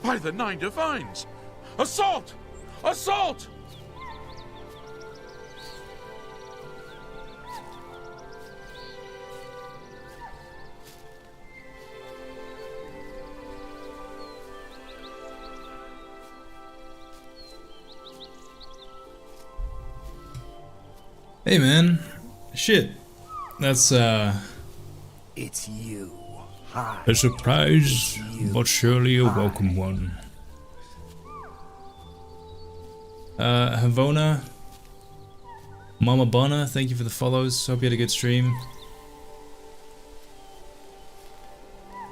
By the Nine Divines! Assault! Assault! Hey man, shit, that's It's you. Hi. a surprise, but surely a welcome one. Havona, Mama Bana, thank you for the follows. Hope you had a good stream.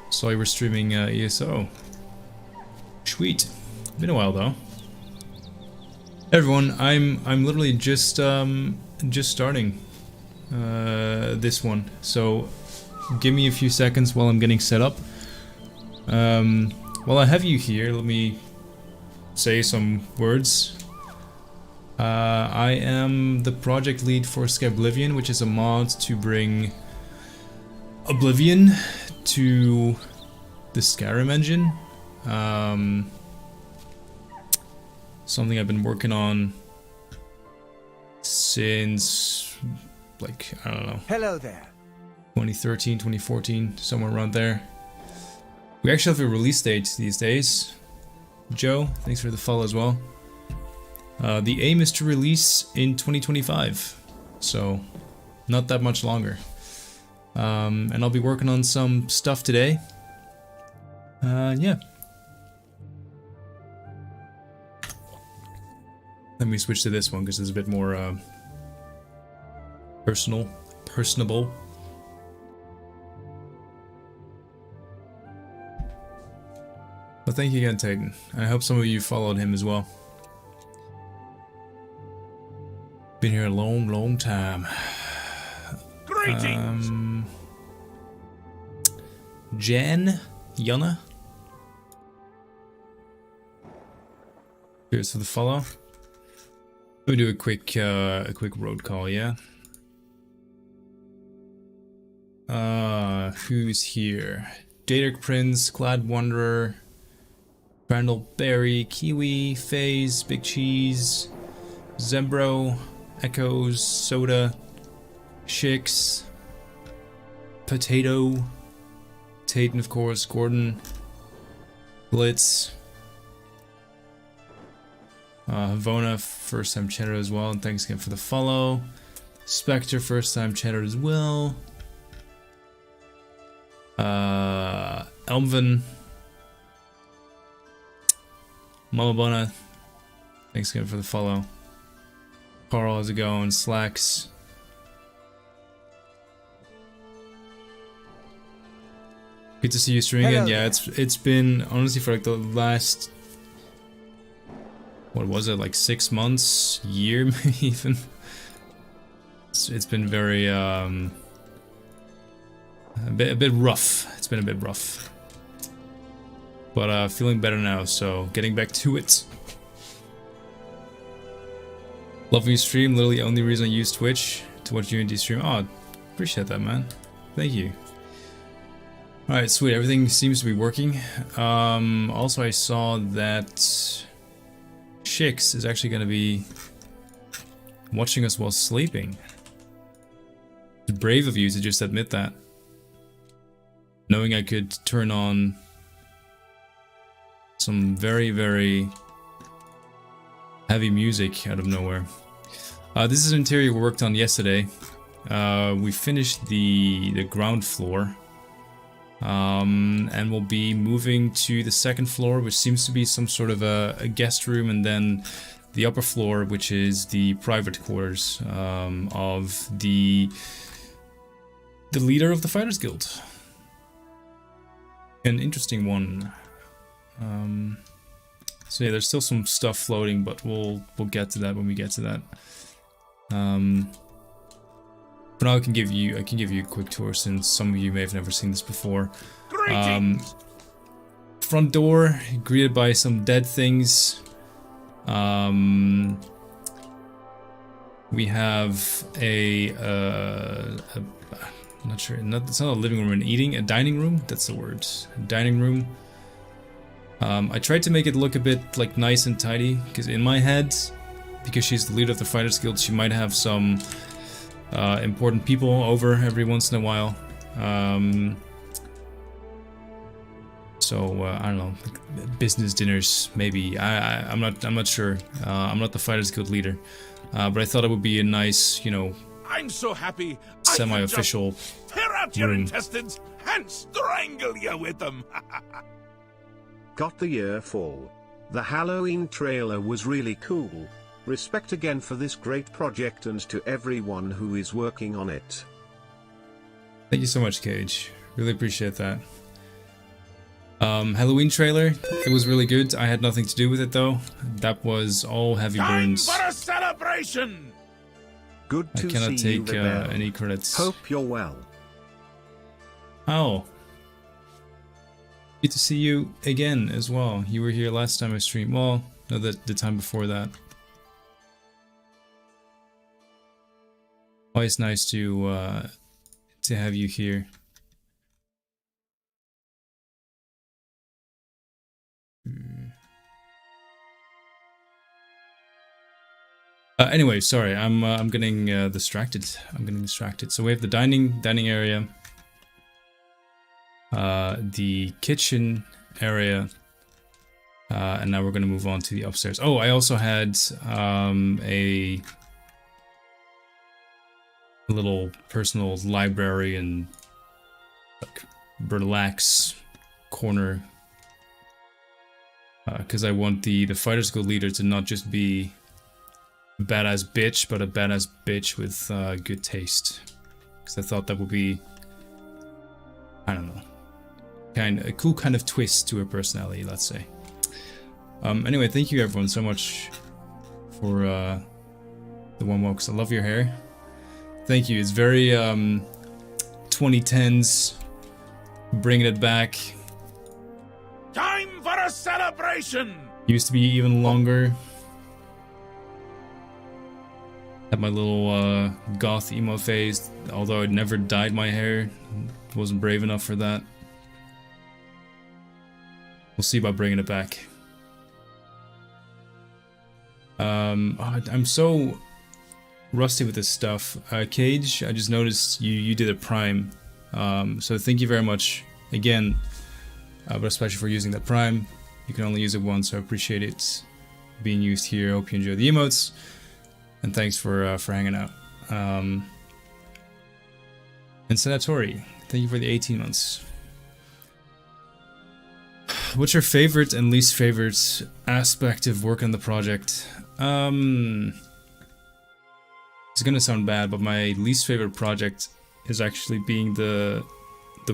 Saw you were streaming ESO. Sweet. Been a while though. Everyone, I'm literally just starting this one, so give me a few seconds while I'm getting set up. While I have you here, let me say some words. I am the project lead for Skyblivion, which is a mod to bring Oblivion to the Skyrim engine. Something I've been working on since, like, I don't know. Hello there. 2013, 2014, somewhere around there. We actually have a release date these days. Joe, thanks for the follow as well. The aim is to release in 2025, so not that much longer. And I'll be working on some stuff today. Yeah. Let me switch to this one because it's a bit more personable. But thank you again, Titan. I hope some of you followed him as well. Been here a long time. Greetings! Yana? Cheers for the follow. Let me do a quick road call, yeah? Who's here? Daedric Prince, Glad Wanderer, Randall Berry, Kiwi, FaZe, Big Cheese, Zembro, Echoes, Soda, Shix, Potato, Taten of course, Gordon, Blitz, Havona, first time chatter as well, and thanks again for the follow. Spectre, first time chatter as well. Elmvin, Mama Bona, thanks again for the follow. Carl, how's it going? Slacks. Good to see you streaming again. Yeah, it's been honestly for like the last, what was it, like 6 months, year maybe even. It's been very a bit rough. It's been a bit rough, but feeling better now. So getting back to it. Love you stream. Literally only reason I use Twitch to watch UND stream. Oh, appreciate that, man. Thank you. All right, sweet. Everything seems to be working. Also, I saw that Shix is actually going to be watching us while sleeping. It's brave of you to just admit that. Knowing I could turn on some very, very heavy music out of nowhere. This is an interior we worked on yesterday. We finished the ground floor. And we'll be moving to the second floor, which seems to be some sort of a guest room, and then the upper floor, which is the private quarters of the leader of the Fighters Guild. An interesting one. So yeah, there's still some stuff floating, but we'll get to that when we get to that. For now, I can give you a quick tour since some of you may have never seen this before. Front door greeted by some dead things. We have I'm not sure. It's not a living room. A dining room. That's the word. A dining room. I tried to make it look a bit like nice and tidy, because in my head, because she's the leader of the Fighters Guild, she might have some important people over every once in a while. So I don't know, like business dinners maybe. I'm not sure. I'm not the Fighters Guild leader, but I thought it would be a nice, you know, I'm so happy. semi-official I can just tear out your room. intestines and strangle you with them. Got the year full. The Halloween trailer was really cool. Respect again for this great project and to everyone who is working on it. Thank you so much, Cage. Really appreciate that. Halloween trailer, it was really good. I had nothing to do with it though. That was all heavy Time burns. for a celebration. Good I to cannot see you, take Rebel. any credits. Hope you're well. Oh. Good to see you again as well. You were here last time I streamed. Well, no, the time before that. Always nice to have you here. Anyway, sorry, I'm getting distracted. I'm getting distracted. So we have the dining area, the kitchen area, and now we're gonna move on to the upstairs. Oh, I also had a little personal library and like relax corner, because I want the Fighters Guild leader to not just be a badass bitch, but a badass bitch with good taste. Because I thought that would be, I don't know, a cool kind of twist to her personality, let's say. Anyway, thank you everyone so much for the warm welcomes. I love your hair. Thank you. It's very 2010s, bringing it back. Time for a celebration. Used to be even longer. Had my little goth emo phase, although I'd never dyed my hair. Wasn't brave enough for that. We'll see about bringing it back. I'm so rusty with this stuff. Cage, I just noticed you did a prime. So thank you very much again, but especially for using that prime. You can only use it once, so I appreciate it being used here. Hope you enjoy the emotes. And thanks for hanging out. And Senatori, thank you for the 18 months. What's your favorite and least favorite aspect of working on the project? It's gonna sound bad, but my least favorite project is actually being the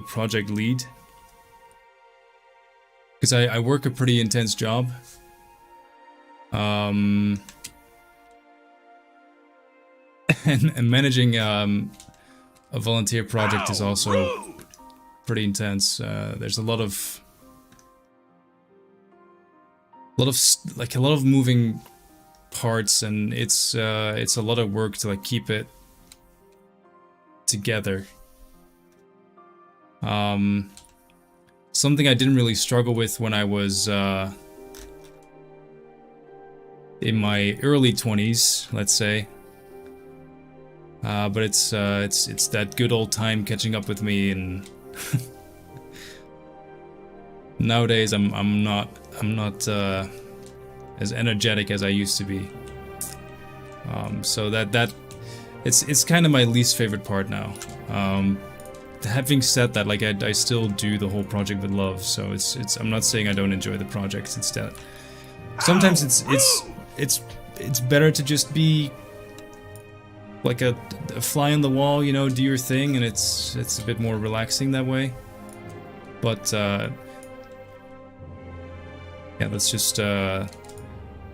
project lead. Because I work a pretty intense job. And managing a volunteer project is also pretty intense. There's a lot of moving parts, and it's a lot of work to like keep it together. Something I didn't really struggle with when I was in my early 20s, let's say. But it's that good old time catching up with me, and nowadays I'm not as energetic as I used to be. So that it's kind of my least favorite part now. Having said that, like I still do the whole project with love, so it's I'm not saying I don't enjoy the project. Instead, sometimes it's better to just be like a fly on the wall, you know, do your thing, and it's a bit more relaxing that way. But yeah, that's just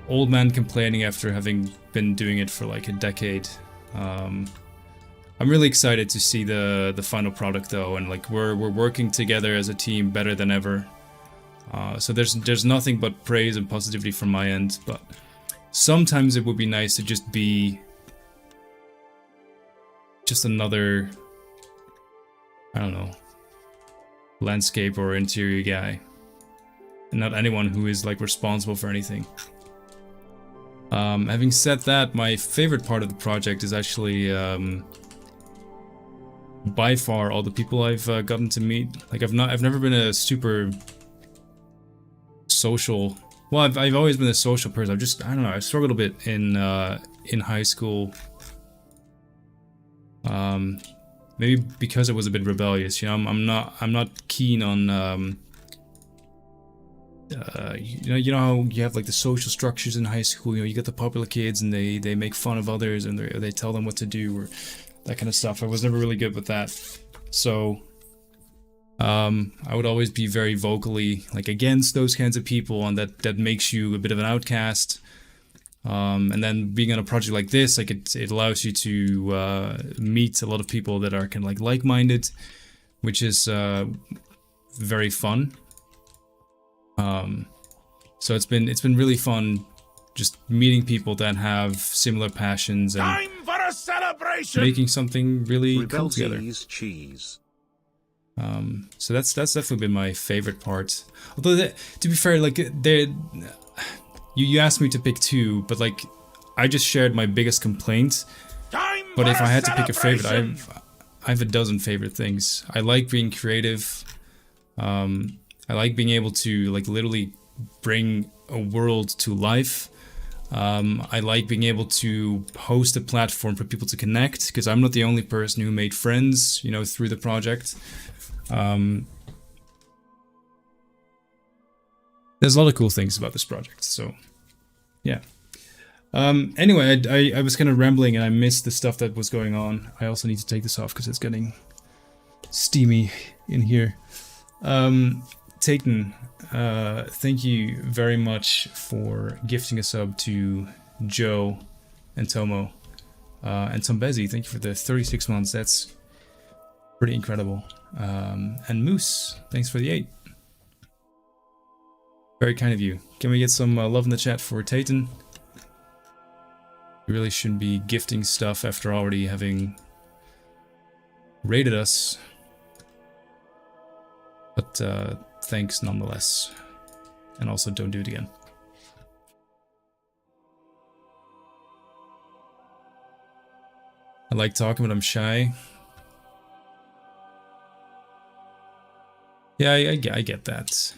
old man complaining after having been doing it for like a decade. I'm really excited to see the final product though, and like we're working together as a team better than ever. So there's nothing but praise and positivity from my end, but sometimes it would be nice to just be another, I don't know, landscape or interior guy. and not anyone who is like responsible for anything. Having said that, my favorite part of the project is actually by far all the people I've gotten to meet. Like I've never been a super social. Well, I've always been a social person. I don't know. I struggled a bit in high school. Maybe because I was a bit rebellious. You know, I'm not keen on you know how you have like the social structures in high school. You know, you get the popular kids and they make fun of others and they tell them what to do or that kind of stuff. I was never really good with that. So I would always be very vocally like against those kinds of people, and that makes you a bit of an outcast. And then being on a project like this, like it allows you to meet a lot of people that are kind of like-minded, which is very fun. So it's been really fun just meeting people that have similar passions and Time for a celebration! making something really cool together. Cheese. So that's definitely been my favorite part. Although to be fair, like you asked me to pick two, but like I just shared my biggest complaint. But if I had to pick a favorite, I have a dozen favorite things. I like being creative. I like being able to like literally bring a world to life. I like being able to host a platform for people to connect, because I'm not the only person who made friends, you know, through the project. There's a lot of cool things about this project, so yeah. Anyway, I was kind of rambling and I missed the stuff that was going on. I also need to take this off because it's getting steamy in here. Tayton, thank you very much for gifting a sub to Joe and Tomo. And Tombezi, thank you for the 36 months. That's pretty incredible. And Moose, thanks for the 8. Very kind of you. Can we get some love in the chat for Tayton? You really shouldn't be gifting stuff after already having rated us. But thanks nonetheless. And also don't do it again. I like talking, but I'm shy. Yeah, I get that.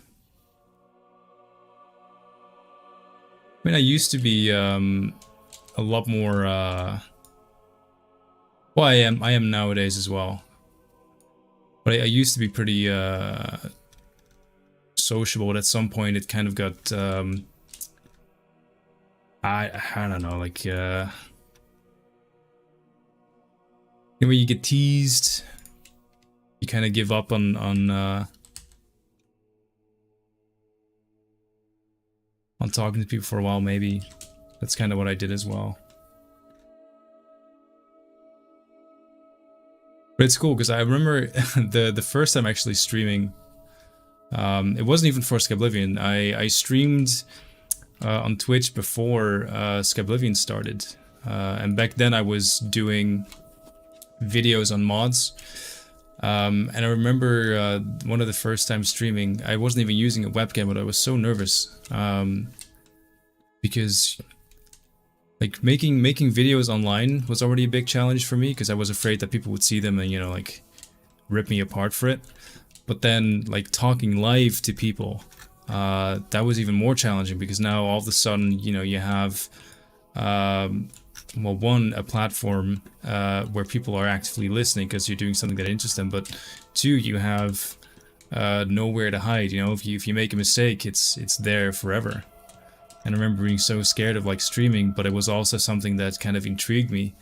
I mean, I used to be a lot more. Well, I am nowadays as well. But I used to be pretty sociable. But at some point, it kind of got. I don't know, like you know, when you get teased, you kind of give up on talking to people for a while. Maybe that's kind of what I did as well. But it's cool because I remember the first time actually streaming. It wasn't even for Skyblivion. I streamed on Twitch before Skyblivion started, and back then I was doing videos on mods. And I remember one of the first times streaming, I wasn't even using a webcam, but I was so nervous because like making videos online was already a big challenge for me, because I was afraid that people would see them and, you know, like rip me apart for it. But then like talking live to people, that was even more challenging, because now all of a sudden, you know, you have well, one, a platform where people are actively listening because you're doing something that interests them, but two, you have nowhere to hide. You know, if you make a mistake, it's there forever. And I remember being so scared of like streaming, but it was also something that kind of intrigued me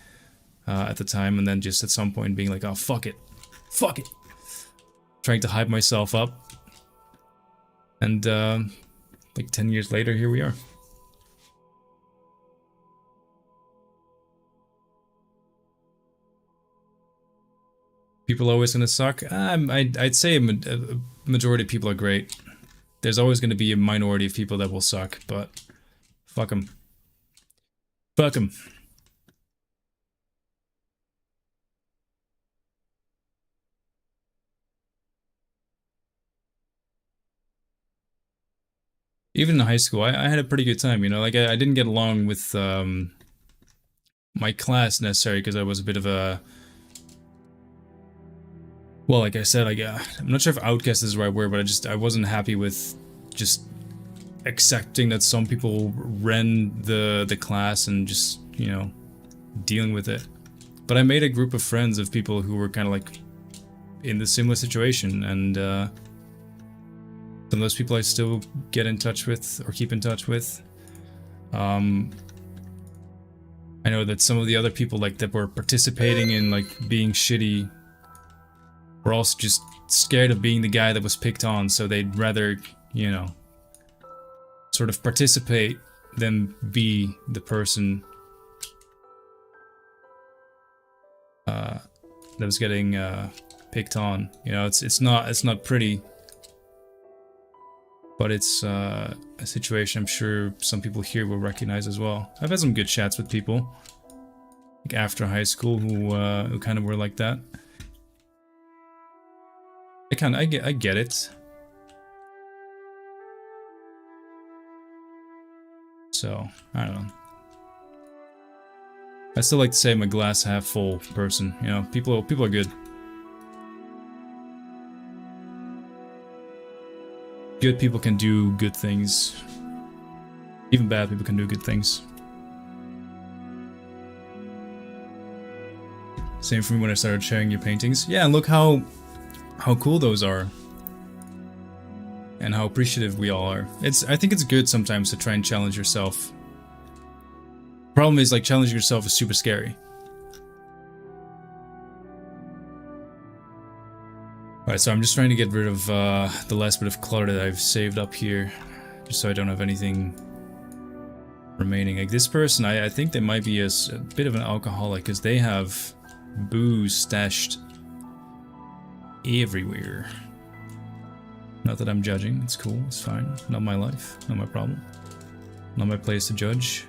at the time, and then just at some point being like, oh, fuck it, trying to hype myself up, and like 10 years later, here we are. People always gonna suck? I'd say a majority of people are great. There's always gonna be a minority of people that will suck, but fuck them. Fuck them. Even in high school, I had a pretty good time, you know, like I didn't get along with my class necessarily because I was a bit of a, well, like I said, like I'm not sure if outcast is the right word, but I wasn't happy with just accepting that some people ran the class and just, you know, dealing with it. But I made a group of friends of people who were kind of like in the similar situation, and some of those people I still get in touch with or keep in touch with. I know that some of the other people like that were participating in like being shitty were also just scared of being the guy that was picked on, so they'd rather, you know, sort of participate than be the person that was getting picked on. You know, it's not pretty, but it's a situation I'm sure some people here will recognize as well. I've had some good chats with people like after high school who kind of were like that. I get it. So, I don't know. I still like to say I'm a glass half full person, you know, people are good. Good people can do good things. Even bad people can do good things. Same for me when I started sharing your paintings. Yeah, and look how cool those are. And how appreciative we all are. I think it's good sometimes to try and challenge yourself. Problem is, like, challenging yourself is super scary. Alright, so I'm just trying to get rid of the last bit of clutter that I've saved up here, just so I don't have anything remaining. Like this person, I think they might be a bit of an alcoholic, because they have booze stashed everywhere. Not that I'm judging, it's cool, it's fine. Not my life, not my problem. Not my place to judge.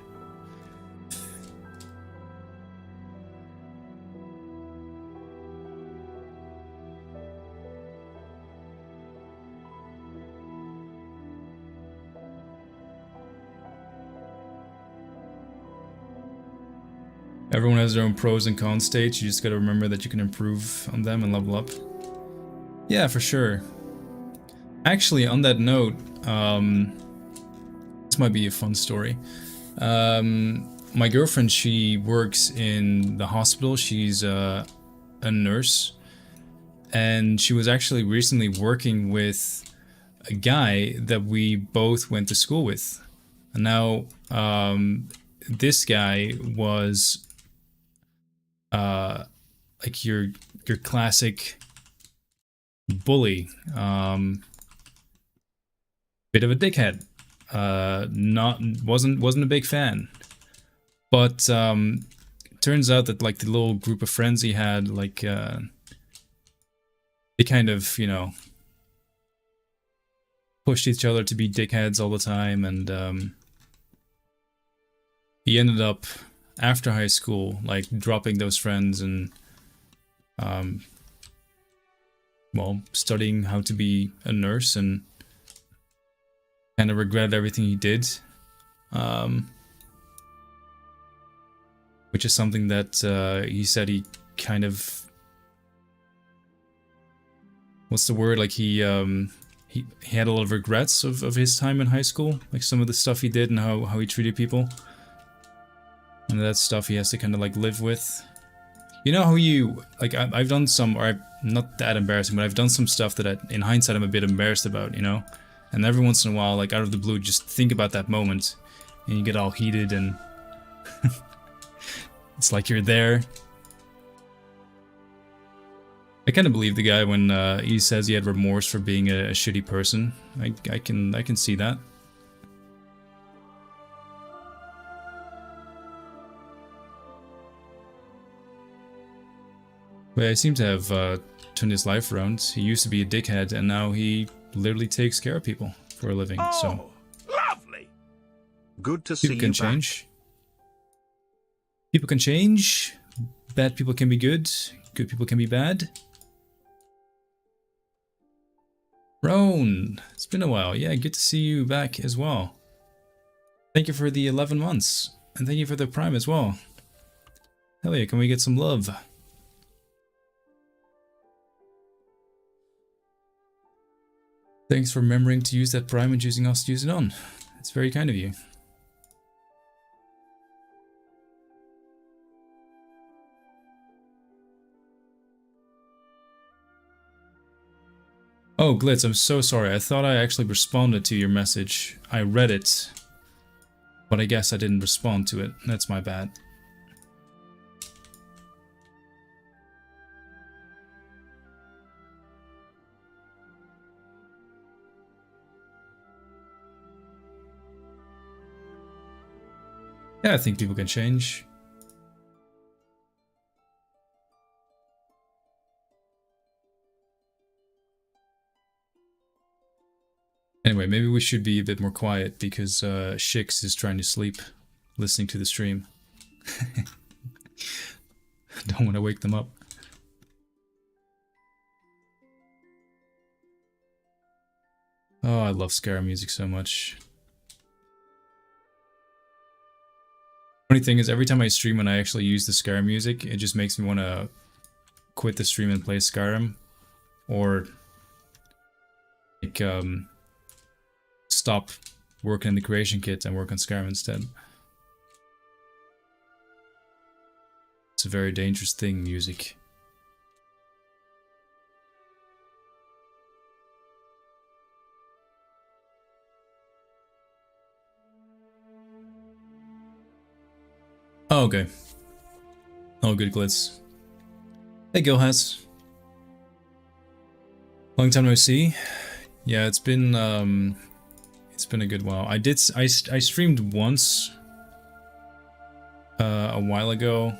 Everyone has their own pros and cons states. You just gotta remember that you can improve on them and level up. Yeah, for sure. Actually, on that note, this might be a fun story. My girlfriend, she works in the hospital. She's a nurse. And she was actually recently working with a guy that we both went to school with. And now, this guy was like your classic bully, bit of a dickhead. Wasn't a big fan, but turns out that like the little group of friends he had, like they kind of, you know, pushed each other to be dickheads all the time, and he ended up after high school like dropping those friends and well, studying how to be a nurse, and kind of regretted everything he did, which is something that he said he kind of, what's the word, like he had a lot of regrets of his time in high school, like some of the stuff he did and how he treated people, and that stuff he has to kind of like live with. You know how you, like, I've done some, or I'm not that embarrassing, but I've done some stuff that in hindsight I'm a bit embarrassed about, you know? And every once in a while, like out of the blue, just think about that moment and you get all heated and it's like you're there. I kind of believe the guy when he says he had remorse for being a shitty person. I can see that. But I seem to have turned his life around. He used to be a dickhead, and now he literally takes care of people for a living. Oh, so lovely. Good to see people you can back. change. People can change. Bad people can be good. Good people can be bad. Roan, it's been a while. Yeah, good to see you back as well. Thank you for the 11 months. And thank you for the Prime as well. Hell yeah, can we get some love? Thanks for remembering to use that Prime and choosing us to use it on. It's very kind of you. Oh, Glitz, I'm so sorry. I thought I actually responded to your message. I read it, but I guess I didn't respond to it. That's my bad. Yeah, I think people can change. Anyway, maybe we should be a bit more quiet because Shix is trying to sleep, listening to the stream. Don't want to wake them up. Oh, I love Skyrim music so much. Funny thing is, every time I stream and I actually use the Skyrim music, it just makes me want to quit the stream and play Skyrim. Or, like, stop working in the creation kit and work on Skyrim instead. It's a very dangerous thing, music. Oh, okay. Oh, good, Glitz. Hey, Gilhaz. Long time no see. Yeah, it's been a good while. I streamed once a while ago,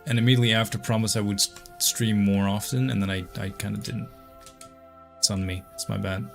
and immediately after promised I would stream more often, and then I kind of didn't. It's on me. It's my bad.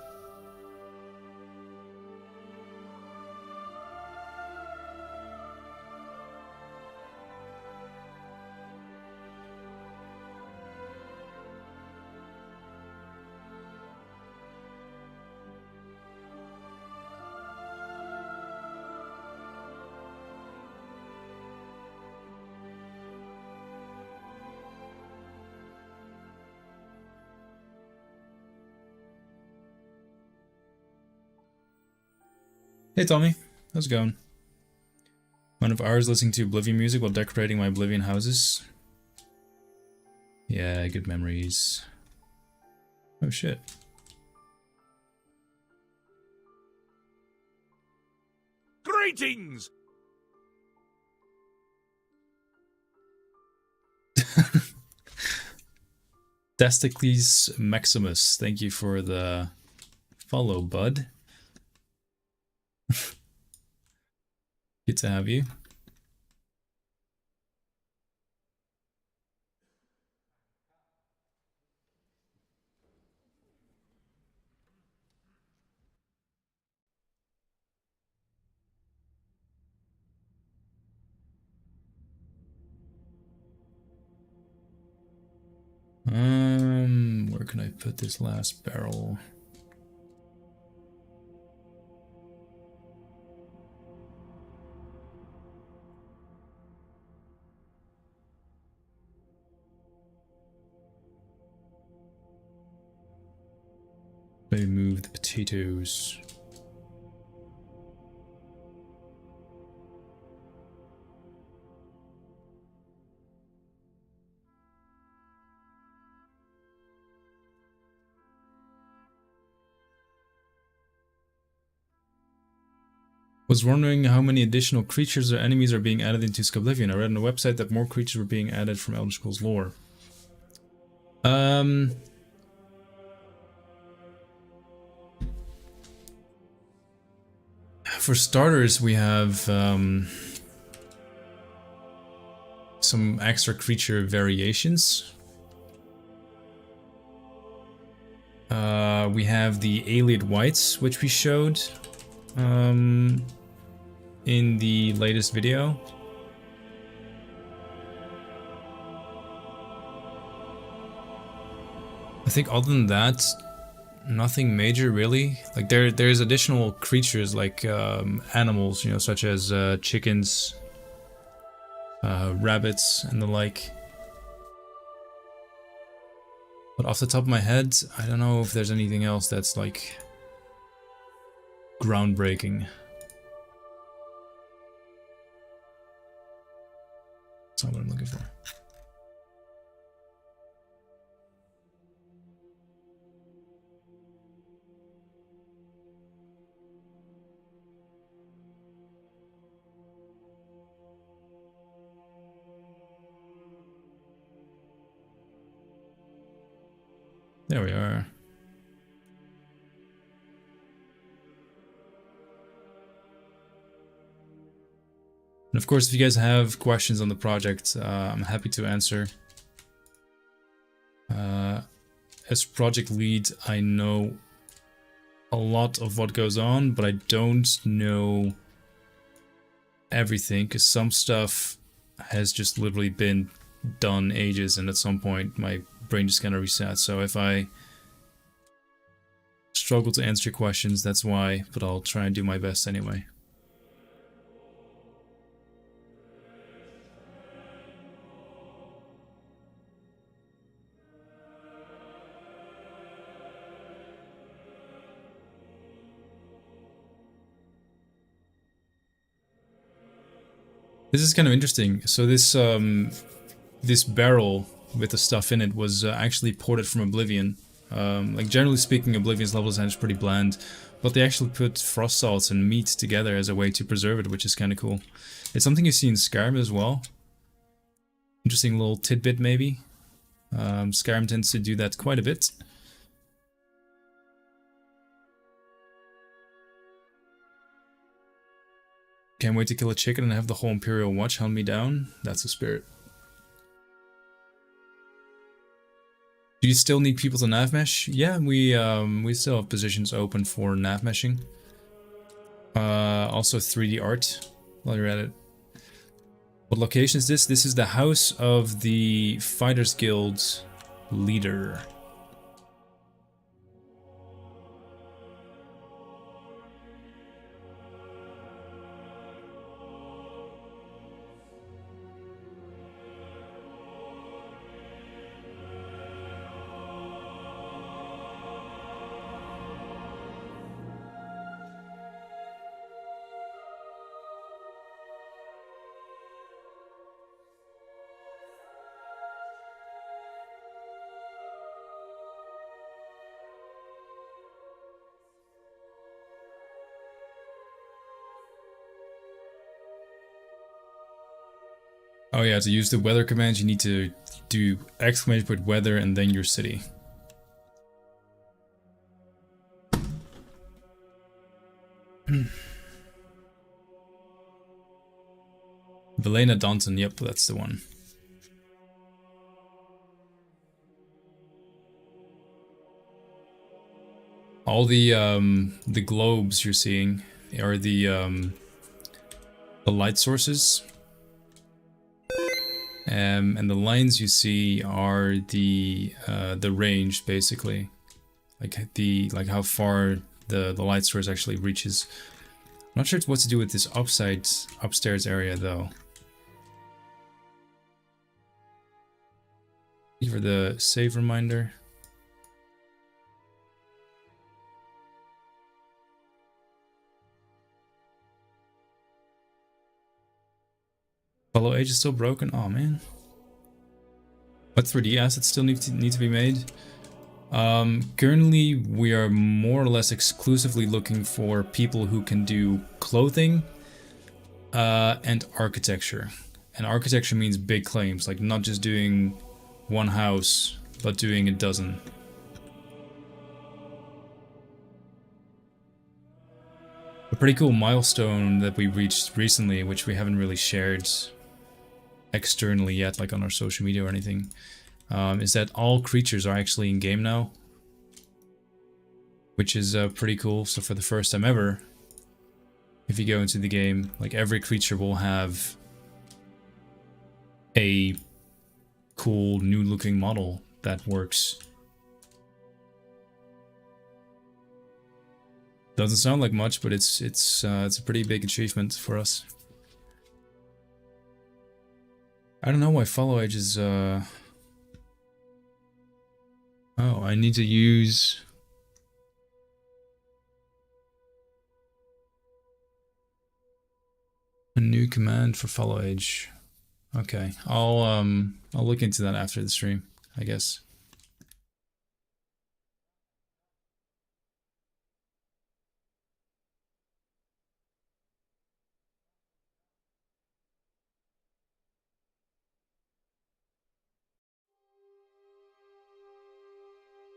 Hey Tommy, how's it going? One of ours listening to Oblivion music while decorating my Oblivion houses. Yeah, good memories. Oh shit. Greetings! Desticles Maximus, thank you for the follow, bud. Good to have you. Where can I put this last barrel? Maybe move the potatoes. Was wondering how many additional creatures or enemies are being added into Skyblivion. I read on the website that more creatures were being added from Elder Scrolls lore. For starters, we have some extra creature variations. We have the Alien Whites, which we showed in the latest video. I think other than that, nothing major really. Like there's additional creatures like animals, you know, such as chickens, rabbits, and the like. But off the top of my head, I don't know if there's anything else that's like groundbreaking. That's not what I'm looking for. There we are. And of course, if you guys have questions on the project, I'm happy to answer. As project lead, I know a lot of what goes on, but I don't know everything, because some stuff has just literally been done ages, and at some point my brain just kind of resets. So if I struggle to answer your questions, that's why, but I'll try and do my best anyway. This is kind of interesting. So this this barrel with the stuff in it was actually ported from Oblivion. Like generally speaking, Oblivion's level design is pretty bland, but they actually put frost salts and meat together as a way to preserve it, which is kind of cool. It's something you see in Skyrim as well. Interesting little tidbit maybe. Skyrim tends to do that quite a bit. Can't wait to kill a chicken and have the whole Imperial Watch hunt me down. That's the spirit. Do you still need people to nav mesh? Yeah, we still have positions open for nav meshing. Also 3D art, while you're at it. What location is this? This is the house of the Fighters Guild leader. Oh yeah, to use the weather commands, you need to do exclamation weather and then your city. Velena Danton, yep, that's the one. All the globes you're seeing are the light sources. And the lines you see are the range, basically, like how far the light source actually reaches. I'm not sure what to do with this upstairs area though. Thank you for the save reminder. Follow Age is still broken. Oh man. What 3D assets still need to be made? Currently, we are more or less exclusively looking for people who can do clothing and architecture. And architecture means big claims, like not just doing one house, but doing a dozen. A pretty cool milestone that we reached recently, which we haven't really shared externally yet, like on our social media or anything, is that all creatures are actually in game now, which is pretty cool. So for the first time ever, if you go into the game, like every creature will have a cool new looking model that works. Doesn't sound like much, but it's a pretty big achievement for us. I don't know why follow age is oh, I need to use a new command for follow age. Okay, I'll look into that after the stream, I guess.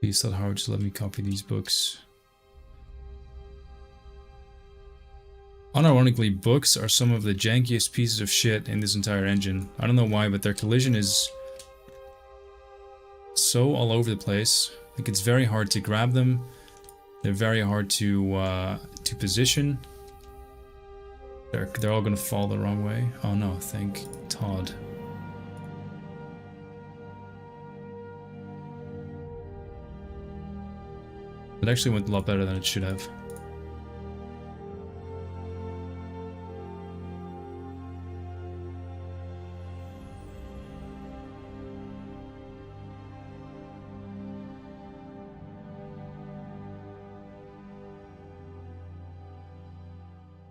Please tell Howard to let me copy these books. Unironically, books are some of the jankiest pieces of shit in this entire engine. I don't know why, but their collision is so all over the place. Like, it's very hard to grab them. They're very hard to position. They're all gonna fall the wrong way. Oh no, thank Todd. It actually went a lot better than it should have.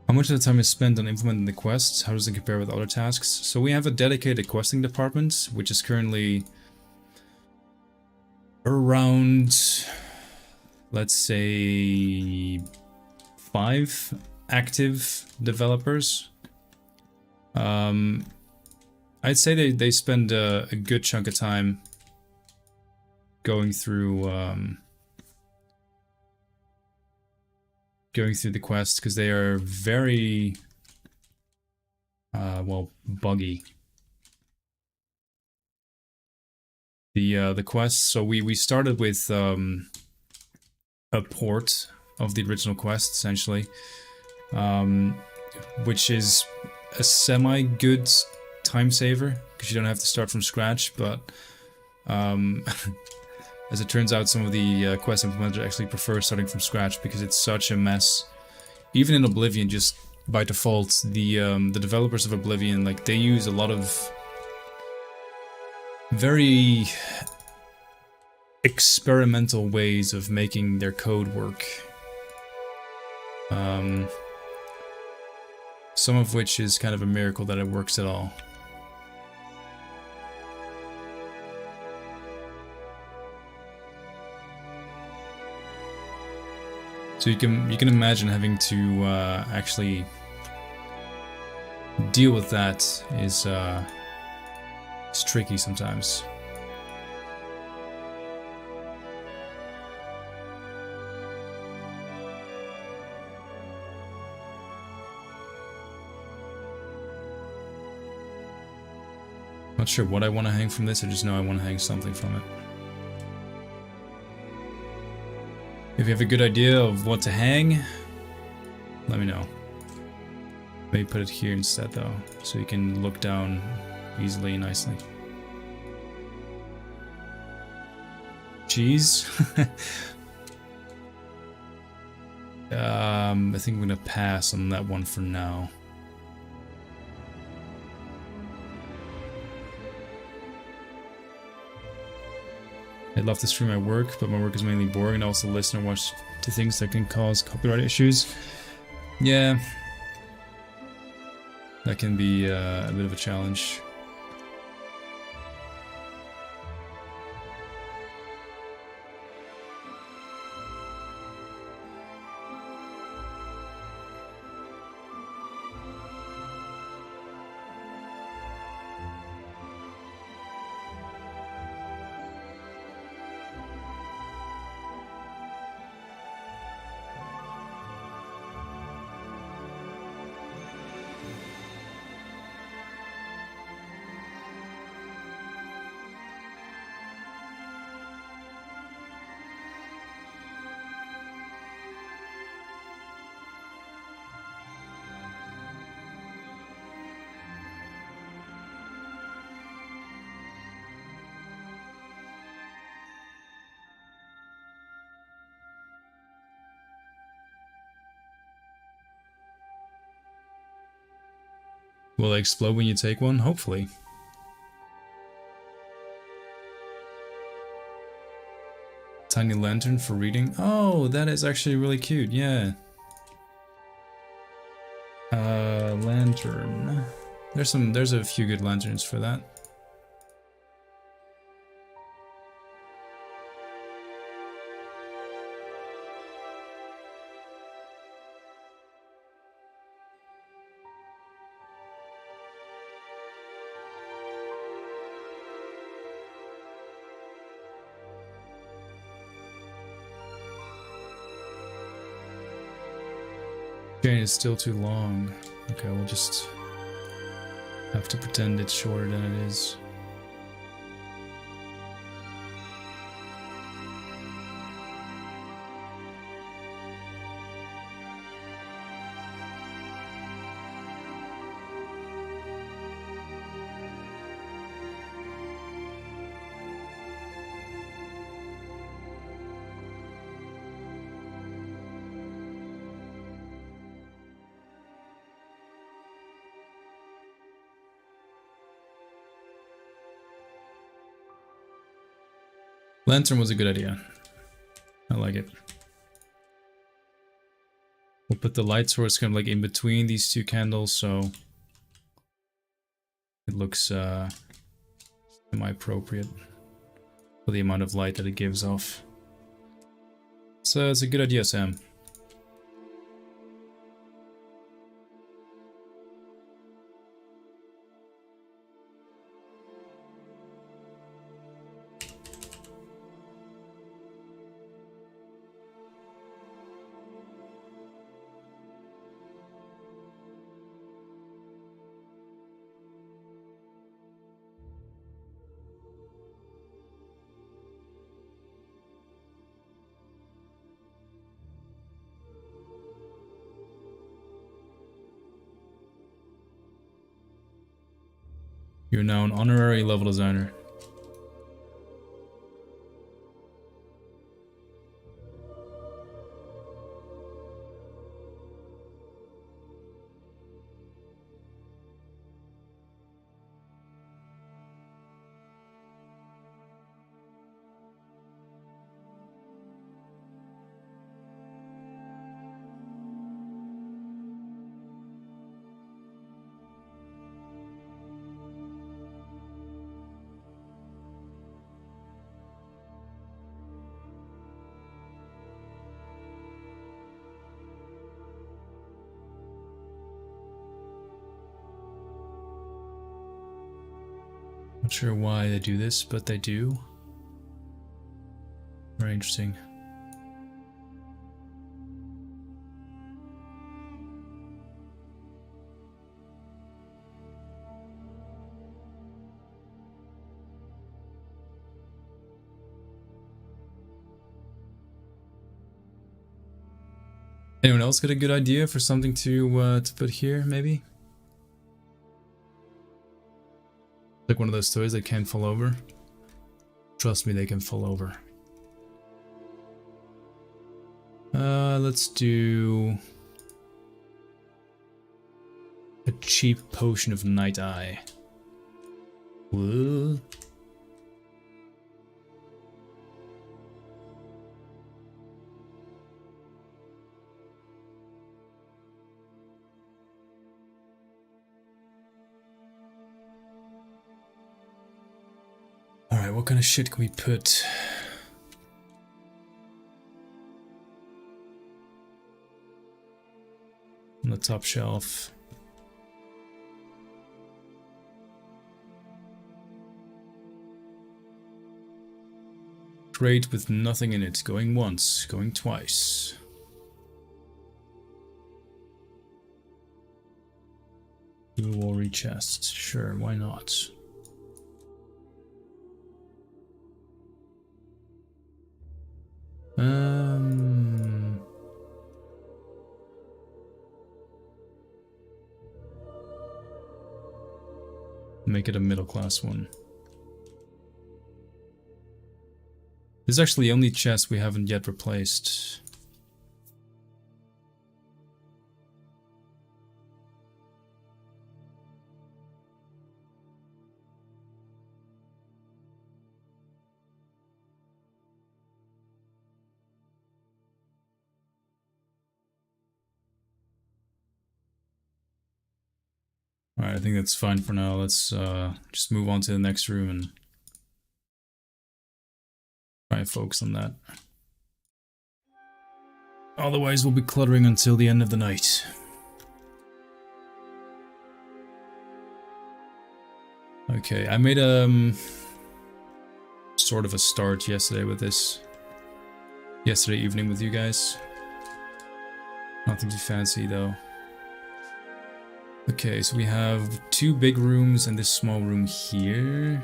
How much of the time is spent on implementing the quests? How does it compare with other tasks? So we have a dedicated questing department, which is currently around, let's say, 5 active developers. I'd say they spend a good chunk of time going through the quests, because they are very well, buggy. The quests, so we started with a port of the original quest, essentially, which is a semi-good time saver, because you don't have to start from scratch, but as it turns out, some of the quest implementers actually prefer starting from scratch because it's such a mess. Even in Oblivion, just by default, the developers of Oblivion, like, they use a lot of very experimental ways of making their code work. Some of which is kind of a miracle that it works at all. So you can imagine having to actually deal with that is it's tricky sometimes. Not sure what I want to hang from this, I just know I want to hang something from it. If you have a good idea of what to hang, let me know. Maybe put it here instead though, so you can look down easily and nicely. Cheese? I think I'm gonna pass on that one for now. I'd love to stream my work, but my work is mainly boring and I also listen and watch to things that can cause copyright issues. Yeah, that can be a bit of a challenge. Will they explode when you take one? Hopefully. Tiny lantern for reading. Oh, that is actually really cute. Yeah. Lantern. There's a few good lanterns for that. Chain is still too long. Okay, we'll just have to pretend it's shorter than it is. Lantern was a good idea. I like it. We'll put the light source kind of like in between these two candles, so it looks semi-appropriate for the amount of light that it gives off. So it's a good idea, Sam. You're now an honorary level designer. Not sure why they do this, but they do. Very interesting. Anyone else got a good idea for something to put here, maybe? Like one of those toys that can't fall over. Trust me, they can fall over. Let's do a cheap potion of night eye. Whoa. Alright, what kind of shit can we put? On the top shelf. Crate with nothing in it. Going once, going twice. Jewelry chest. Sure, why not? Make it a middle class one. This is actually the only chest we haven't yet replaced. Alright, I think that's fine for now. Let's just move on to the next room and try and focus on that. Otherwise, we'll be cluttering until the end of the night. Okay, I made sort of a start yesterday with this. Yesterday evening with you guys. Nothing too fancy though. Okay, so we have 2 big rooms and this small room here.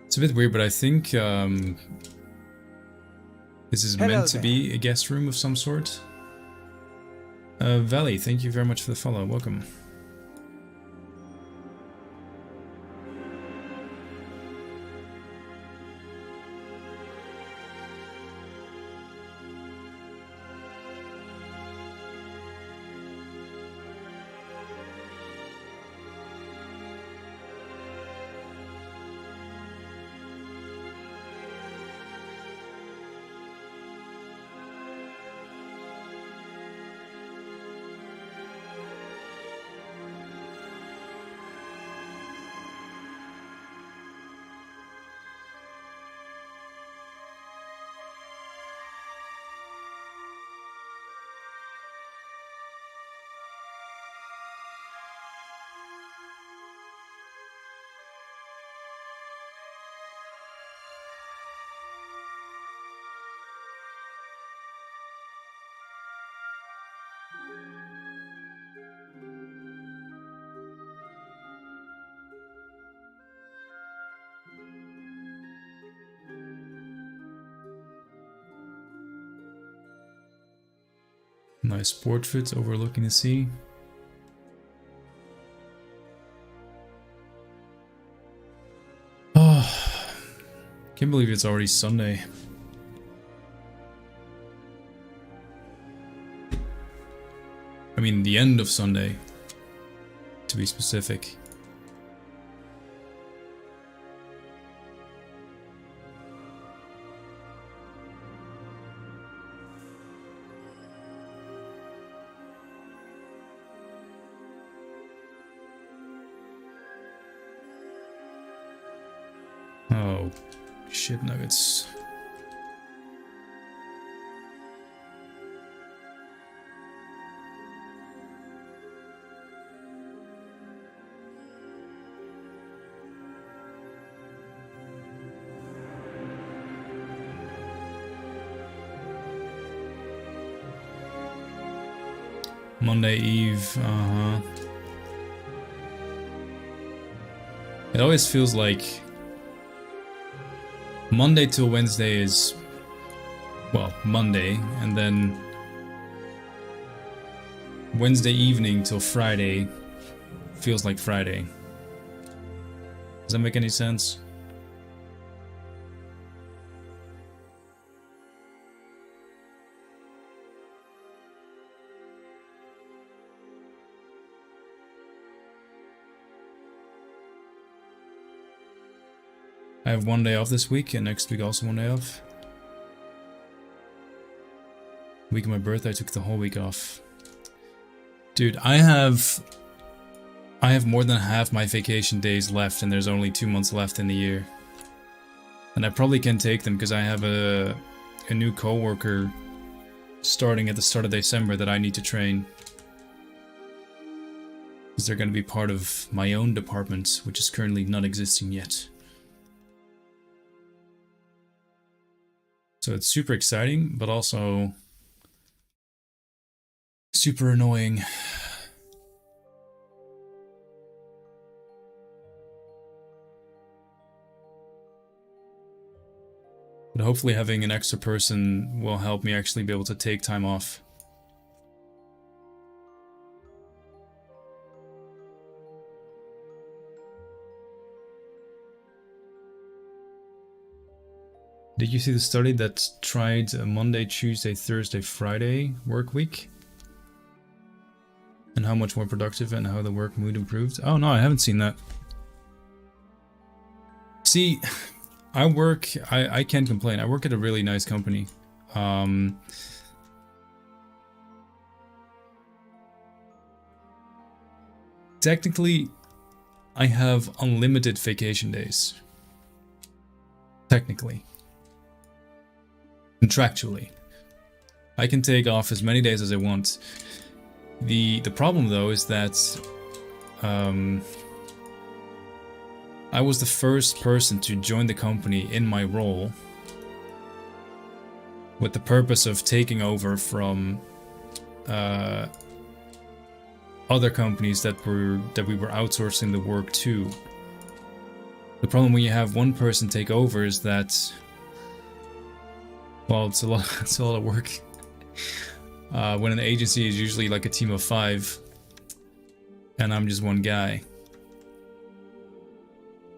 It's a bit weird, but I think this is meant to be a guest room of some sort. Valley, thank you very much for the follow. Welcome. Nice portrait overlooking the sea. Oh, can't believe it's already Sunday. I mean, the end of Sunday, to be specific. Oh, shit nuggets. Monday Eve, It always feels like Monday till Wednesday is, well, Monday, and then Wednesday evening till Friday feels like Friday. Does that make any sense? I have one day off this week, and next week also one day off. Week of my birthday, I took the whole week off. Dude, I have more than half my vacation days left, and there's only 2 months left in the year. And I probably can take them because I have a new coworker starting at the start of December that I need to train. Because they're going to be part of my own department, which is currently not existing yet. So it's super exciting, but also super annoying. But hopefully having an extra person will help me actually be able to take time off. Did you see the study that tried a Monday, Tuesday, Thursday, Friday work week? And how much more productive and how the work mood improved? Oh no, I haven't seen that. See, I can't complain. I work at a really nice company. Technically, I have unlimited vacation days. Technically. Contractually. I can take off as many days as I want. The problem though is that I was the first person to join the company in my role with the purpose of taking over from other companies that we were outsourcing the work to. The problem when you have one person take over is that, well, it's a lot of work. When an agency is usually like a team of 5 and I'm just one guy.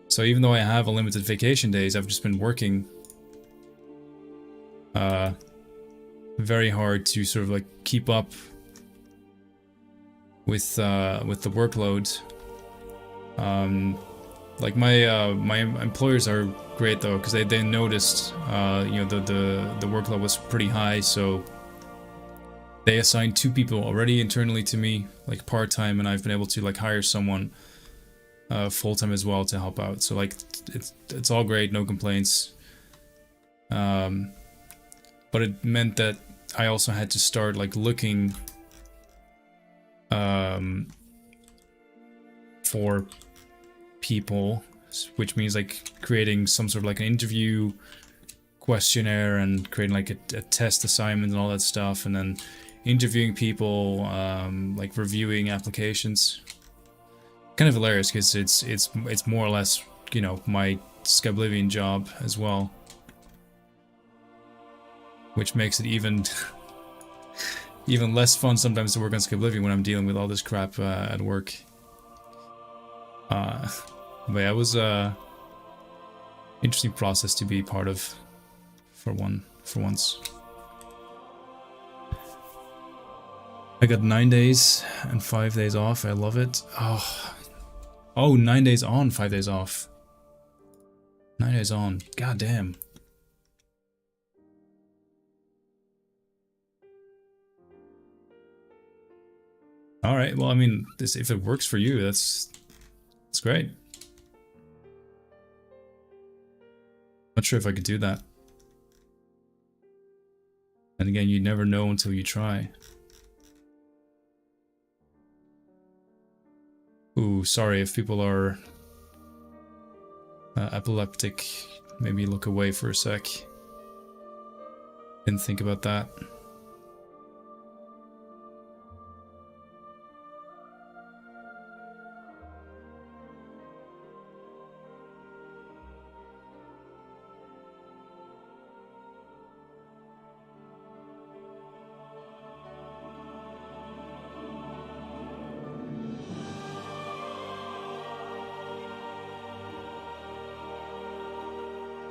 So even though I have unlimited vacation days, I've just been working very hard to sort of like keep up with the workload. Like my employers are great though, because they noticed you know, the workload was pretty high, so they assigned 2 people already internally to me, like part-time, and I've been able to like hire someone full-time as well to help out. So like it's all great, no complaints. But it meant that I also had to start like looking for people, which means like creating some sort of like an interview questionnaire and creating like a test assignment and all that stuff, and then interviewing people, like reviewing applications. Kind of hilarious because it's more or less, you know, my Skyblivion job as well, which makes it even even less fun sometimes to work on Skyblivion when I'm dealing with all this crap at work. But yeah, it was a interesting process to be part of for once. I got 9 days and 5 days off. I love it. Oh, 9 days on, 5 days off. 9 days on. God damn. All right. Well, I mean, if it works for you, that's great. Not sure if I could do that. And again, you never know until you try. Ooh, sorry if people are epileptic. Maybe look away for a sec. Didn't think about that.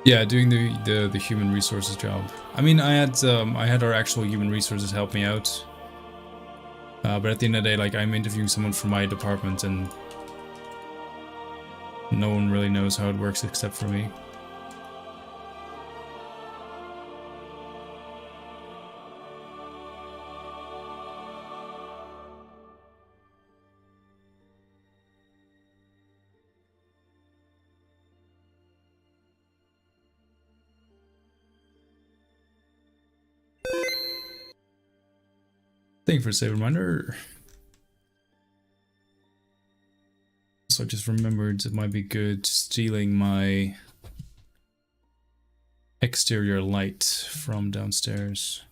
Yeah, doing the human resources job. I mean, I had our actual human resources help me out. But at the end of the day, like, I'm interviewing someone from my department, and no one really knows how it works except for me. Thank you for a save reminder. So I just remembered it might be good stealing my exterior light from downstairs.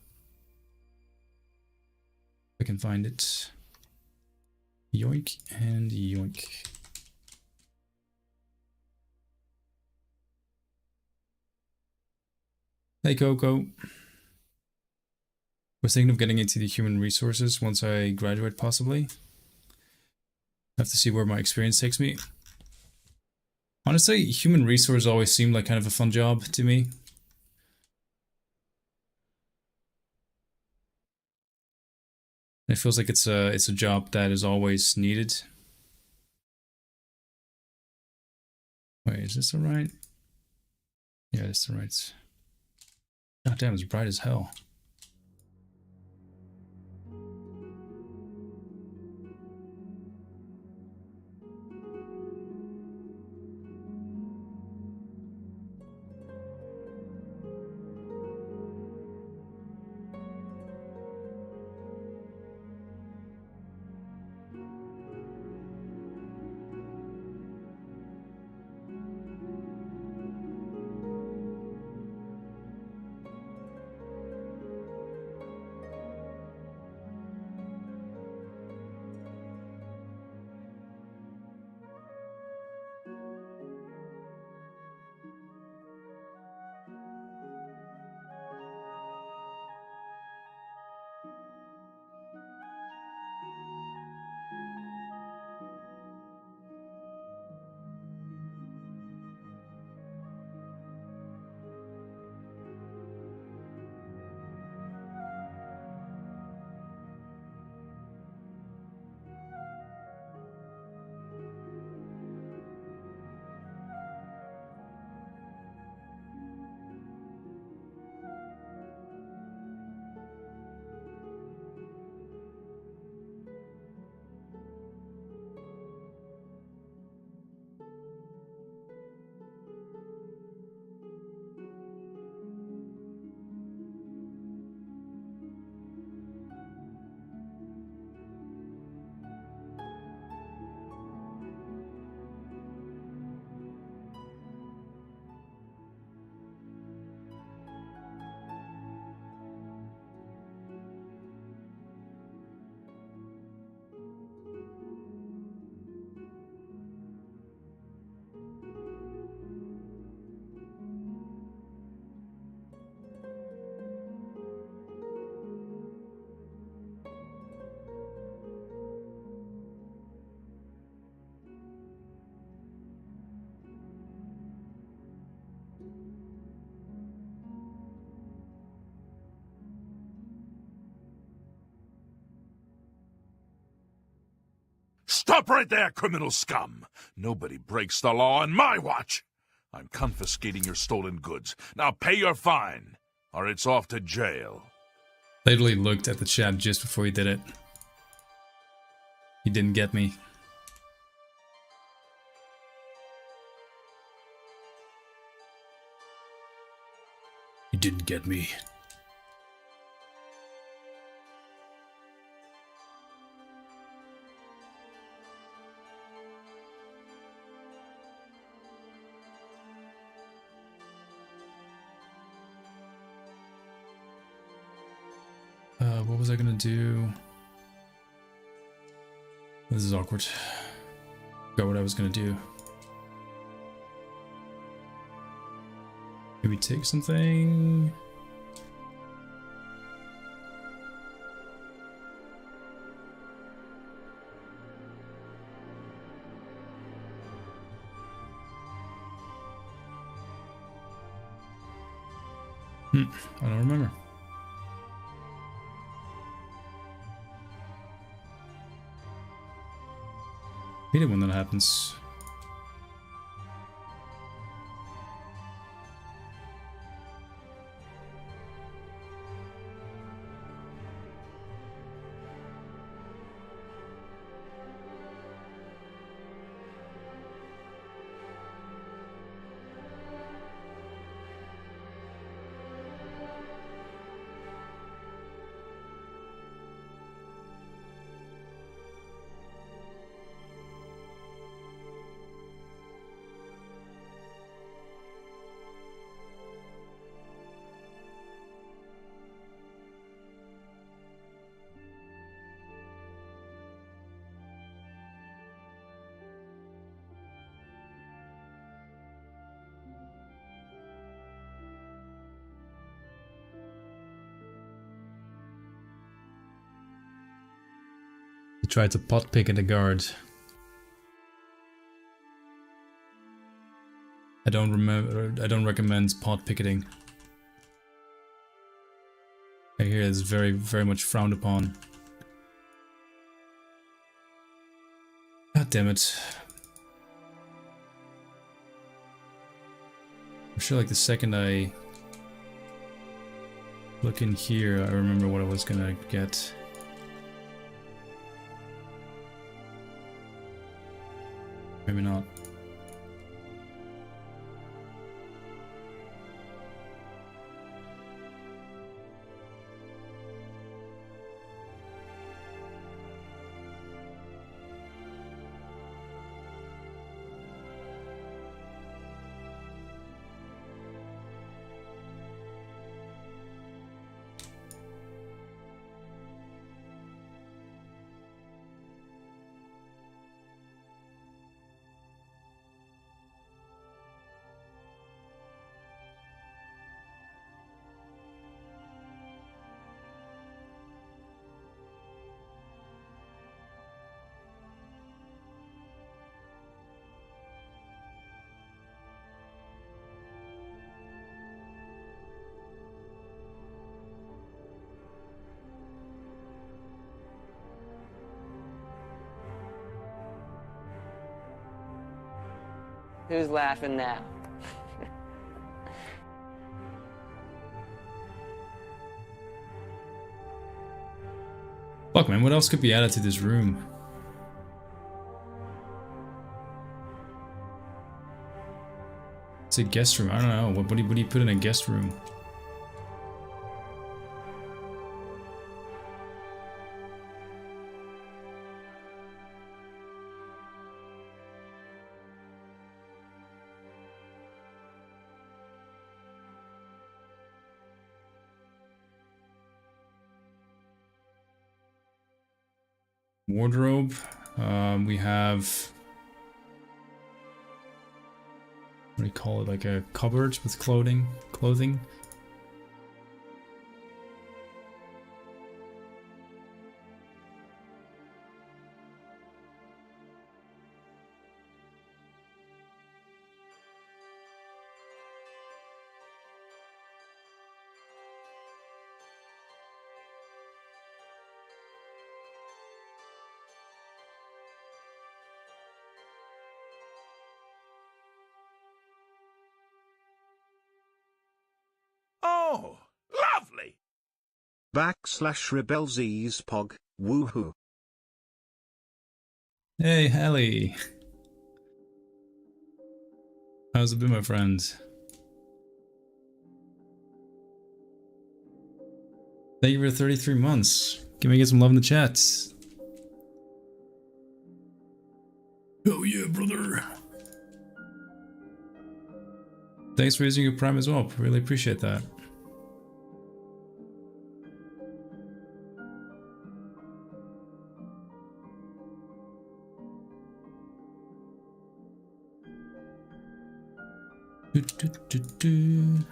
If I can find it. Yoink and yoink. Hey Coco. Was thinking of getting into the human resources once I graduate, possibly. Have to see where my experience takes me. Honestly, human resource always seemed like kind of a fun job to me. It feels like it's a job that is always needed. Wait, is this alright? Yeah, it's alright. God damn, it's bright as hell. Stop right there, criminal scum! Nobody breaks the law on my watch! I'm confiscating your stolen goods. Now pay your fine, or it's off to jail. Literally looked at the chat just before he did it. He didn't get me. He didn't get me. What was I gonna do? This is awkward. Forgot what I was gonna do. Maybe take something. I don't remember. Hate it when that happens. He tried to pot pick at the guard. I don't recommend pot picketing. I hear it's very, very much frowned upon. damn it. I'm sure like the second I look in here, I remember what I was gonna get. Maybe not. Who's laughing now? Fuck, man, what else could be added to this room? It's a guest room. I don't know. What do you put in a guest room? Wardrobe. We have, what do you call it? Like a cupboard with clothing. Oh, lovely! /rebelz's pog, woohoo. Hey, Hallie. How's it been, my friends? Thank you for 33 months. Can we get some love in the chats? Oh yeah, brother. Thanks for using your Prime as well. Really appreciate that. Do, do, do, do.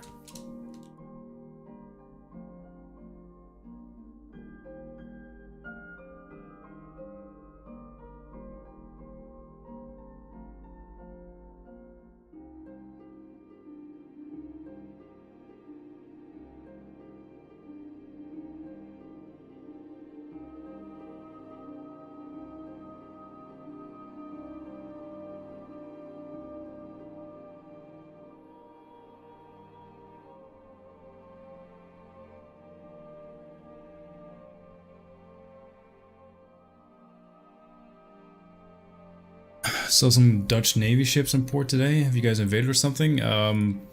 Saw some Dutch Navy ships in port today. Have you guys invaded or something?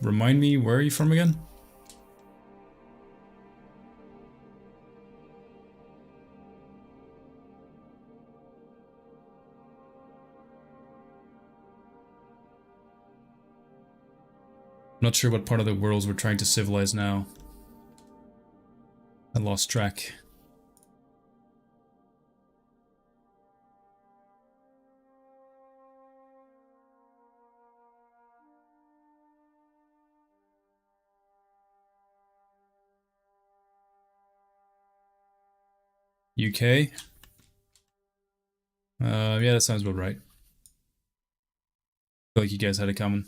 Remind me, where are you from again? Not sure what part of the world we're trying to civilize now. I lost track. UK? Yeah, that sounds about right. Feel like you guys had it coming.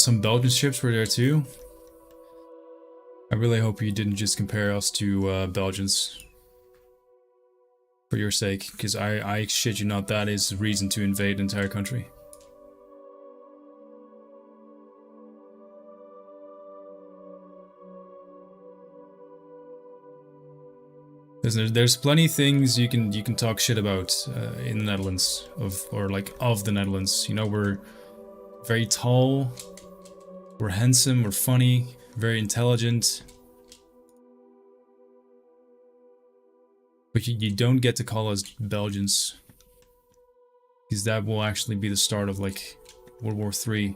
some Belgian ships were there too. I really hope you didn't just compare us to Belgians. For your sake, because I shit you not, that is reason to invade an entire country. There's plenty of things you can talk shit about in the Netherlands of the Netherlands. You know, we're very tall, we're handsome, we're funny, very intelligent. But you don't get to call us Belgians, because that will actually be the start of like World War III.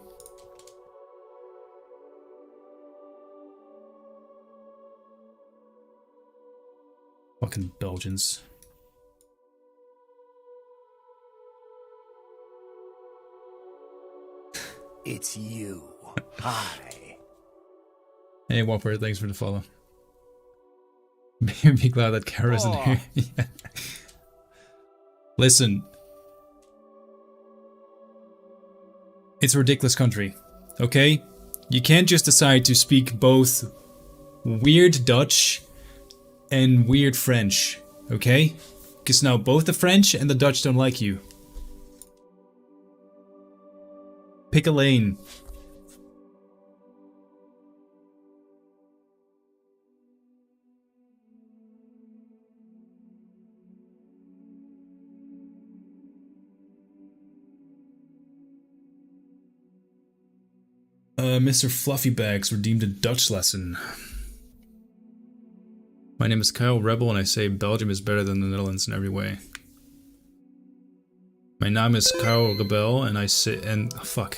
Fucking Belgians. It's you. Hi. Hey Whopper, thanks for the follow. Be glad that Kara isn't here. Yeah. Listen. It's a ridiculous country, okay? You can't just decide to speak both weird Dutch and weird French, okay? Because now both the French and the Dutch don't like you. Pick a lane. Mr. Fluffy Bags redeemed a Dutch lesson. My name is Kyle Rebel and I say Belgium is better than the Netherlands in every way. My naam is Kyle Rebel en I say... fuck.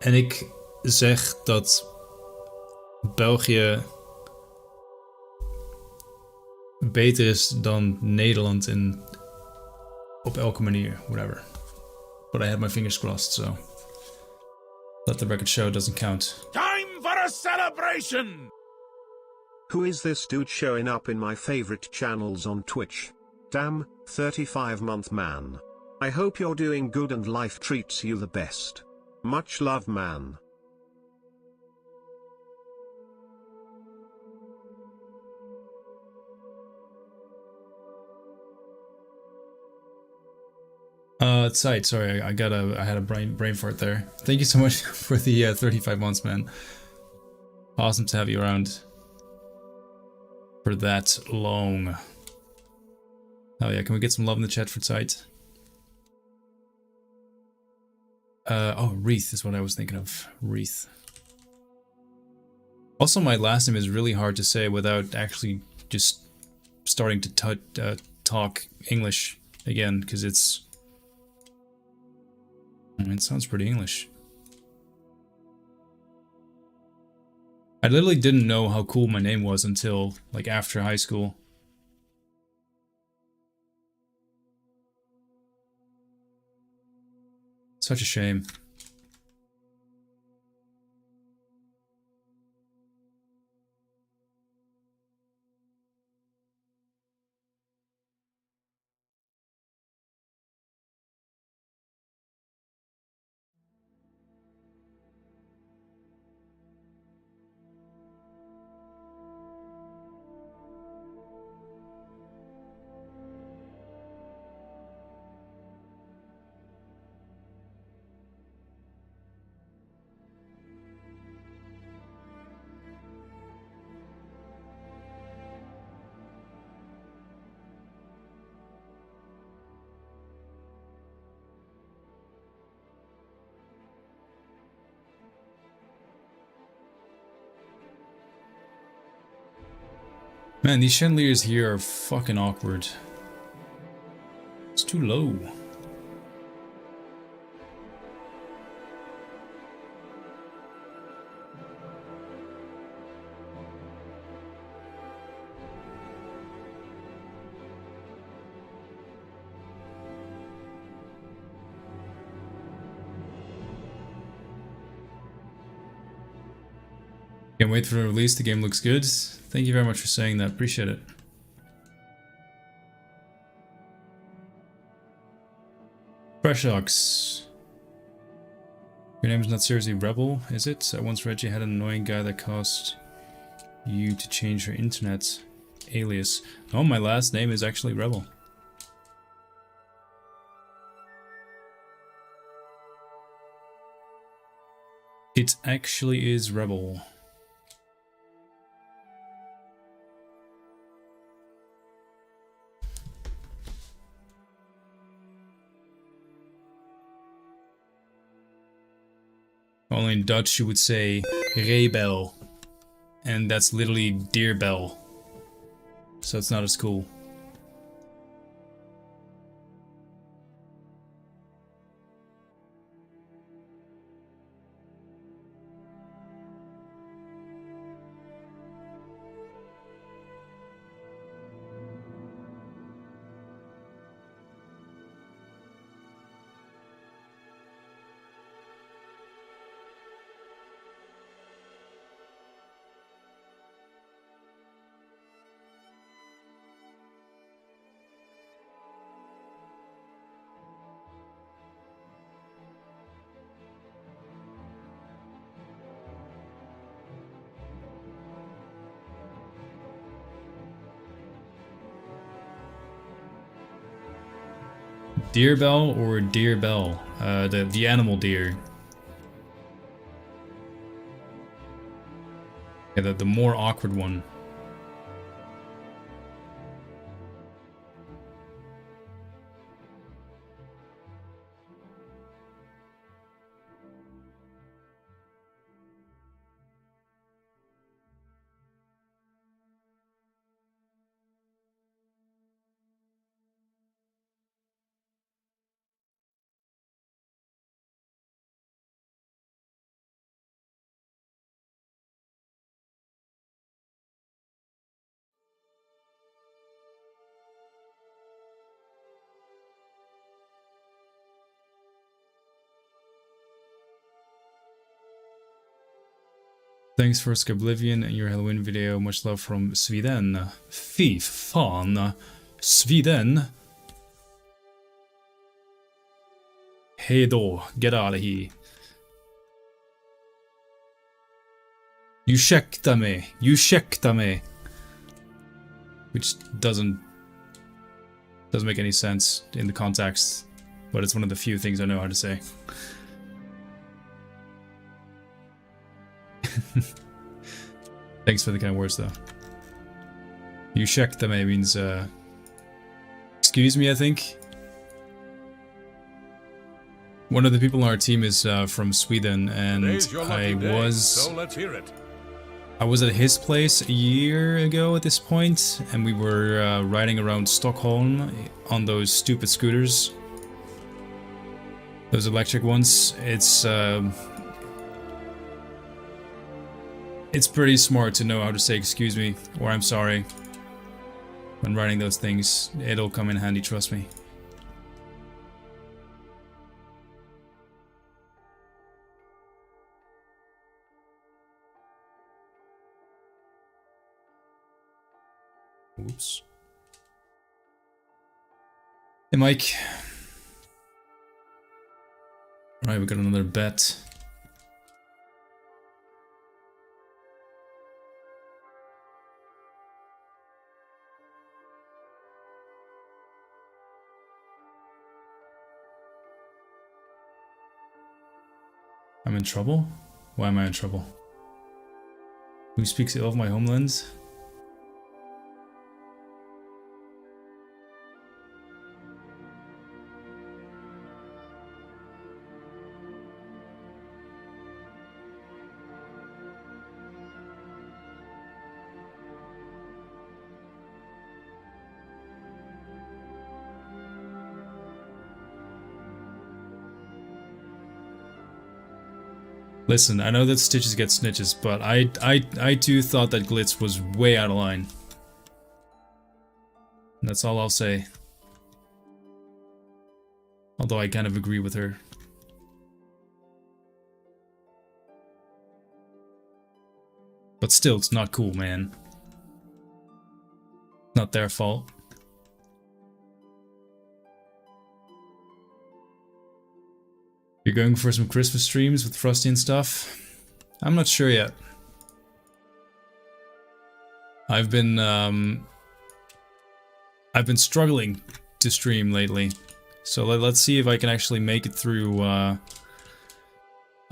En ik zeg dat België beter is dan Nederland in... op elke manier, whatever. But I had my fingers crossed, so... let the record show it doesn't count. Time for a celebration! Who is this dude showing up in my favorite channels on Twitch? Damn, 35-month man. I hope you're doing good and life treats you the best. Much love, man. Site, sorry, I had a brain fart there. Thank you so much for the 35 months, man. Awesome to have you around for that long. Oh yeah, can we get some love in the chat for Site? Oh, Wreath is what I was thinking of. Wreath. Also, my last name is really hard to say without actually just starting to talk English again, because it sounds pretty English. I literally didn't know how cool my name was until, like, after high school. Such a shame. Man, these chandeliers here are fucking awkward. It's too low. Can't wait for the release. The game looks good. Thank you very much for saying that. Appreciate it. Fresh Ox. Your name is not seriously Rebel, is it? I once read you had an annoying guy that caused you to change your internet alias. Oh, my last name is actually Rebel. It actually is Rebel. Only in Dutch you would say Rebel, and that's literally Deerbell, so it's not as cool. Deerbell or Deerbell? The animal deer. Yeah, the more awkward one. Thanks for Skyblivion and your Halloween video. Much love from Sweden. Fy fan. Sweden. Hey då, get out of here. Ursäkta mig. Which doesn't make any sense in the context, but it's one of the few things I know how to say. Thanks for the kind words though. Ursäkta mig means excuse me, I think. One of the people on our team is from Sweden, and I was at his place a year ago at this point, and we were riding around Stockholm on those stupid scooters. Those electric ones. It's pretty smart to know how to say excuse me or I'm sorry when riding those things. It'll come in handy, trust me. Oops. Hey, Mike. Alright, we got another bet. I'm in trouble? Why am I in trouble? Who speaks ill of my homeland? Listen, I know that stitches get snitches, but I too thought that Glitz was way out of line. And that's all I'll say. Although I kind of agree with her. But still, it's not cool, man. Not their fault. You're going for some Christmas streams with Frosty and stuff? I'm not sure yet. I've been struggling to stream lately. So let's see if I can actually make it through a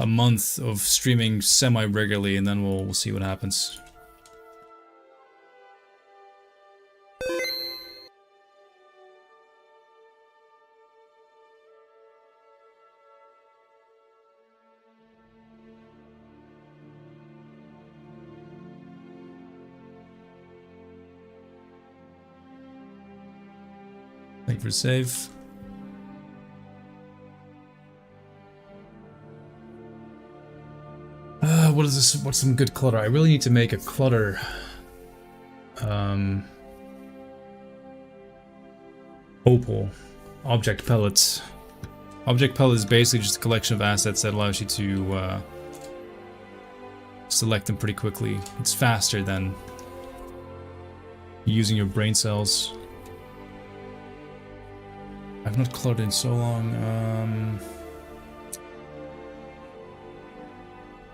month of streaming semi-regularly, and then we'll see what happens. Thank you for the save. What is this? What's some good clutter? I really need to make a clutter. Opal. Object pellets. Object palette is basically just a collection of assets that allows you to select them pretty quickly. It's faster than using your brain cells. I've not cluttered in so long.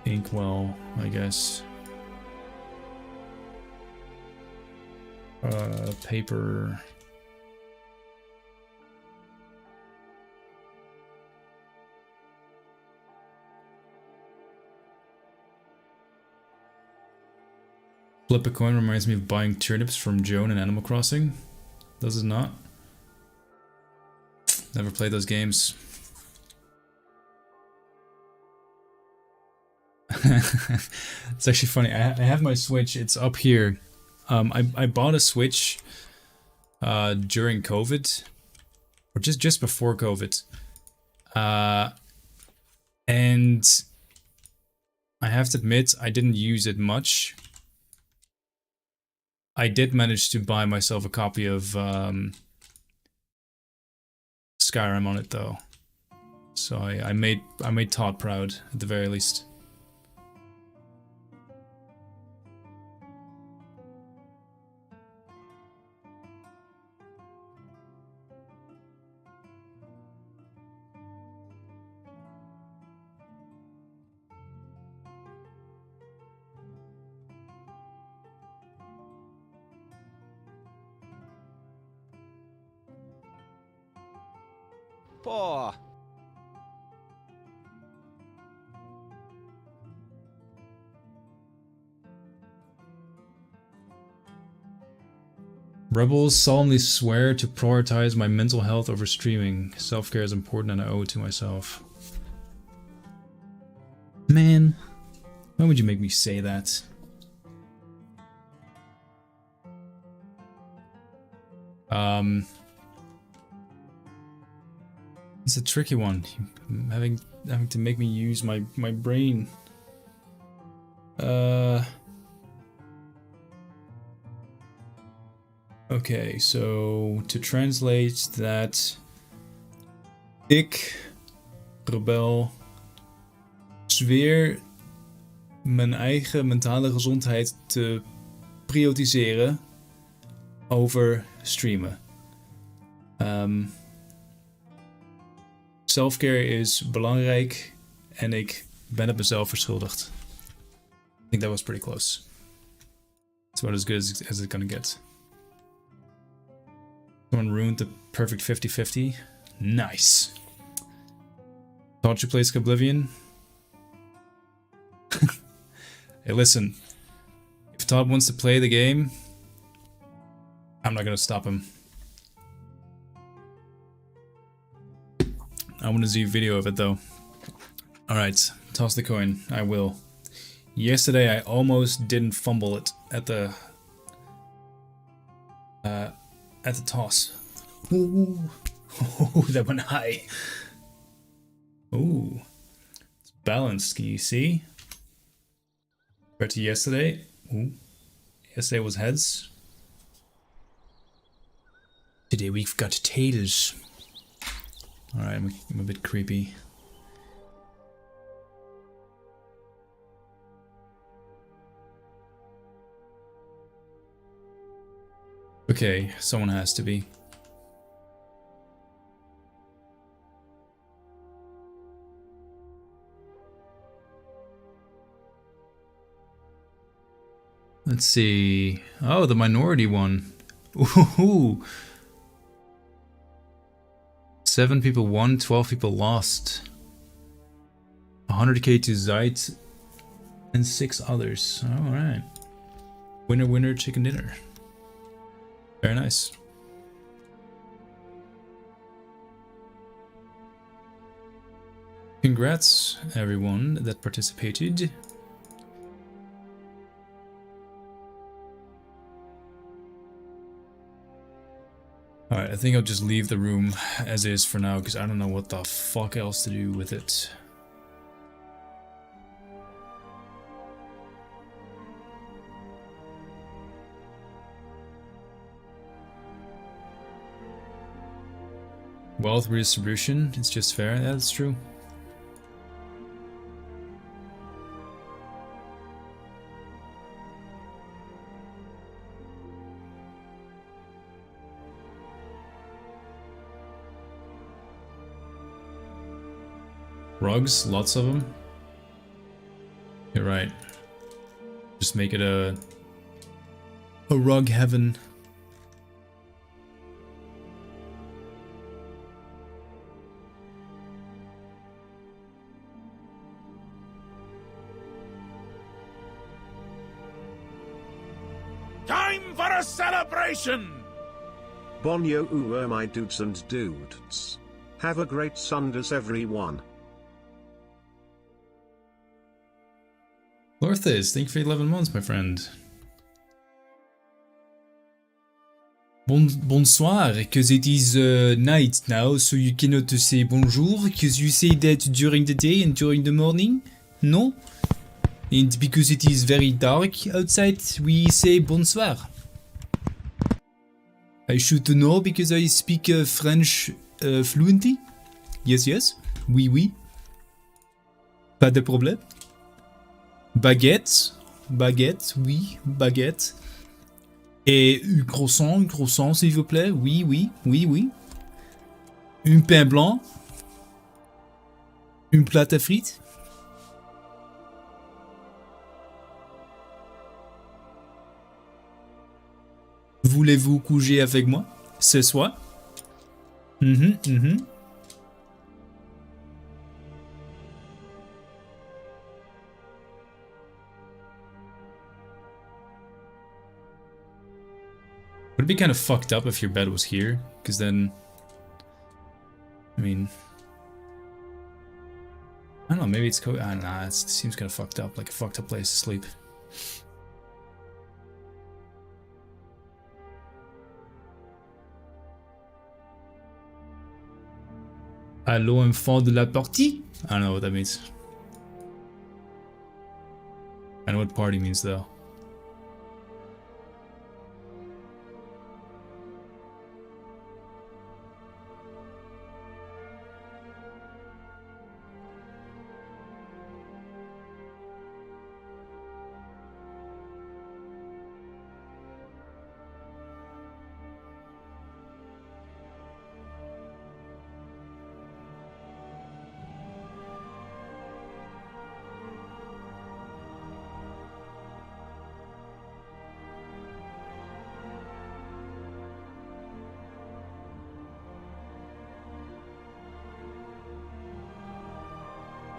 Inkwell, I guess. Paper. Flip a coin reminds me of buying turnips from Joan in Animal Crossing. Does it not? Never played those games. It's actually funny. I have my Switch. It's up here. I bought a Switch during COVID, or just before COVID, and I have to admit I didn't use it much. I did manage to buy myself a copy of Skyrim on it though, so I made Todd proud at the very least. Paw. Rebels solemnly swear to prioritize my mental health over streaming. Self-care is important and I owe it to myself. Man, why would you make me say that? It's a tricky one. Having to make me use my brain. Okay, so to translate that, ik, rebel, zweer mijn eigen mentale gezondheid te prioritiseren over streamen. Selfcare is belangrijk en ik ben het mezelf verschuldigd. I think that was pretty close. It's about as good as it's gonna get. Someone ruined the perfect 50-50. Nice. Thought you played Skyblivion? Hey, listen. If Todd wants to play the game, I'm not gonna stop him. I want to see a video of it though. Alright, toss the coin. I will. Yesterday I almost didn't fumble it at the toss. Ooh. Oh, that went high. Ooh. It's balanced, can you see? Compared to yesterday. Ooh. Yesterday was heads. Today we've got tails. Alright, I'm a bit creepy. Okay, someone has to be. Let's see. Oh, the minority one. Ooh. 7 people won, 12 people lost. 100k to Zeit and 6 others. Alright. Winner, winner, chicken dinner. Very nice. Congrats, everyone that participated. Alright, I think I'll just leave the room as is for now, because I don't know what the fuck else to do with it. Wealth redistribution, it's just fair, that's true. Rugs, lots of them. You're right. Just make it a rug heaven. Time for a celebration! Bonyo ooh my dudes and dudes. Have a great Sundays everyone. Lorthes, thank you for 11 months, my friend. Bonsoir, because it is night now, so you cannot say bonjour, because you say that during the day and during the morning? No? And because it is very dark outside, we say bonsoir. I should know because I speak French fluently. Yes, yes. Oui, oui. Pas de problème. Baguette. Baguette, oui, baguette. Et un croissant, s'il vous plaît. Oui, oui, oui, oui. Un pain blanc. Une plate à frites. Voulez-vous coucher avec moi ce soir? Would it be kind of fucked up if your bed was here? Because then, I mean, I don't know, maybe it's I don't know, it seems kind of fucked up, like a fucked up place to sleep. Allô, enfant de la partie? I don't know what that means. I know what party means though.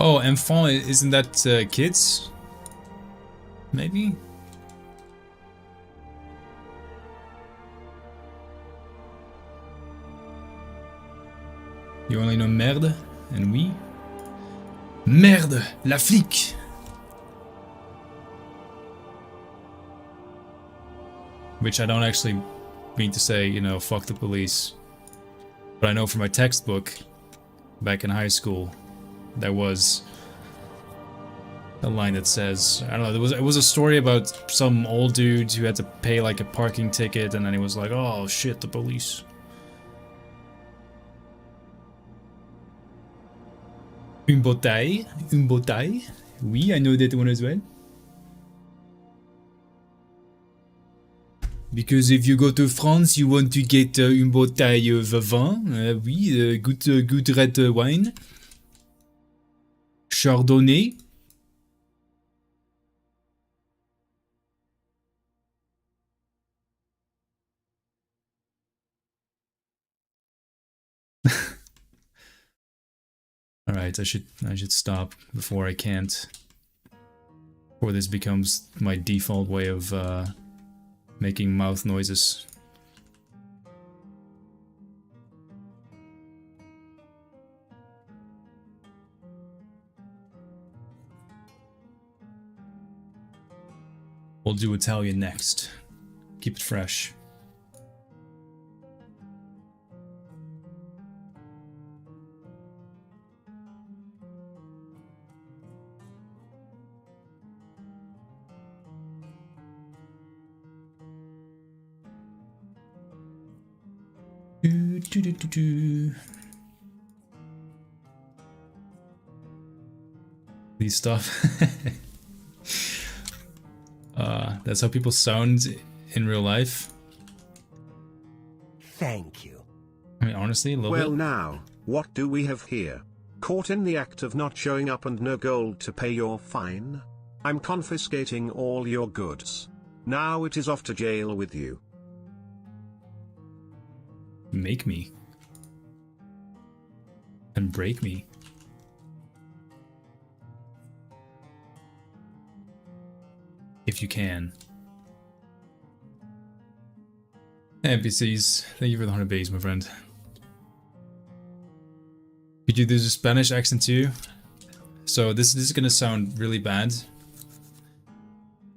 Oh, enfant, isn't that kids? Maybe? You only know merde and oui? Merde, la flic! Which I don't actually mean to say, you know, fuck the police. But I know from my textbook back in high school, there was a line that says, I don't know, it was a story about some old dude who had to pay like a parking ticket, and then he was like, oh shit, the police. Une bouteille? Une bouteille? Oui, I know that one as well. Because if you go to France, you want to get une bouteille of vin. Oui, good red wine. Chardonnay. Alright, I should stop before I can't. Before this becomes my default way of making mouth noises. We'll do Italian next. Keep it fresh. These stuff. That's how people sound in real life. Thank you. I mean, honestly, a little Well bit. now, what do we have here? Caught in the act of not showing up and no gold to pay your fine? I'm confiscating all your goods. Now it is off to jail with you. Make me. And break me. If you can. NPCs, thank you for the 100 base, my friend. Could you do the Spanish accent too? So this is gonna sound really bad,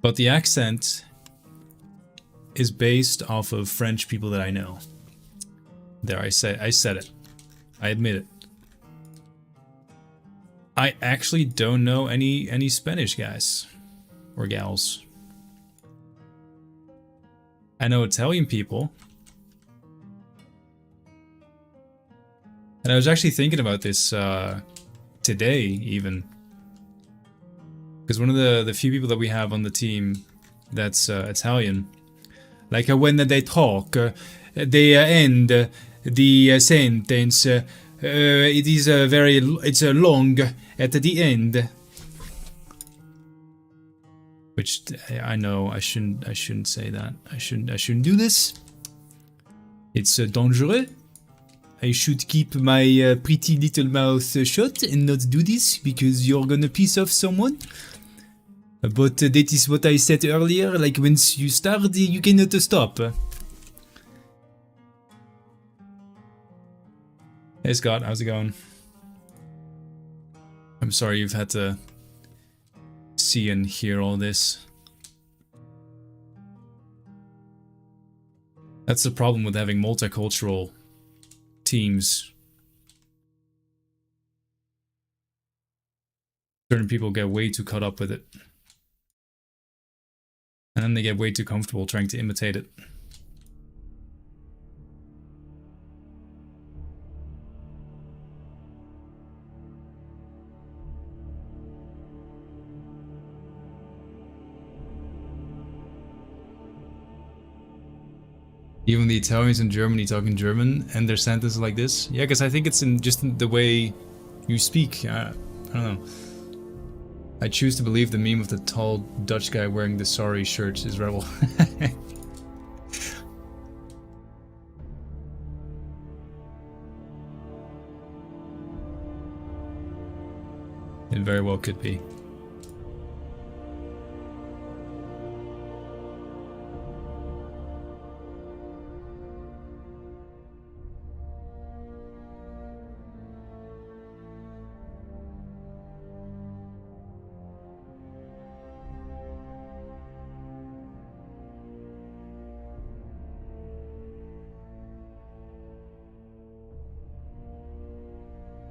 but the accent is based off of French people that I know. There, I said it. I admit it. I actually don't know any Spanish guys or gals. I know Italian people. And I was actually thinking about this today, even. Because one of the few people that we have on the team that's Italian, like when they talk, they end the sentence. It is it's long at the end. Which I know I shouldn't say that. I shouldn't do this. It's dangerous. I should keep my pretty little mouth shut and not do this because you're gonna piss off someone. But that is what I said earlier. Like once you start, you cannot stop. Hey Scott, how's it going? I'm sorry you've had to see and hear all this. That's the problem with having multicultural teams. Certain people get way too caught up with it. And then they get way too comfortable trying to imitate it. Even the Italians in Germany talking German and their sentences like this. Yeah, because I think it's in just the way you speak. I don't know. I choose to believe the meme of the tall Dutch guy wearing the sorry shirt is rebel. It very well could be.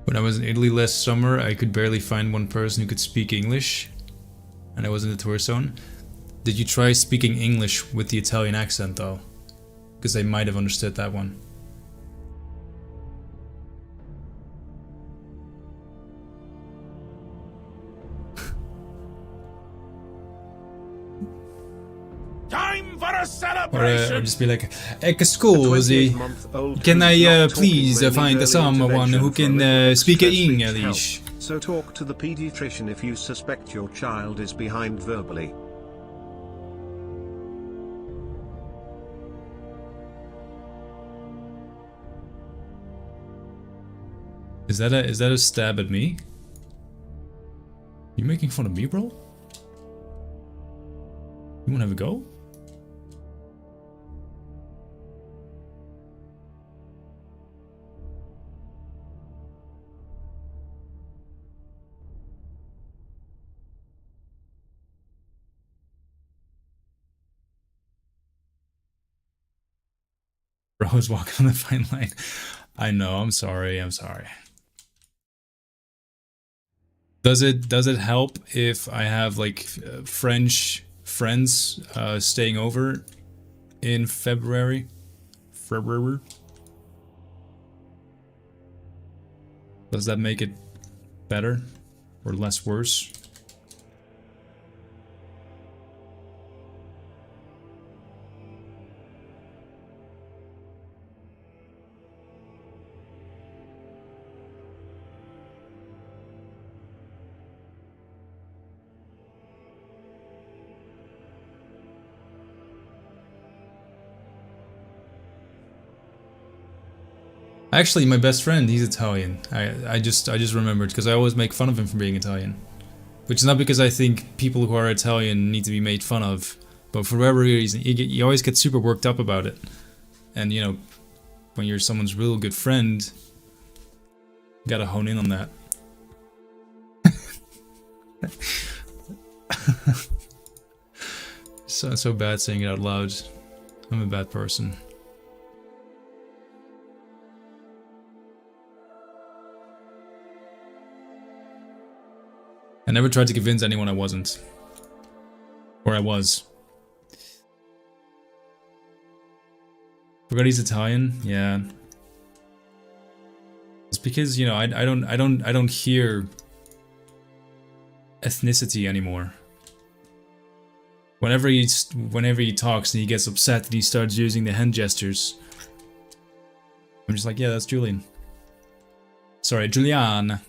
When I was in Italy last summer, I could barely find one person who could speak English, and I was in the tourist zone. Did you try speaking English with the Italian accent though? Because they might have understood that one. Time for a Or celebration! just be like, scusi, can I please find someone who can speak English? So talk to the pediatrician if you suspect your child is behind verbally. Is that a stab at me? You making fun of me, bro? You wanna have a go? Bro is walking on the fine line. I know, I'm sorry, I'm sorry. Does it help if I have like French friends staying over in February? Does that make it better or less worse? Actually, my best friend, he's Italian. I just remembered because I always make fun of him for being Italian. Which is not because I think people who are Italian need to be made fun of, but for whatever reason, you always get super worked up about it. And you know, when you're someone's real good friend, you gotta hone in on that. So bad saying it out loud. I'm a bad person. I never tried to convince anyone I wasn't. Or I was. Forgot he's Italian? Yeah. It's because, you know, I don't hear ethnicity anymore. Whenever he talks and he gets upset and he starts using the hand gestures, I'm just like, yeah, that's Julian. Sorry, Julian.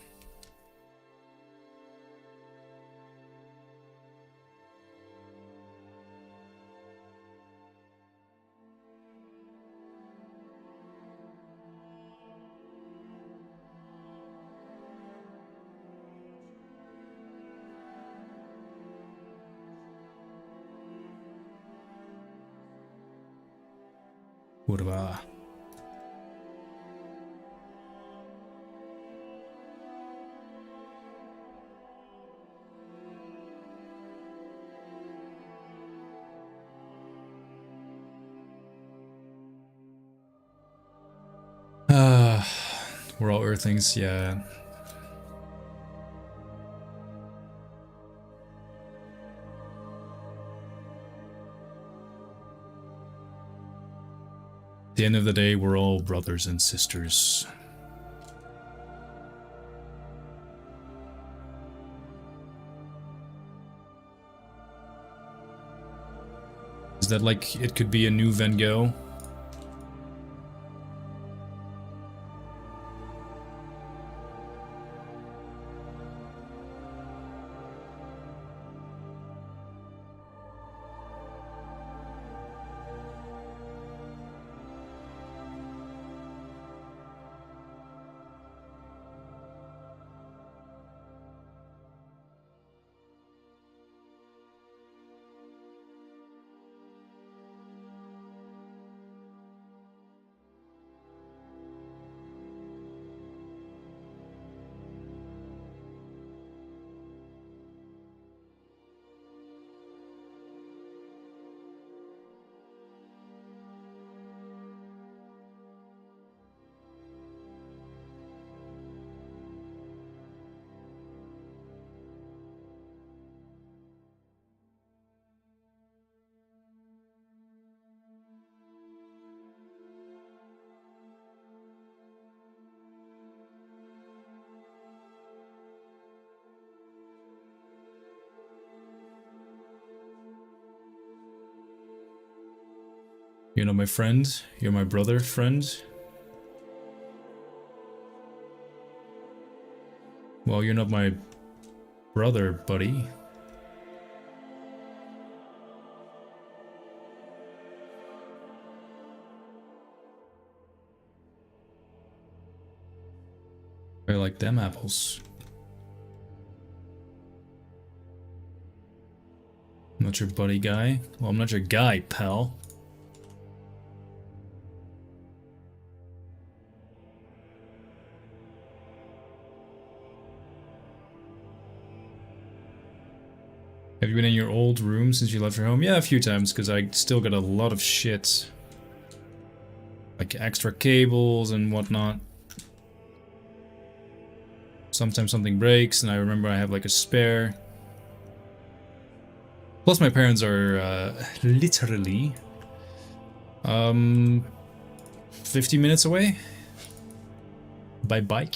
Kurwa. We're all Earthlings, yeah. At the end of the day, we're all brothers and sisters. Is that like, it could be a new Van Gogh? You're not my friend, you're my brother, friend. Well, you're not my brother, buddy. I like them apples. I'm not your buddy guy. Well, I'm not your guy, pal. Have you been in your old room since you left your home? Yeah, a few times, because I still got a lot of shit. Like extra cables and whatnot. Sometimes something breaks, and I remember I have like a spare. Plus my parents are literally 50 minutes away by bike.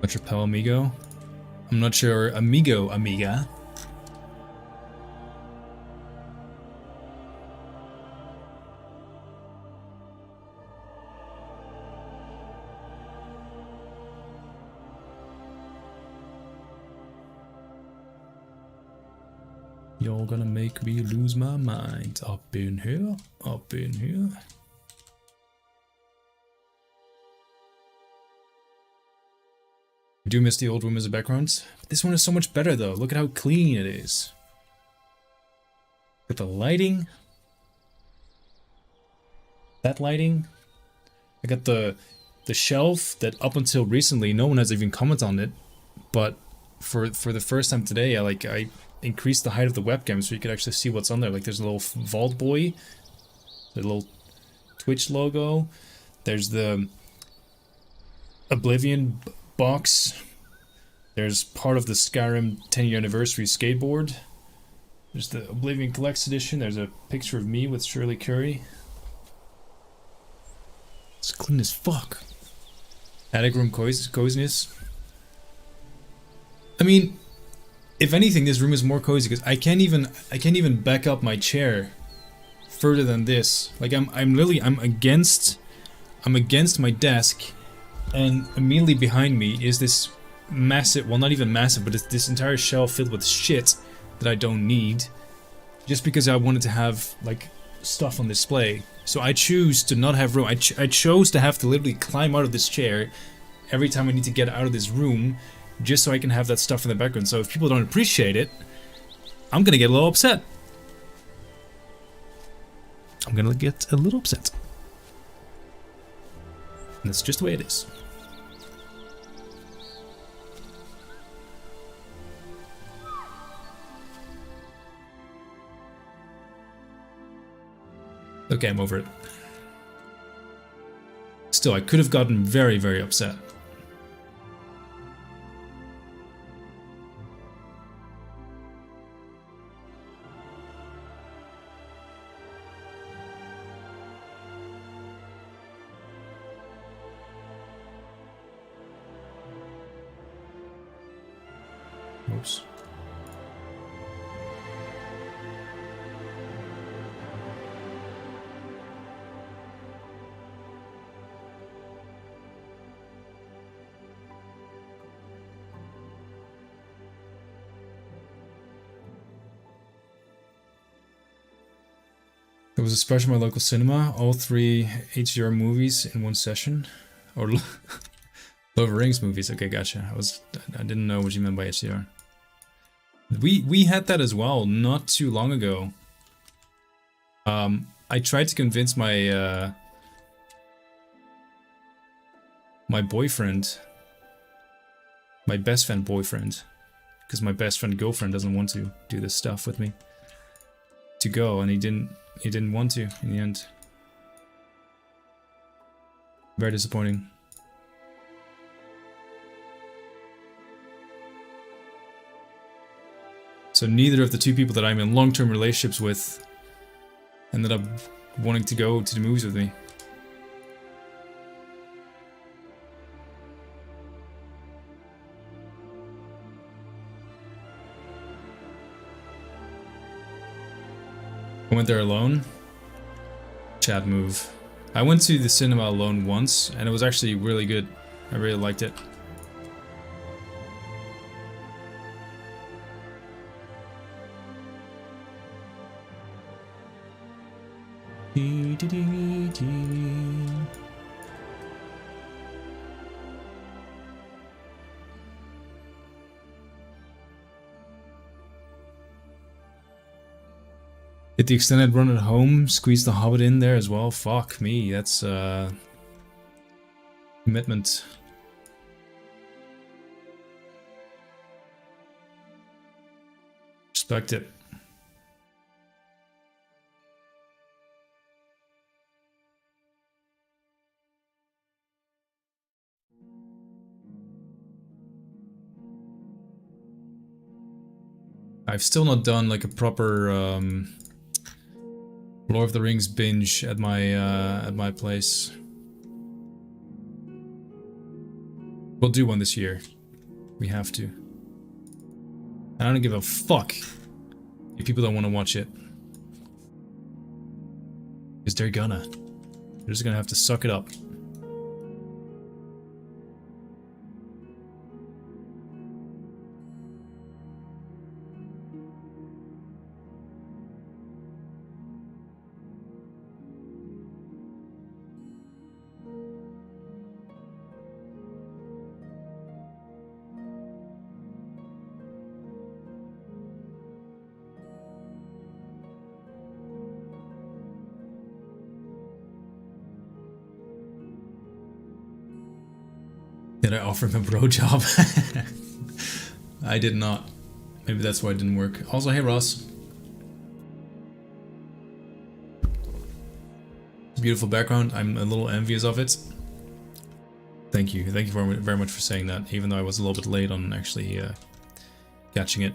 Not your pal amigo? I'm not sure amigo amiga. You're gonna make me lose my mind. Up in here, up in here. I do miss the old room as a background. But this one is so much better though. Look at how clean it is. With the lighting. That lighting. I got the shelf that up until recently no one has even commented on it. But for the first time today, I increased the height of the webcam so you could actually see what's on there. Like there's a little Vault Boy. The little Twitch logo. There's the Oblivion box. There's part of the Skyrim 10-year anniversary skateboard. There's the Oblivion Collects Edition. There's a picture of me with Shirley Curry. It's clean as fuck. Attic room coziness. I mean, if anything, this room is more cozy because I can't even back up my chair further than this. Like I'm against my desk. And immediately behind me is this massive, well not even massive, but it's this entire shelf filled with shit that I don't need. Just because I wanted to have, like, stuff on display. So I choose to not have room. I chose to have to literally climb out of this chair every time I need to get out of this room, just so I can have that stuff in the background. So if people don't appreciate it, I'm gonna get a little upset. I'm gonna get a little upset. And that's just the way it is. Okay, I'm over it. Still, I could have gotten very, very upset. Oops. There was a special at my local cinema, all 3 HDR movies in one session. Or Lord of the Rings movies. Okay, gotcha. I didn't know what you meant by HDR. We had that as well not too long ago. I tried to convince my my boyfriend, my best friend boyfriend, because my best friend girlfriend doesn't want to do this stuff with me, to go, and he didn't want to in the end. Very disappointing. So neither of the 2 people that I'm in long-term relationships with ended up wanting to go to the movies with me. I went there alone. Chad move. I went to the cinema alone once, and it was actually really good. I really liked it. Did the extended run at home squeeze the Hobbit in there as well? Fuck me, that's commitment. Respect it. I've still not done like a proper Lord of the Rings binge at my place. We'll do one this year. We have to. I don't give a fuck if people don't want to watch it. Because they're gonna. They're just gonna have to suck it up. Did I offer him a bro job? I did not. Maybe that's why it didn't work. Also, hey Ross. Beautiful background. I'm a little envious of it. Thank you. Thank you very much for saying that, even though I was a little bit late on actually catching it.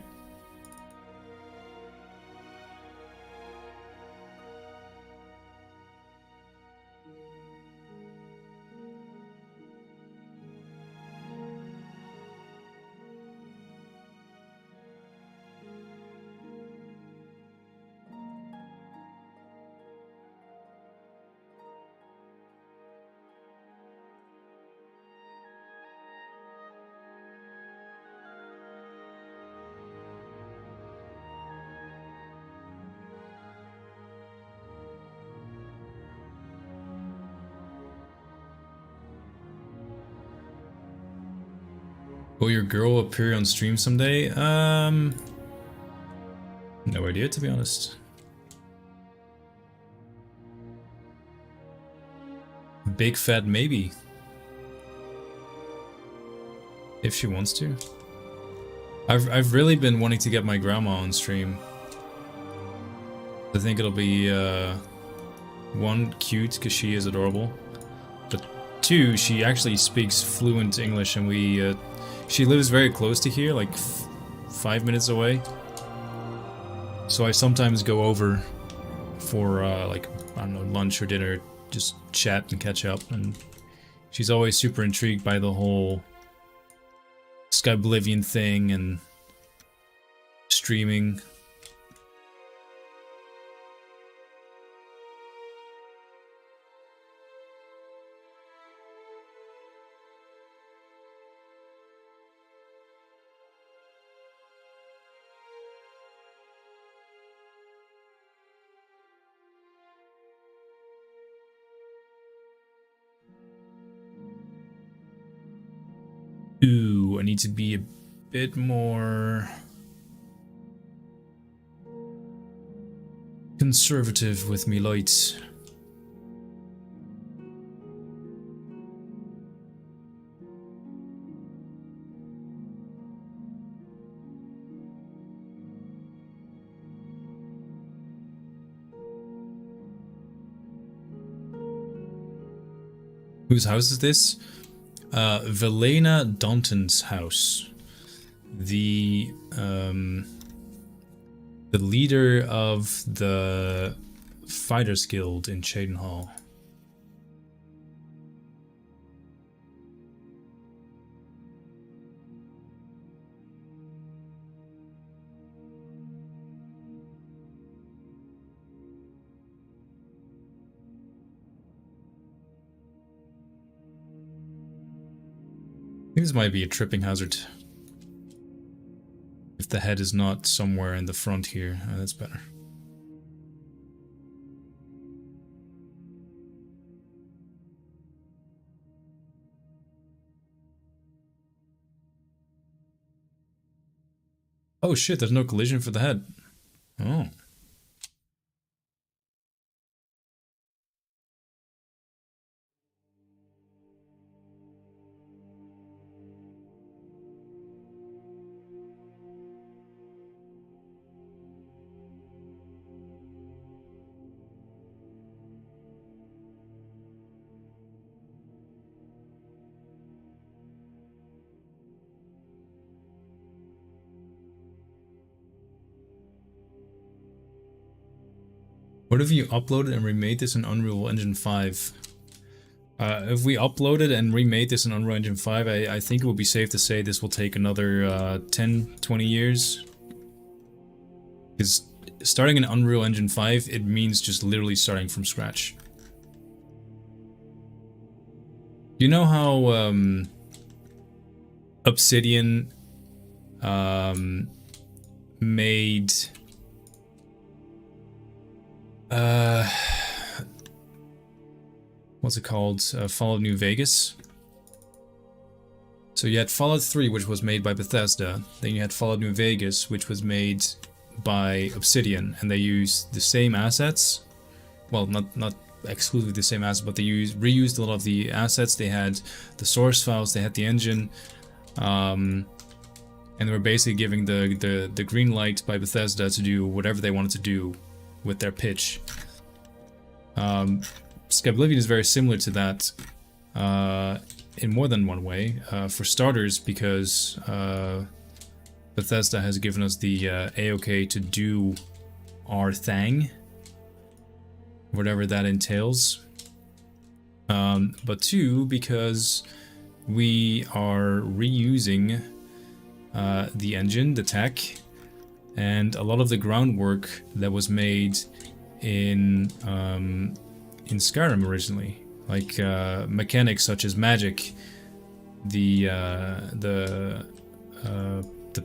Will your girl appear on stream someday? No idea, to be honest. Big fat maybe. If she wants to. I've really been wanting to get my grandma on stream. I think it'll be one, cute because she is adorable, but two, she actually speaks fluent English, and she lives very close to here, like 5 minutes away. So I sometimes go over for like, I don't know, lunch or dinner, just chat and catch up, and she's always super intrigued by the whole Skyblivion thing and streaming. Ooh, I need to be a bit more conservative with me lights. Whose house is this? Velena Daunton's house. The leader of the Fighters Guild in Cheydinhal. I think this might be a tripping hazard. If the head is not somewhere in the front here, that's better. Oh shit, there's no collision for the head. Oh. What if you uploaded and remade this in Unreal Engine 5? If we uploaded and remade this in Unreal Engine 5, I think it would be safe to say this will take another 10, 20 years. Because starting in Unreal Engine 5, it means just literally starting from scratch. You know how Obsidian made... what's it called? Fallout New Vegas. So you had Fallout 3, which was made by Bethesda. Then you had Fallout New Vegas, which was made by Obsidian, and they used the same assets. Well, not exclusively the same assets, but they reused a lot of the assets. They had the source files, they had the engine, and they were basically giving the green light by Bethesda to do whatever they wanted to do with their pitch. Skyblivion is very similar to that in more than one way. For starters, because Bethesda has given us the A-OK to do our thing, whatever that entails. But two, because we are reusing the engine, the tech, and a lot of the groundwork that was made in Skyrim originally, like mechanics such as magic, the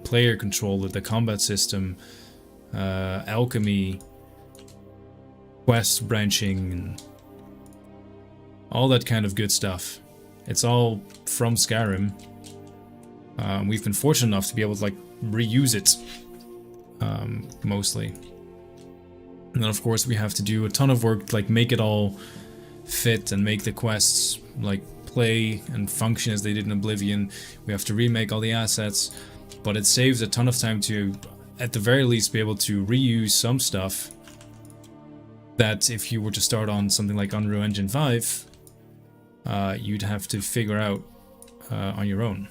player controller, the combat system, alchemy, quest branching, and all that kind of good stuff. It's all from Skyrim. We've been fortunate enough to be able to like reuse it, mostly. And then of course we have to do a ton of work, like make it all fit and make the quests like play and function as they did in Oblivion. We have to remake all the assets, but it saves a ton of time to, at the very least, be able to reuse some stuff that if you were to start on something like Unreal Engine 5, you'd have to figure out on your own.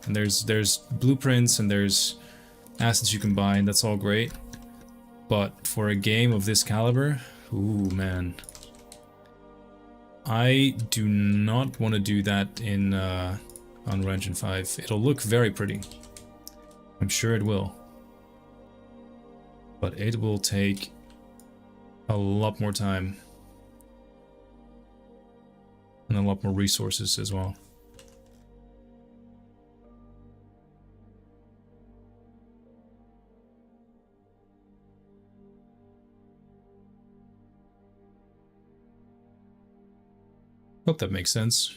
And there's blueprints and there's assets you can buy, and that's all great. But for a game of this caliber, ooh man, I do not want to do that in Unreal Engine 5. It'll look very pretty. I'm sure it will. But it will take a lot more time. And a lot more resources as well. Hope that makes sense.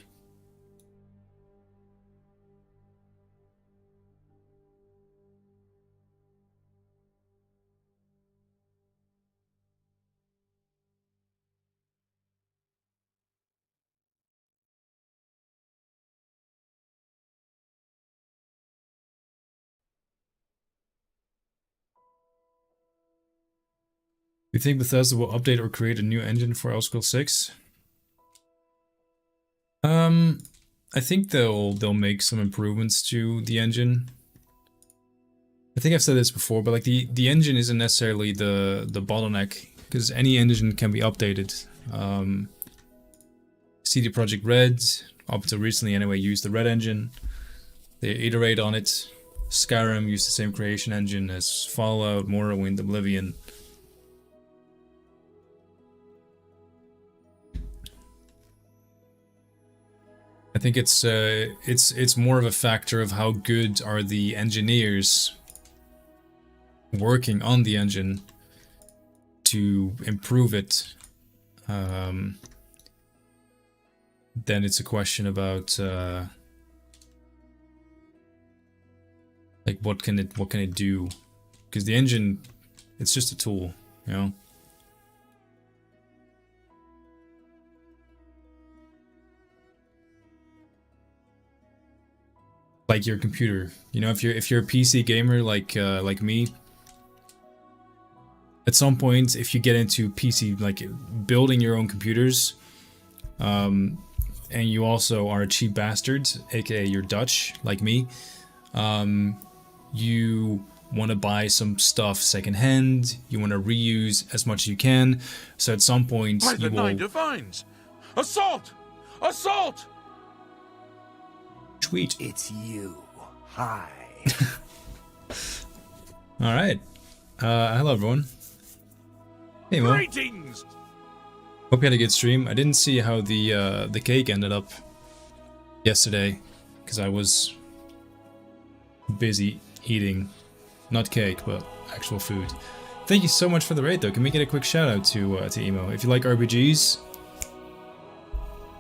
Do you think Bethesda will update or create a new engine for Elder Scrolls 6? I think they'll make some improvements to the engine. I think I've said this before, but like the engine isn't necessarily the bottleneck, because any engine can be updated. CD Projekt Red, up until recently anyway, used the Red engine. They iterate on it. Skyrim used the same creation engine as Fallout, Morrowind, Oblivion. I think it's more of a factor of how good are the engineers working on the engine to improve it. Then it's a question about like what can it do Because the engine, it's just a tool, you know? Like your computer, you know, if you're a PC gamer like me, at some point if you get into PC, like building your own computers, and you also are a cheap bastard, aka you're Dutch like me, you want to buy some stuff secondhand, you want to reuse as much as you can, so at some point By you the nine will... divines! Assault! Assault! Tweet. It's you. Hi. Alright. Hello everyone. Hey Mo. Greetings! Hope you had a good stream. I didn't see how the cake ended up yesterday, because I was busy eating, not cake, but actual food. Thank you so much for the raid though. Can we get a quick shout out to Emo? If you like RPGs,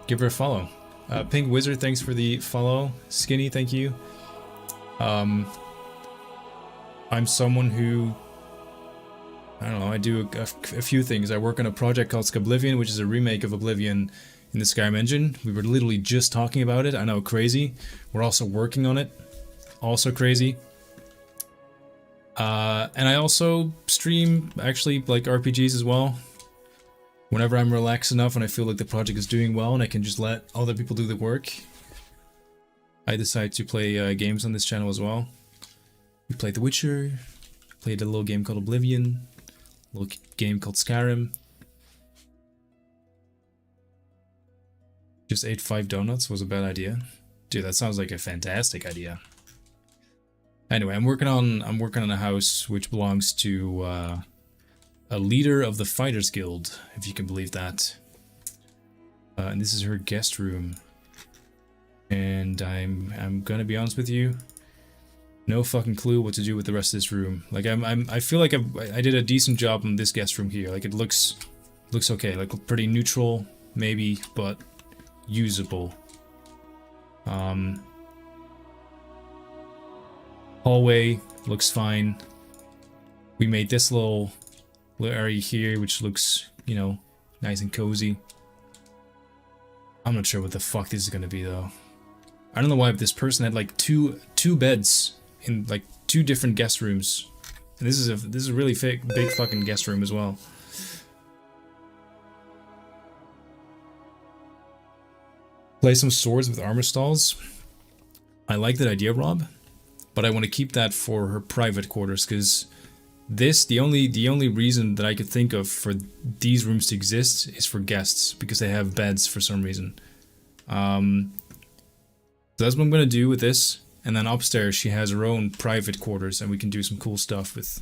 give her a follow. Pink Wizard, thanks for the follow. Skinny, thank you. I'm someone who, I don't know, I do a few things. I work on a project called Skyblivion, which is a remake of Oblivion in the Skyrim engine. We were literally just talking about it. I know, crazy. We're also working on it. Also crazy. And I also stream, actually, like RPGs as well. Whenever I'm relaxed enough and I feel like the project is doing well and I can just let other people do the work, I decide to play games on this channel as well. We played The Witcher, played a little game called Oblivion, a little game called Skyrim. Just ate 5 donuts was a bad idea. Dude, that sounds like a fantastic idea. Anyway, I'm working on a house which belongs to a leader of the Fighters Guild, if you can believe that. And this is her guest room. And I'm gonna be honest with you, no fucking clue what to do with the rest of this room. Like I feel like I did a decent job on this guest room here. Like it looks okay, like pretty neutral maybe, but usable. Hallway looks fine. We made this little area here, which looks, you know, nice and cozy. I'm not sure what the fuck this is gonna be though. I don't know why this person had like two beds in like 2 different guest rooms. And this is a really big fucking guest room as well. Play some swords with armor stalls. I like that idea, Rob, but I want to keep that for her private quarters, because the only reason that I could think of for these rooms to exist is for guests, because they have beds for some reason. So that's what I'm gonna do with this, and then upstairs she has her own private quarters, and we can do some cool stuff with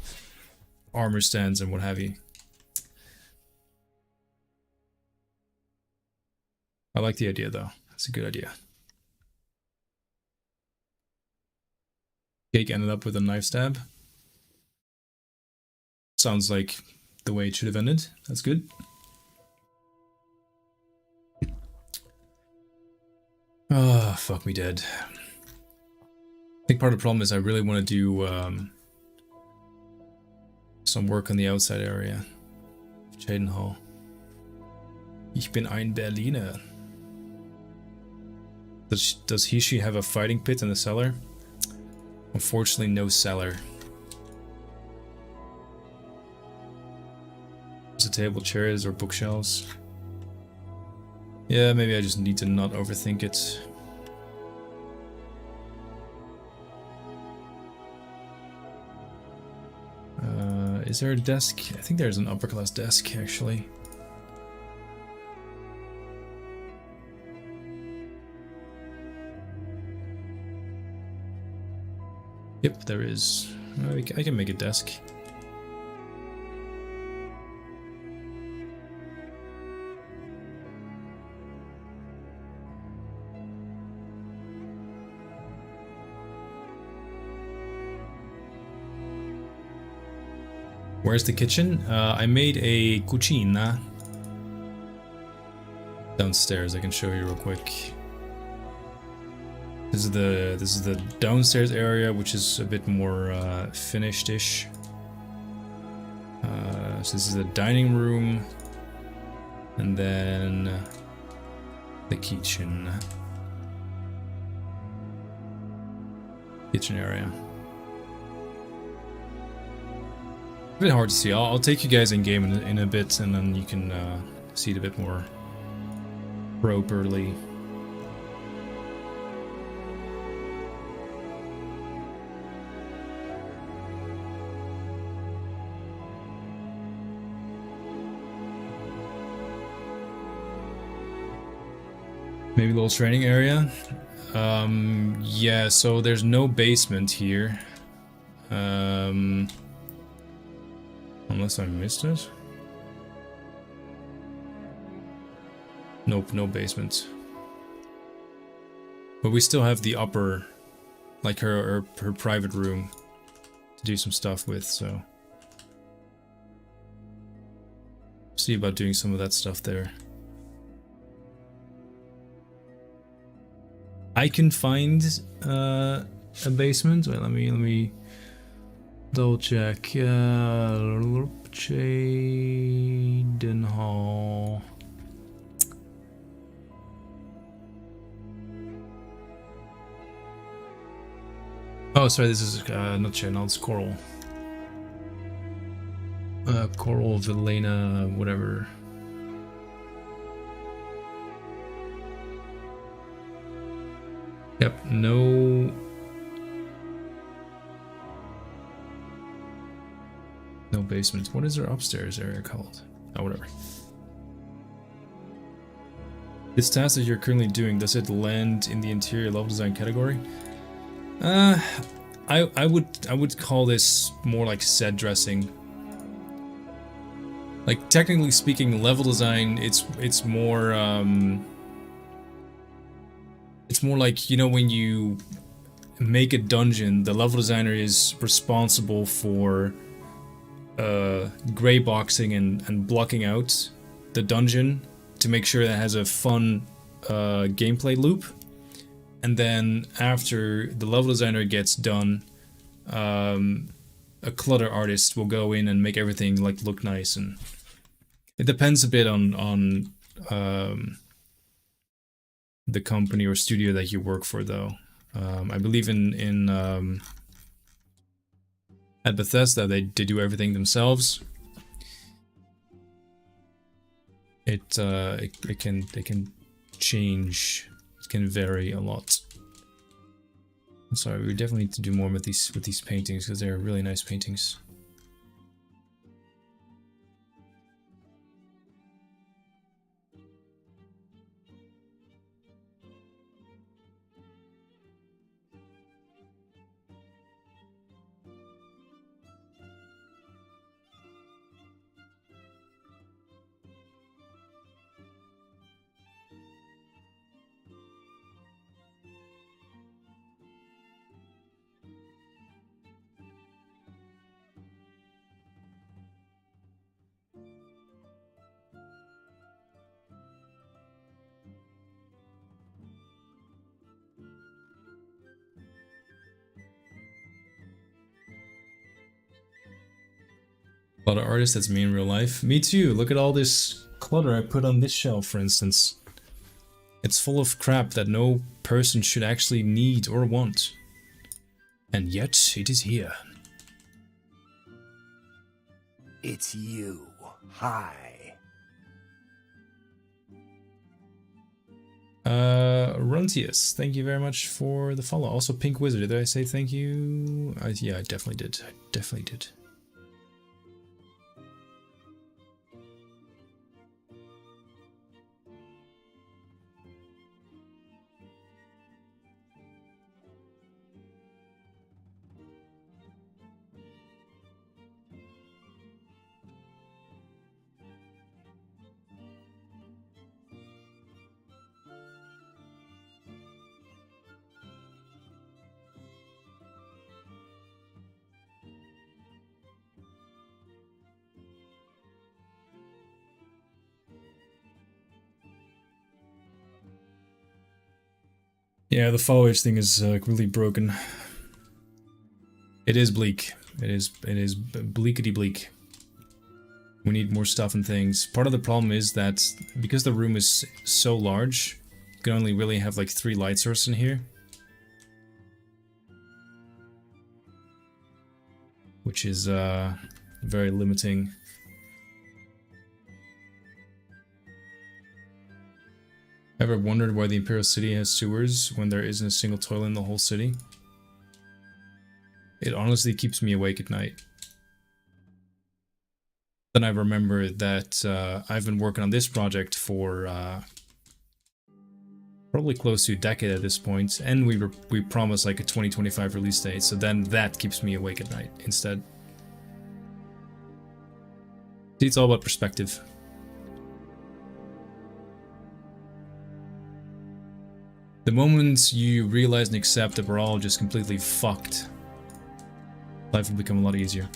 armor stands and what have you. I like the idea though. That's a good idea. Cake ended up with a knife stab. Sounds like the way it should have ended. That's good. Oh, fuck me dead. I think part of the problem is I really want to do some work on the outside area. Schädenhall. Ich bin ein Berliner. Does she have a fighting pit in the cellar? Unfortunately, no cellar. There's a table, chairs, or bookshelves. Yeah, maybe I just need to not overthink it. Is there a desk? I think there's an upper class desk, actually. Yep, there is. I can make a desk. Where's the kitchen? I made a cucina downstairs. I can show you real quick. This is the downstairs area, which is a bit more finished-ish. So this is the dining room, and then the kitchen area. A bit hard to see. I'll take you guys in game in a bit, and then you can see it a bit more properly. Maybe a little training area. Yeah, so there's no basement here. Unless I missed it. Nope, no basement. But we still have the upper, like her private room to do some stuff with, so. See about doing some of that stuff there. I can find a basement. Wait, let me double check. Jaden Hall. Oh, sorry, this is not Channel, it's Coral. Coral, Vilena, whatever. Yep, no basement. What is their upstairs area called? Oh, whatever. This task that you're currently doing, does it land in the interior level design category? I would call this more like set dressing. Like technically speaking, level design, it's more like, you know, when you make a dungeon, the level designer is responsible for gray boxing and blocking out the dungeon to make sure that it has a fun gameplay loop. And then after the level designer gets done, a clutter artist will go in and make everything like look nice. And it depends a bit on the company or studio that you work for, though. I believe in at Bethesda they do everything themselves. It can change. It can vary a lot. I'm sorry, we definitely need to do more with these paintings because they're really nice paintings. A lot of artists, that's me in real life. Me too. Look at all this clutter I put on this shelf, for instance. It's full of crap that no person should actually need or want. And yet, it is here. It's you. Hi. Runtius, thank you very much for the follow. Also, Pink Wizard, did I say thank you? Yeah, I definitely did. I definitely did. Yeah, the foliage thing is really broken. It is bleak. It is bleakity bleak. We need more stuff and things. Part of the problem is that because the room is so large, you can only really have like 3 light sources in here. Which is very limiting. Ever wondered why the Imperial City has sewers when there isn't a single toilet in the whole city? It honestly keeps me awake at night. Then I remember that I've been working on this project for probably close to a decade at this point, and we promised like a 2025 release date, so then that keeps me awake at night instead. See, it's all about perspective. The moment you realize and accept that we're all just completely fucked, life will become a lot easier.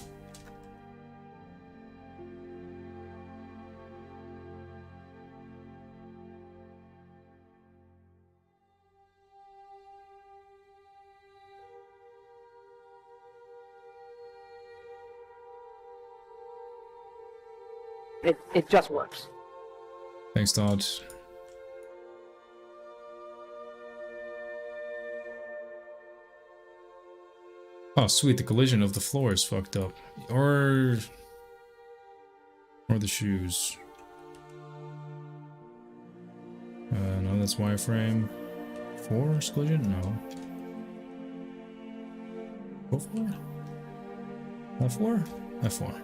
It just works. Thanks, Todd. Oh, sweet, the collision of the floor is fucked up. Or the shoes. No, that's wireframe. 4 collision? No. F4? F4? F4.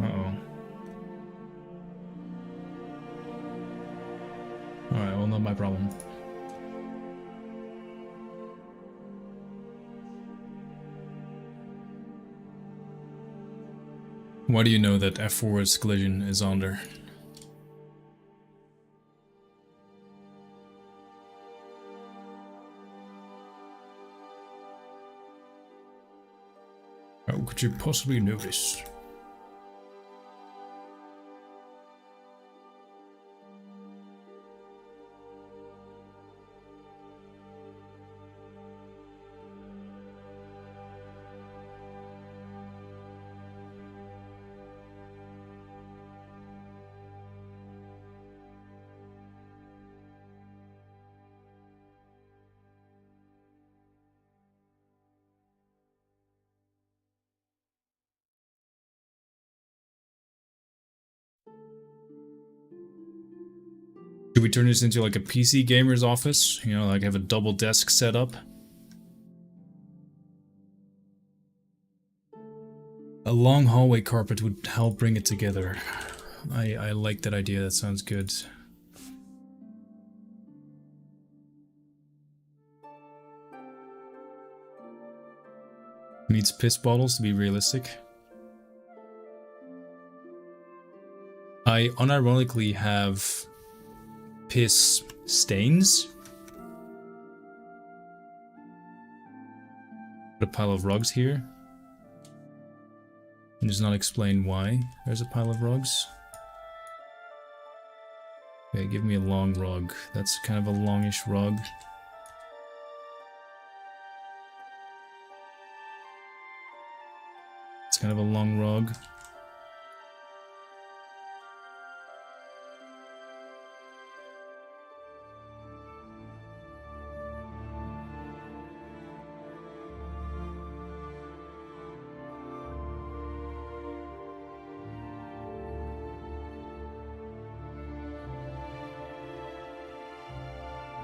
Uh-oh. Alright, well, not my problem. Why do you know that F4's collision is on there? How could you possibly know this? Should we turn this into like a PC gamer's office? You know, like have a double desk set up? A long hallway carpet would help bring it together. I like that idea, that sounds good. Needs piss bottles to be realistic. I unironically have piss stains. Put a pile of rugs here. And does not explain why there's a pile of rugs. Okay, give me a long rug. That's kind of a longish rug. It's kind of a long rug.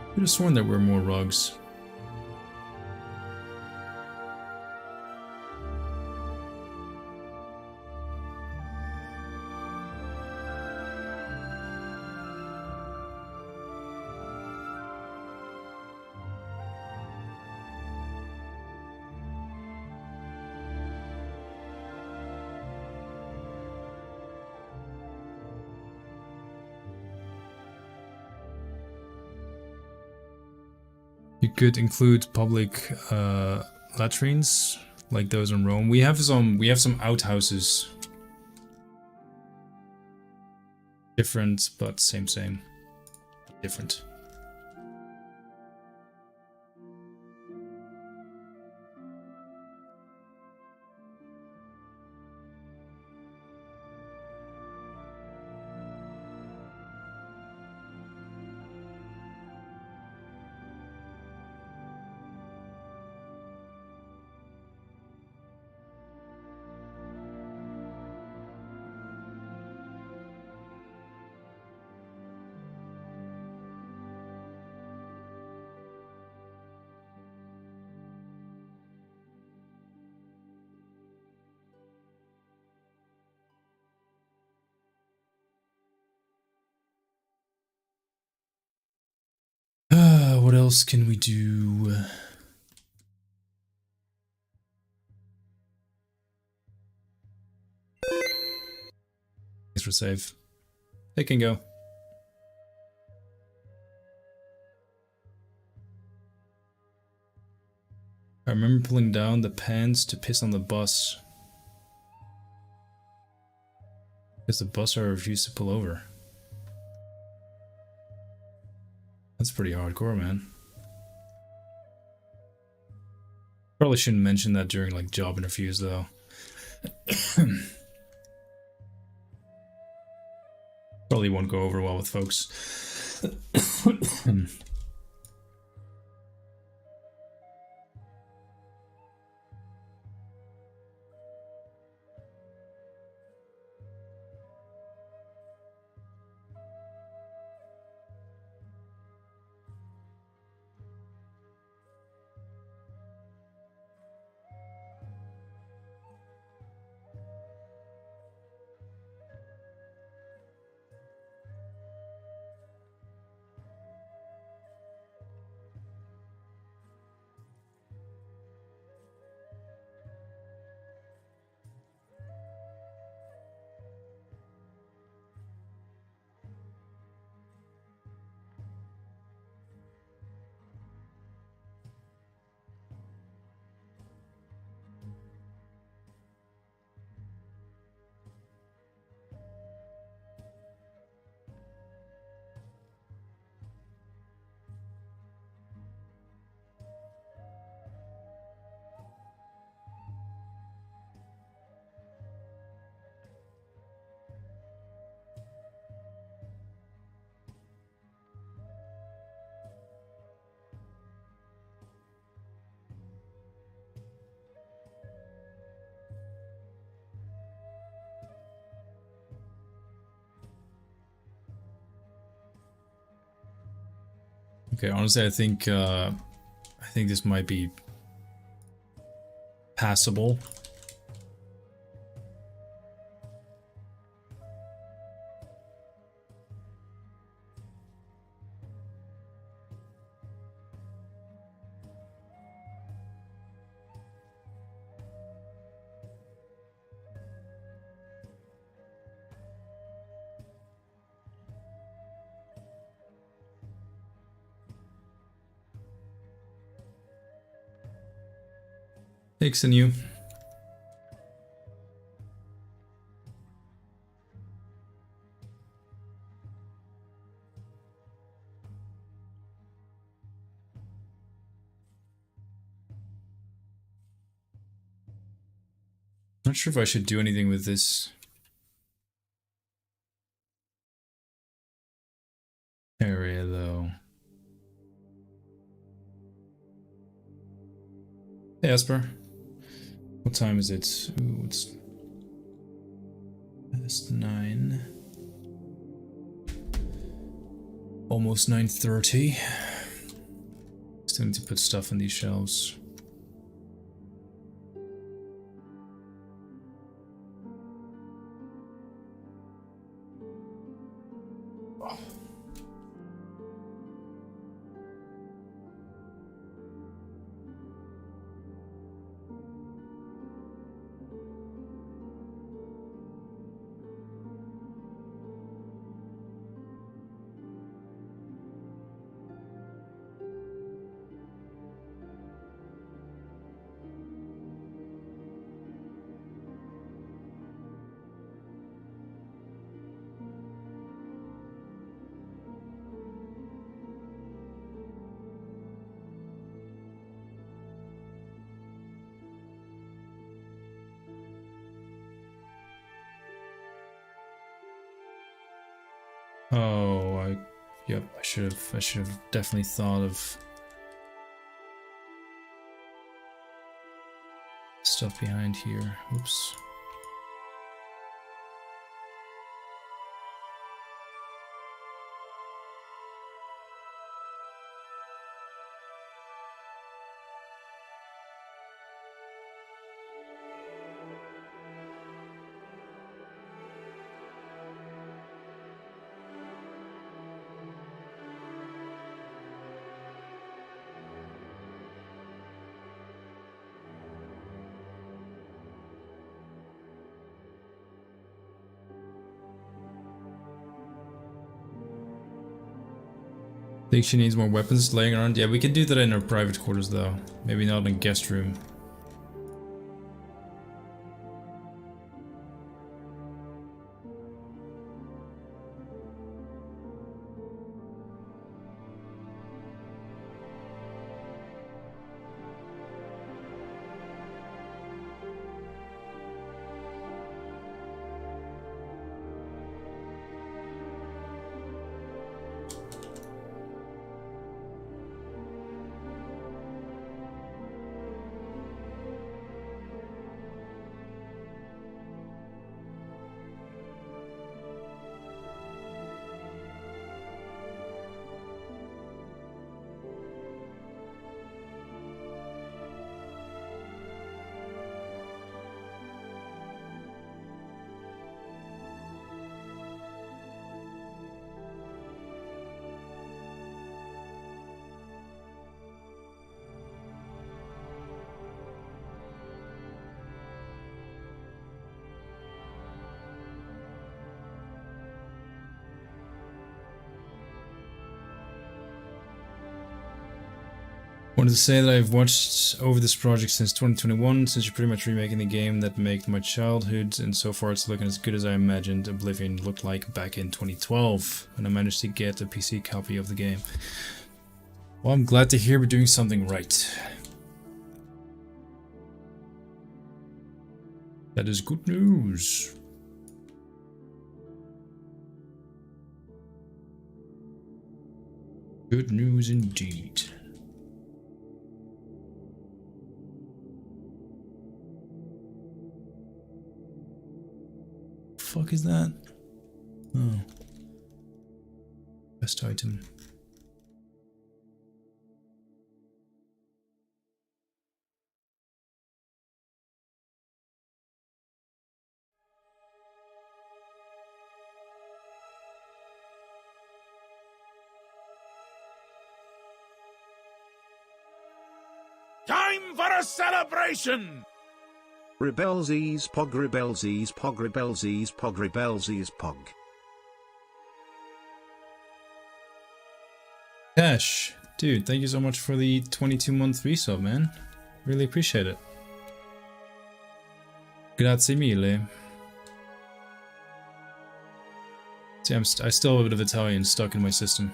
I could have sworn there were more rugs. You could include public latrines like those in Rome. We have some outhouses. Different, but same. Different. else can we do? Thanks for save. They can go. I remember pulling down the pants to piss on the bus. Because the bus driver refused to pull over. That's pretty hardcore, man. Probably shouldn't mention that during like job interviews though. Probably won't go over well with folks. Okay, honestly, I think this might be passable. Thanks, and you. Not sure if I should do anything with this area though. Hey, Esper. What time is it? Ooh, it's past 9. Almost 9:30. Still need to put stuff on these shelves. Oh, yep, I should have definitely thought of stuff behind here. Oops. Think she needs more weapons laying around? Yeah, we can do that in our private quarters though. Maybe not in a guest room. Wanted to say that I've watched over this project since 2021, since you're pretty much remaking the game that made my childhood, and so far it's looking as good as I imagined Oblivion looked like back in 2012, when I managed to get a PC copy of the game. Well, I'm glad to hear we're doing something right. That is good news. Good news indeed. Fuck is that? Oh. Best item. Time for a celebration! Rebelsies pog, rebelsies pog, rebelsies pog, rebelsies pog. Cash, dude, thank you so much for the 22-month resub, man. Really appreciate it. Grazie mille. See, I still have a bit of Italian stuck in my system.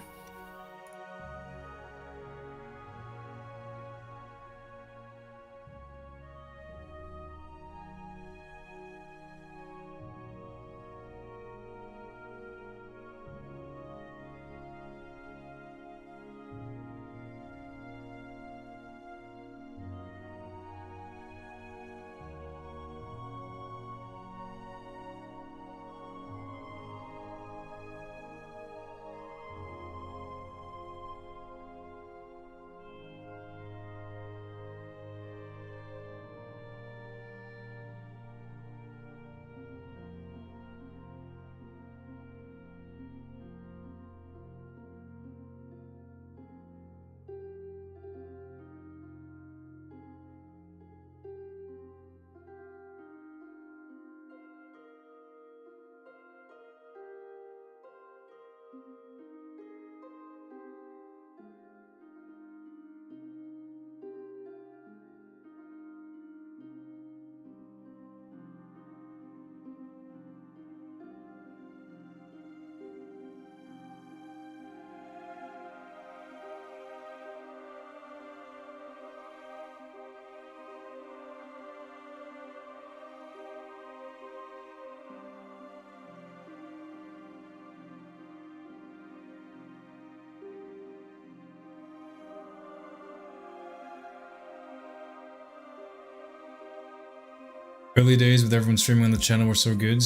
Early days with everyone streaming on the channel were so good.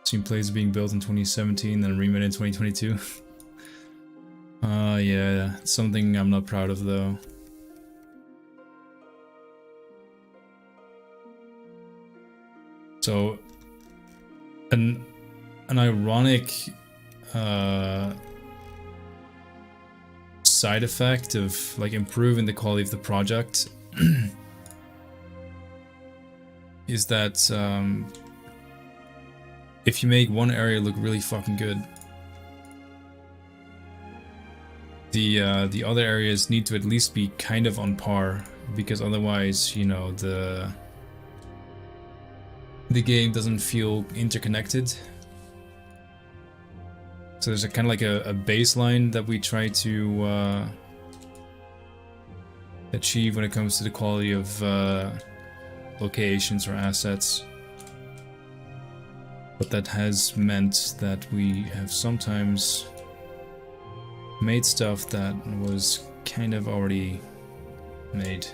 Team plays being built in 2017 and remade in 2022. Yeah, it's something I'm not proud of though. So, an ironic side effect of like improving the quality of the project is that if you make one area look really fucking good, the other areas need to at least be kind of on par, because otherwise, you know, the game doesn't feel interconnected. So there's a kind of like a baseline that we try to achieve when it comes to the quality of locations or assets. But that has meant that we have sometimes made stuff that was kind of already made.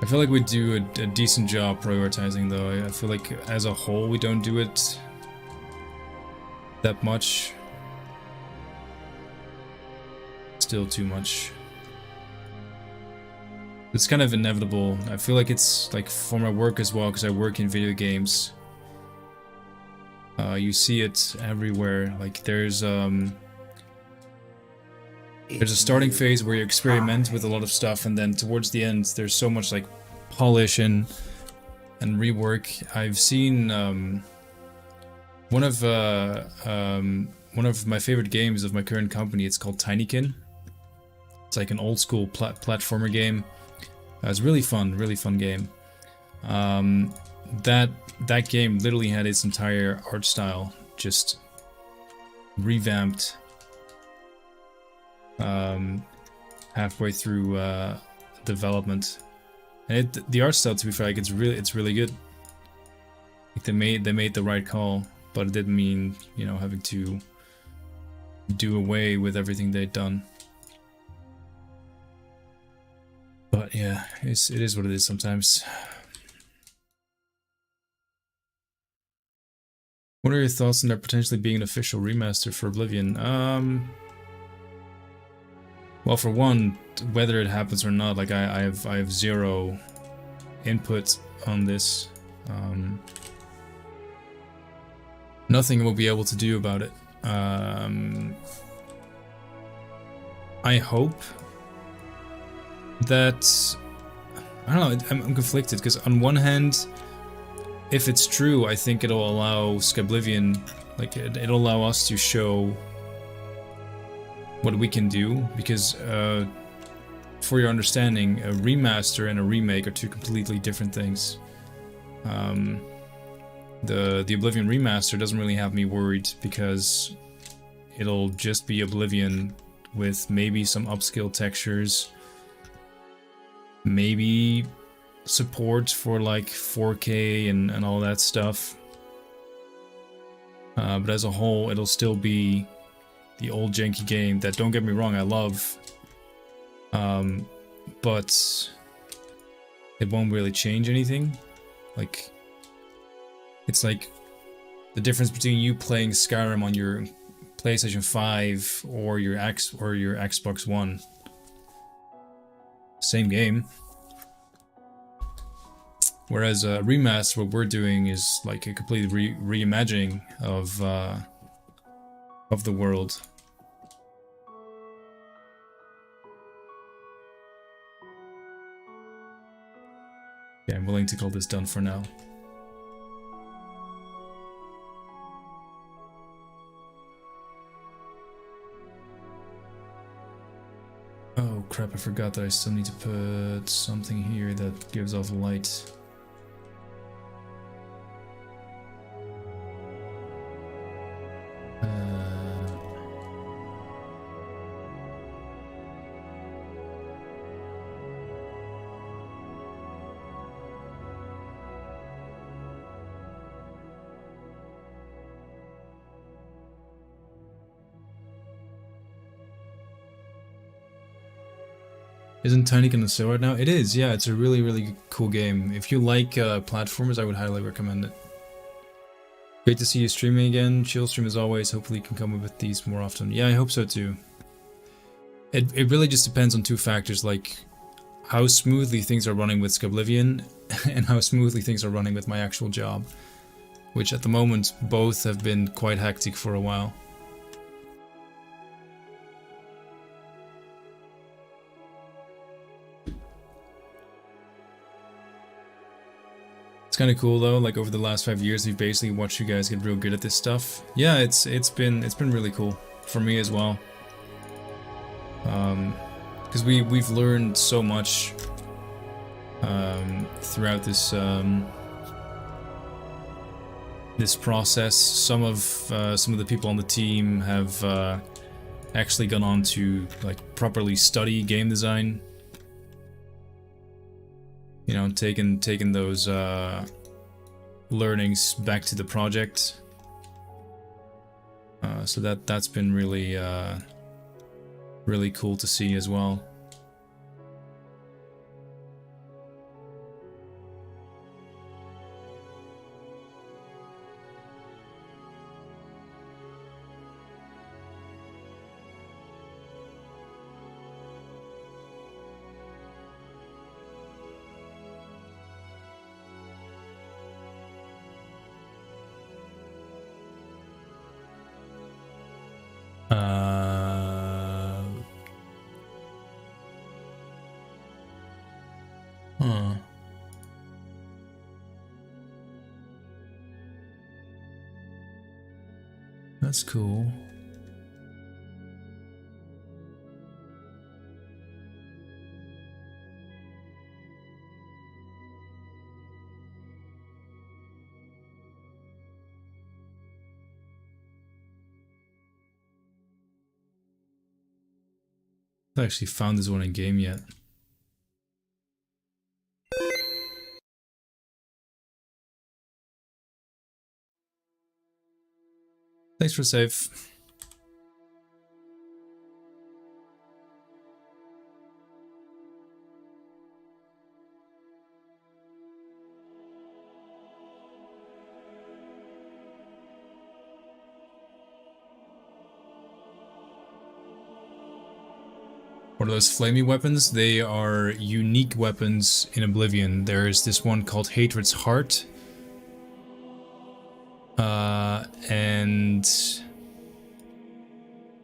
I feel like we do a decent job prioritizing, though. I feel like as a whole we don't do it that much. Still too much. It's kind of inevitable. I feel like it's like for my work as well, because I work in video games. You see it everywhere. Like there's a starting phase where you experiment with a lot of stuff, and then towards the end there's so much like polish and rework. I've seen one of my favorite games of my current company. It's called Tinykin. It's like an old school platformer game. It's really fun game. That game literally had its entire art style just revamped halfway through development, and the art style, to be fair, like it's really good. Like they made the right call, but it didn't mean, you know, having to do away with everything they'd done. But yeah, it is what it is sometimes. What are your thoughts on there potentially being an official remaster for Oblivion? Well, for one, whether it happens or not, like I have zero input on this. Nothing we'll be able to do about it. I hope that, I don't know, I'm conflicted, because on one hand, if it's true, I think it'll allow Skyblivion, like it'll allow us to show what we can do, because for your understanding, a remaster and a remake are two completely different things. The Oblivion remaster doesn't really have me worried, because it'll just be Oblivion with maybe some upscale textures, maybe support for like 4K and all that stuff. But as a whole, it'll still be the old janky game that, don't get me wrong, I love. But it won't really change anything. Like, it's like the difference between you playing Skyrim on your PlayStation 5 or your Xbox One. Same game. Whereas Remaster, what we're doing is like a complete reimagining of the world. Yeah, I'm willing to call this done for now. Oh crap, I forgot that I still need to put something here that gives off light. Isn't Tinykin on sale right now? It is, yeah, it's a really, really cool game. If you like platformers, I would highly recommend it. Great to see you streaming again. Chill stream as always. Hopefully you can come up with these more often. Yeah, I hope so too. It really just depends on two factors, like how smoothly things are running with Skyblivion and how smoothly things are running with my actual job, which at the moment both have been quite hectic for a while. kind of cool though. Like over the last 5 years, we've basically watched you guys get real good at this stuff. Yeah, it's been really cool for me as well. Because we've learned so much throughout this this process. Some of the people on the team have actually gone on to like properly study game design. You know, taken those learnings back to the project. So that's been really really cool to see as well. Huh. That's cool. I actually found this one in game yet. Thanks for save. What are those flamey weapons? They are unique weapons in Oblivion. There's this one called Hatred's Heart. And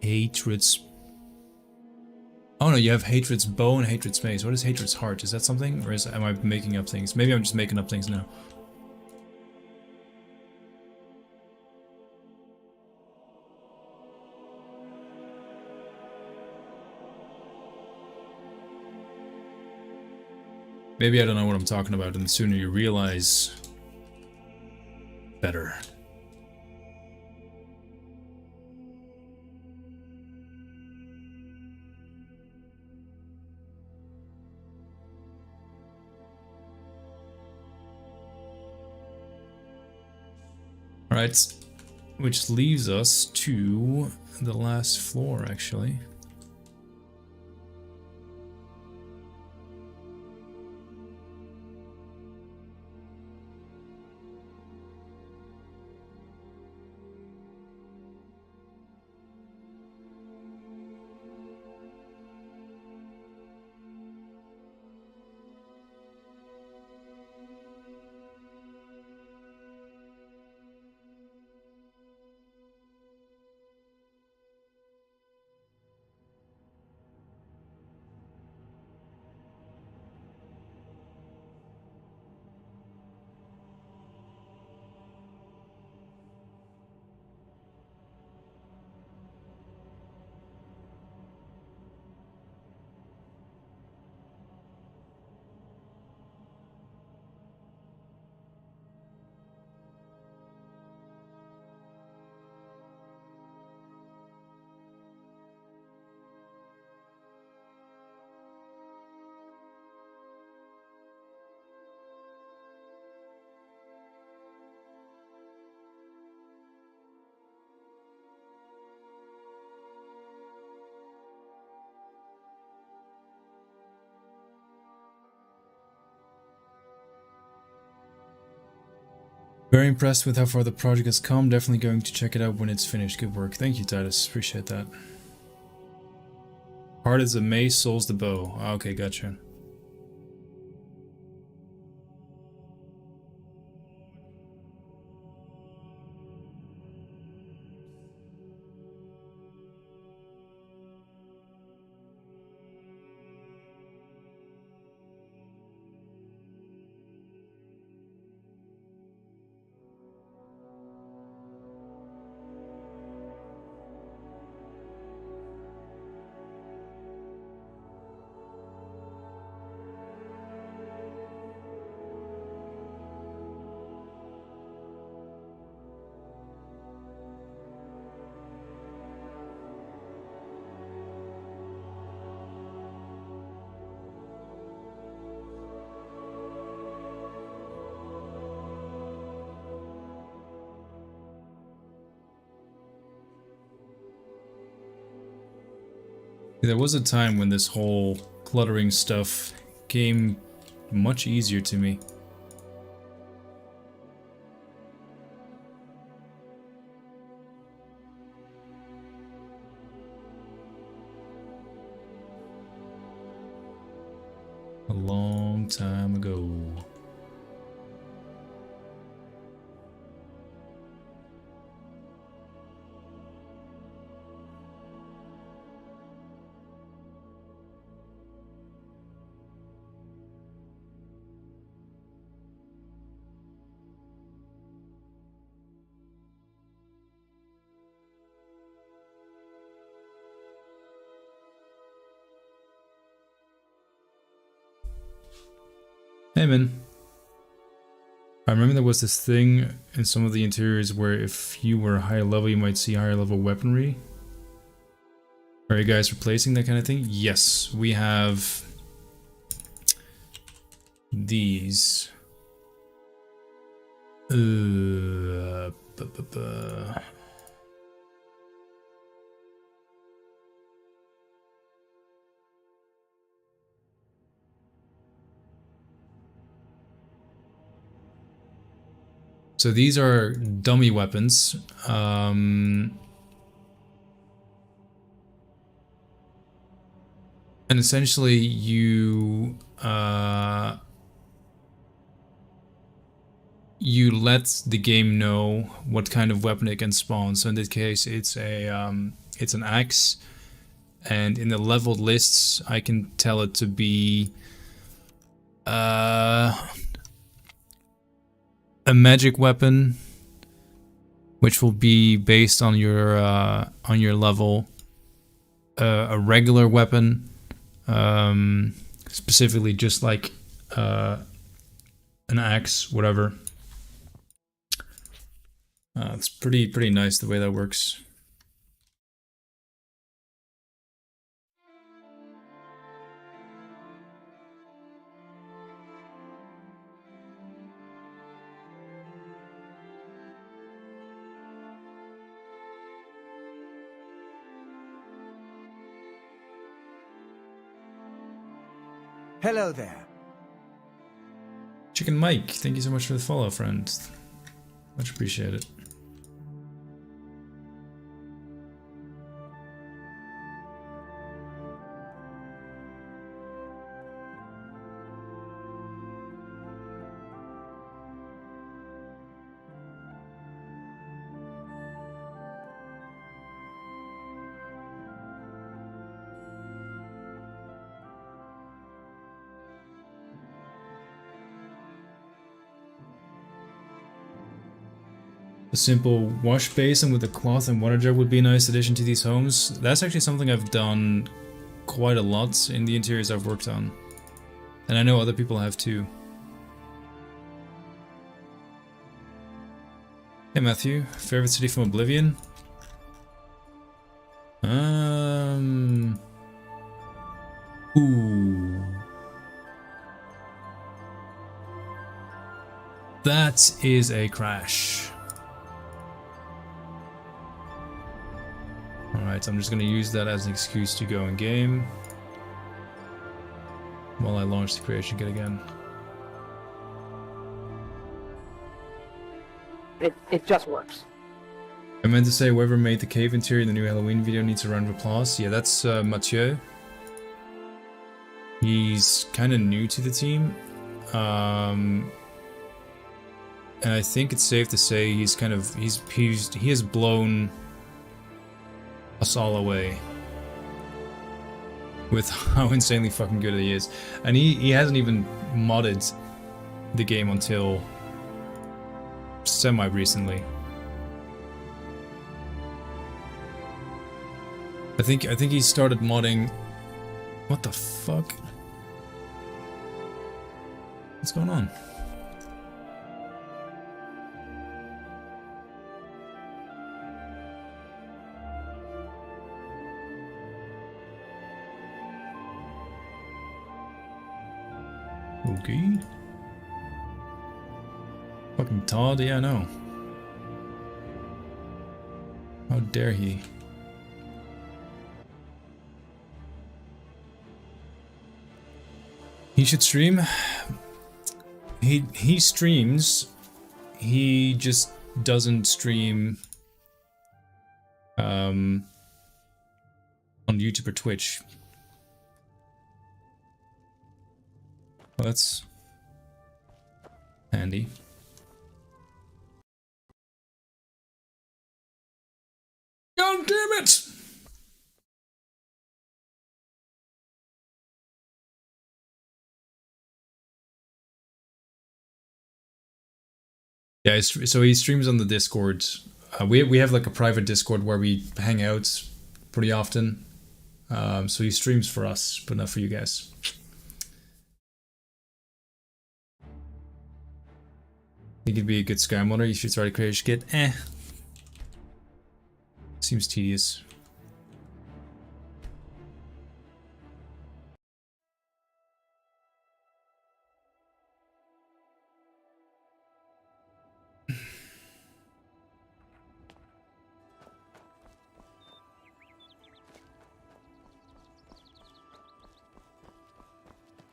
Hatred's... Oh no, you have Hatred's Bow and Hatred's Mace. What is Hatred's Heart? Is that something? Or am I making up things? Maybe I'm just making up things now. Maybe I don't know what I'm talking about, and the sooner you realize, better. Alright, which leaves us to the last floor, actually. Very impressed with how far the project has come. Definitely going to check it out when it's finished. Good work. Thank you, Titus. Appreciate that. Heart is the mace, soul's the bow. Okay, gotcha. There was a time when this whole cluttering stuff came much easier to me. A long time ago. Hey man. I remember there was this thing in some of the interiors where if you were higher level you might see higher level weaponry. Are you guys replacing that kind of thing? Yes, we have these. So these are dummy weapons. And essentially you you let the game know what kind of weapon it can spawn. So in this case it's an axe, and in the leveled lists I can tell it to be a magic weapon, which will be based on your level. A regular weapon, specifically just like an axe, whatever. It's pretty nice the way that works. Hello there. Chicken Mike, thank you so much for the follow, friend. Much appreciated. A simple wash basin with a cloth and water jug would be a nice addition to these homes. That's actually something I've done quite a lot in the interiors I've worked on. And I know other people have too. Hey Matthew, favorite city from Oblivion? Ooh. That is a crash. Alright, I'm just gonna use that as an excuse to go in game while I launch the creation kit again. It just works. I meant to say whoever made the cave interior in the new Halloween video needs a round of applause. Yeah, that's Mathieu. He's kind of new to the team. And I think it's safe to say he has blown us all away with how insanely fucking good he is. And he hasn't even modded the game until semi-recently. I think he started modding. What the fuck? What's going on? Okay. Fucking Todd, yeah, I know. How dare he? He should stream. He streams. He just doesn't stream on YouTube or Twitch. Well, that's handy. God damn it! Yeah, so he streams on the Discord. We have like a private Discord where we hang out pretty often. So he streams for us, but not for you guys. Think it'd be a good Skyrim modder. You should try to create a skit. Seems tedious.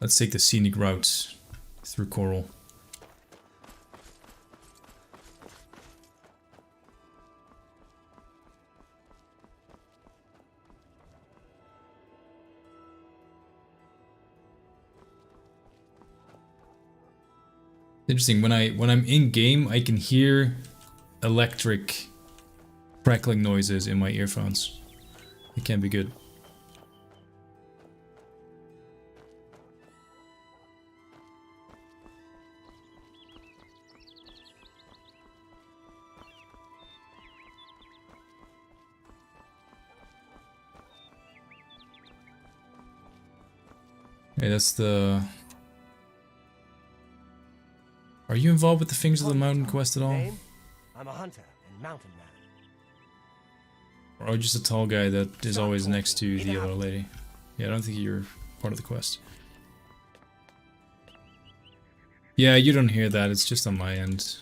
Let's take the scenic route through Coral. Interesting. When I'm in game, I can hear electric crackling noises in my earphones. It can be good. Okay, that's the... Are you involved with the Things of the Mountain quest at all? Name? I'm a hunter and mountain man. Or just a tall guy that is always next to the other lady? Yeah, I don't think you're part of the quest. Yeah, you don't hear that, it's just on my end.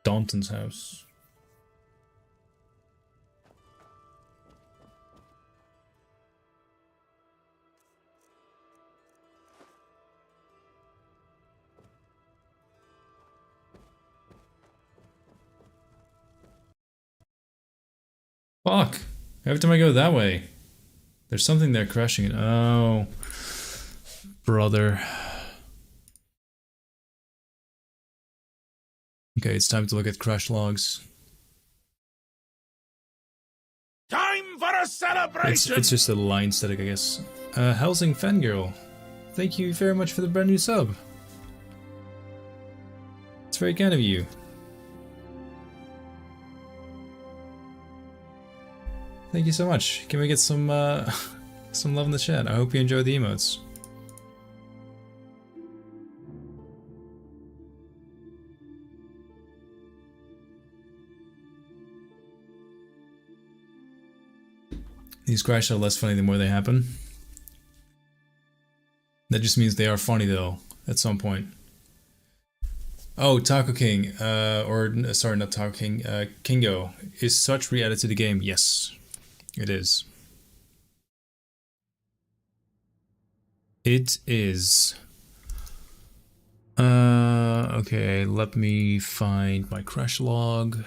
Daunton's house. Fuck! Every time I go that way, there's something there crashing it. Oh, brother. Okay, it's time to look at crash logs. Time for a celebration! It's just a line static, I guess. Helsing Fangirl, thank you very much for the brand new sub. It's very kind of you. Thank you so much. Can we get some some love in the chat? I hope you enjoy the emotes. These crashes are less funny the more they happen. That just means they are funny though, at some point. Oh, Taco King, sorry, not Taco King, Kingo. Is such re-added to the game? Yes. It is. It is. Okay, let me find my crash log.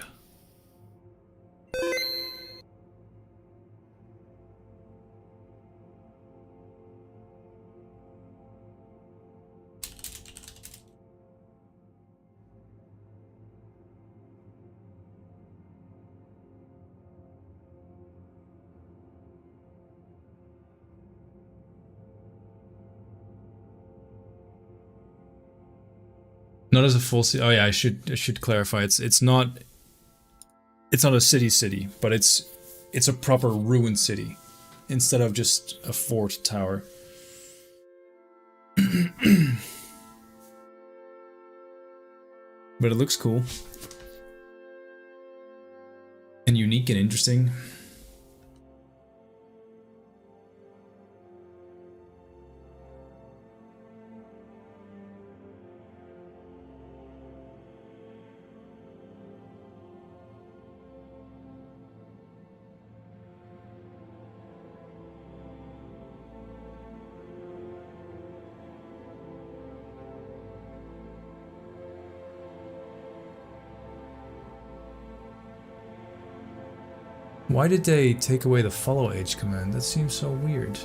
Not as a full city. Oh yeah, I should clarify. It's not a city, but it's a proper ruined city instead of just a fort tower. But it looks cool and unique and interesting. Why did they take away the follow age command? That seems so weird.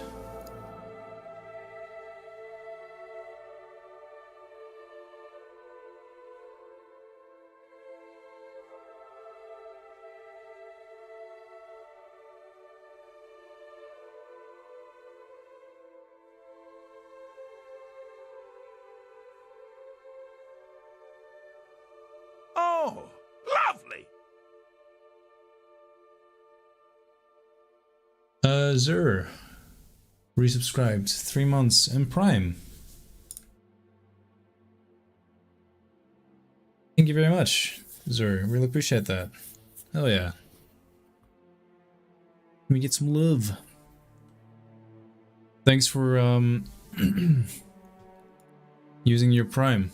Oh, lovely! Zur. Resubscribed. 3 months in Prime. Thank you very much, Zur. Really appreciate that. Hell yeah. Let me get some love. Thanks for using your Prime.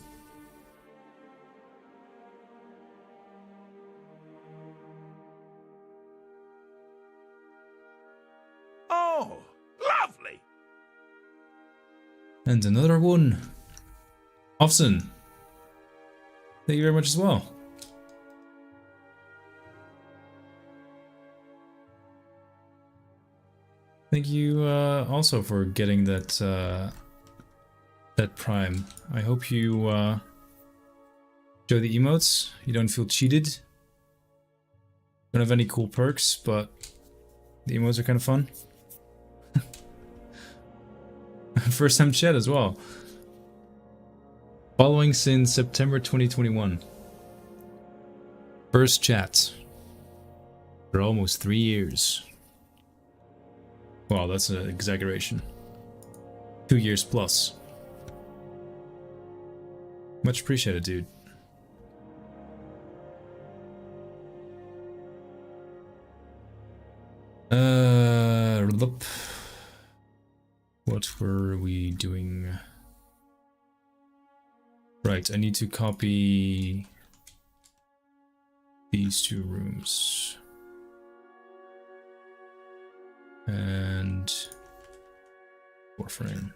Oh, lovely! And another one. Ofsen. Thank you very much as well. Thank you also for getting that that Prime. I hope you enjoy the emotes. You don't feel cheated. Don't have any cool perks, but the emotes are kind of fun. First time chat as well. Following since September 2021. First chat. For almost 3 years. Wow, that's an exaggeration. 2 years plus. Much appreciated, dude. What were we doing? Right, I need to copy these 2 rooms. And Warframe.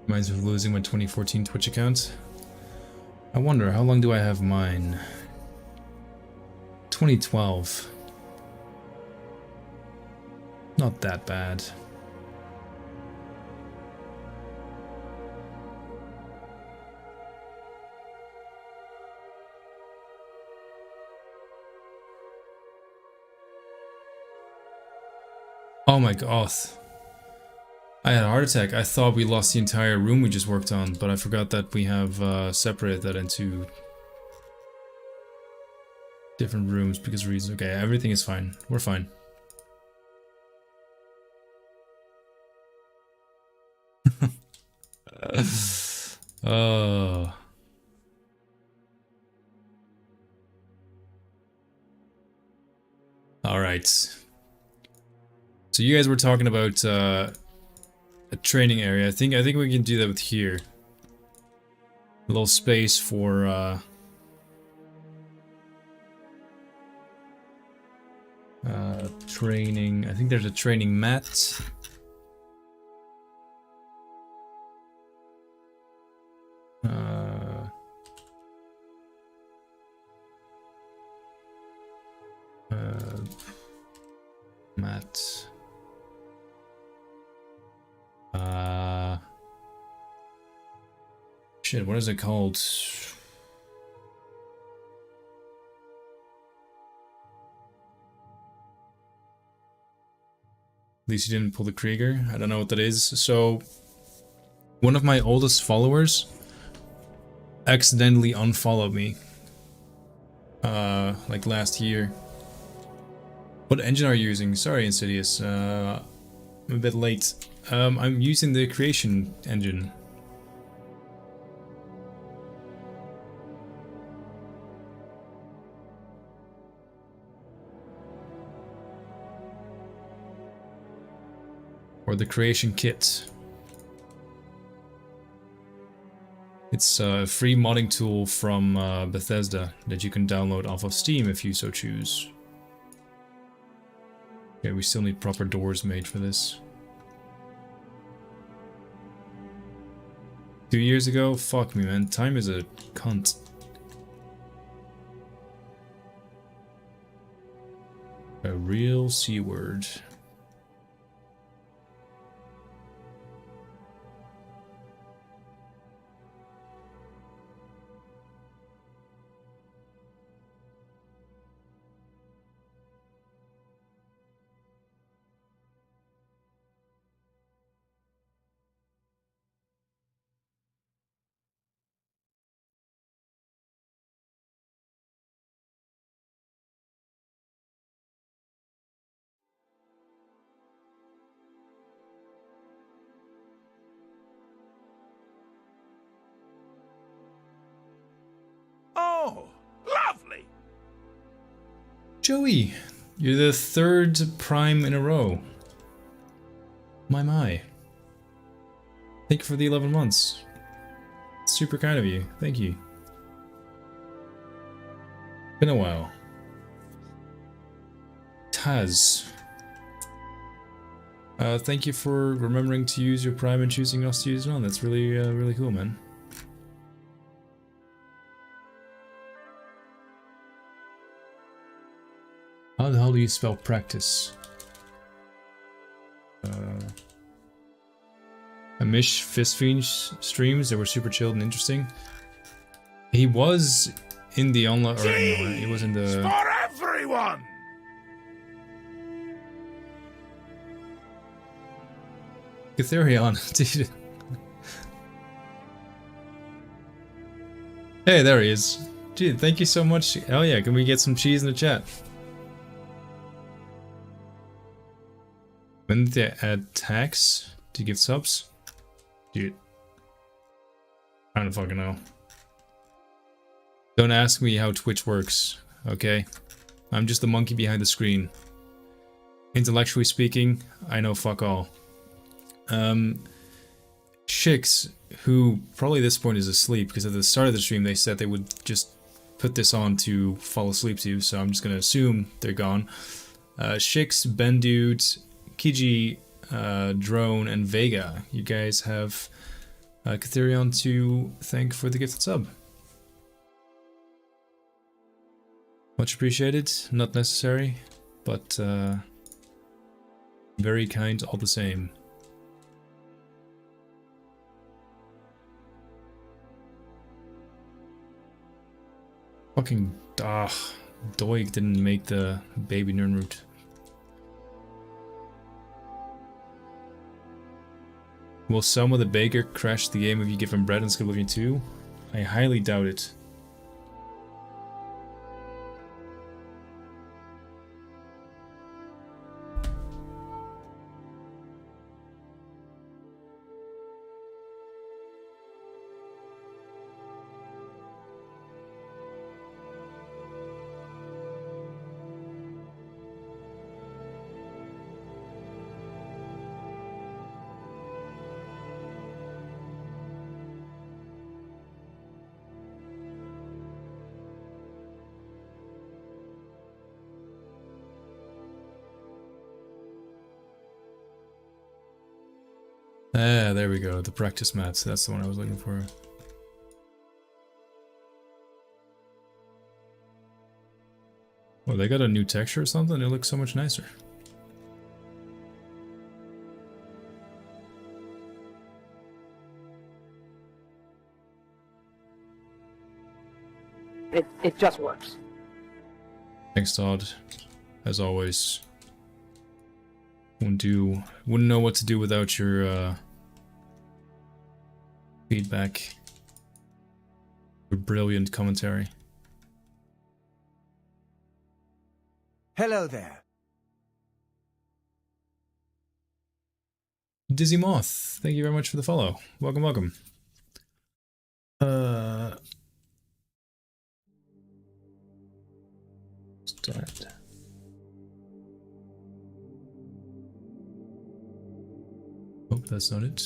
Reminds me of losing my 2014 Twitch account. I wonder, how long do I have mine? 2012. Not that bad. Oh my god. I had a heart attack. I thought we lost the entire room we just worked on, but I forgot that we have separated that into different rooms because of reasons. Okay, everything is fine. We're fine. Oh. All right. So you guys were talking about a training area. I think we can do that with here. A little space for training. I think there's a training mat. Mat. Shit, what is it called? At least you didn't pull the Krieger. I don't know what that is. So, one of my oldest followers accidentally unfollowed me. Like last year. What engine are you using? Sorry, Insidious. I'm a bit late. I'm using the creation engine. or the creation kit. It's a free modding tool from Bethesda that you can download off of Steam if you so choose. Okay, we still need proper doors made for this. 2 years ago? Fuck me, man. Time is a cunt. A real C word. Oh, lovely! Joey, you're the 3rd Prime in a row. My. Thank you for the 11 months. Super kind of you. Thank you. Been a while. Taz. Thank you for remembering to use your Prime and choosing us to use it on. That's really, really cool, man. How the hell do you spell practice? Amish Fistfiend streams that were super chilled and interesting. He was in the online, or no, he was in the. For everyone! Gatherion, dude. Hey, there he is. Dude, thank you so much. Oh yeah, can we get some cheese in the chat? When did they add tax to give subs? Dude. I don't fucking know. Don't ask me how Twitch works, okay? I'm just the monkey behind the screen. Intellectually speaking, I know fuck all. Shix, who probably at this point is asleep, because at the start of the stream they said they would just put this on to fall asleep to, so I'm just gonna assume they're gone. Shix, Bendude, Kiji, Drone, and Vega. You guys have Catherion to thank for the gifted sub. Much appreciated, not necessary, but very kind all the same. Fucking Doig didn't make the baby Nirnroot. Will Selma the Baker crash the game if you give him bread in Skyblivion 2? I highly doubt it. Ah, there we go. The practice mats. That's the one I was looking for. Oh, they got a new texture or something? It looks so much nicer. It just works. Thanks, Todd. As always. Wouldn't know what to do without your feedback. Your brilliant commentary. Hello there. Dizzy Moth, thank you very much for the follow. Welcome, welcome. Start. Nope, that's not it.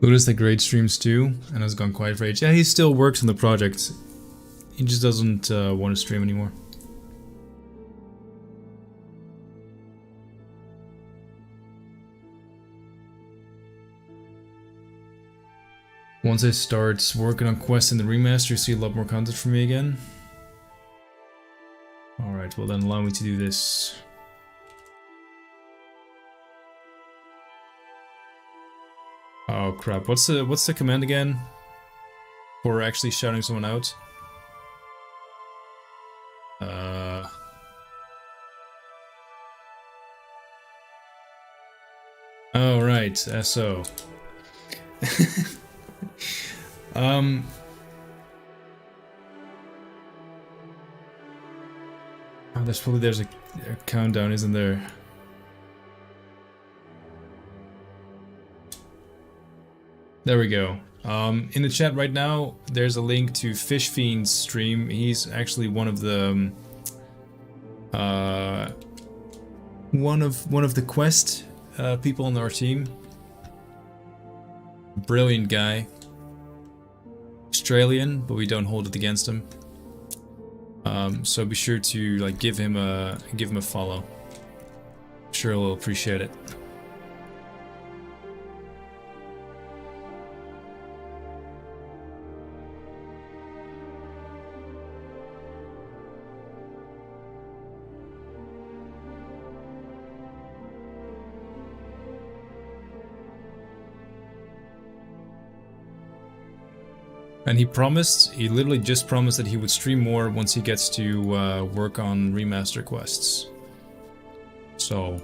Luda's the great streams too, and has gone quiet for age. Yeah, he still works on the project. He just doesn't want to stream anymore. Once I start working on quests in the remaster, you see a lot more content from me again. Alright, well then allow me to do this. Oh crap, what's the command again? For actually shouting someone out? Oh right, SO. Oh, there's a countdown, isn't there? There we go. In the chat right now, there's a link to Fish Fiend's stream. He's actually one of the one of the quest people on our team. Brilliant guy. Australian, but we don't hold it against him. So be sure to like give him a follow. Sure, he'll appreciate it. And he literally just promised that he would stream more once he gets to work on remaster quests. So,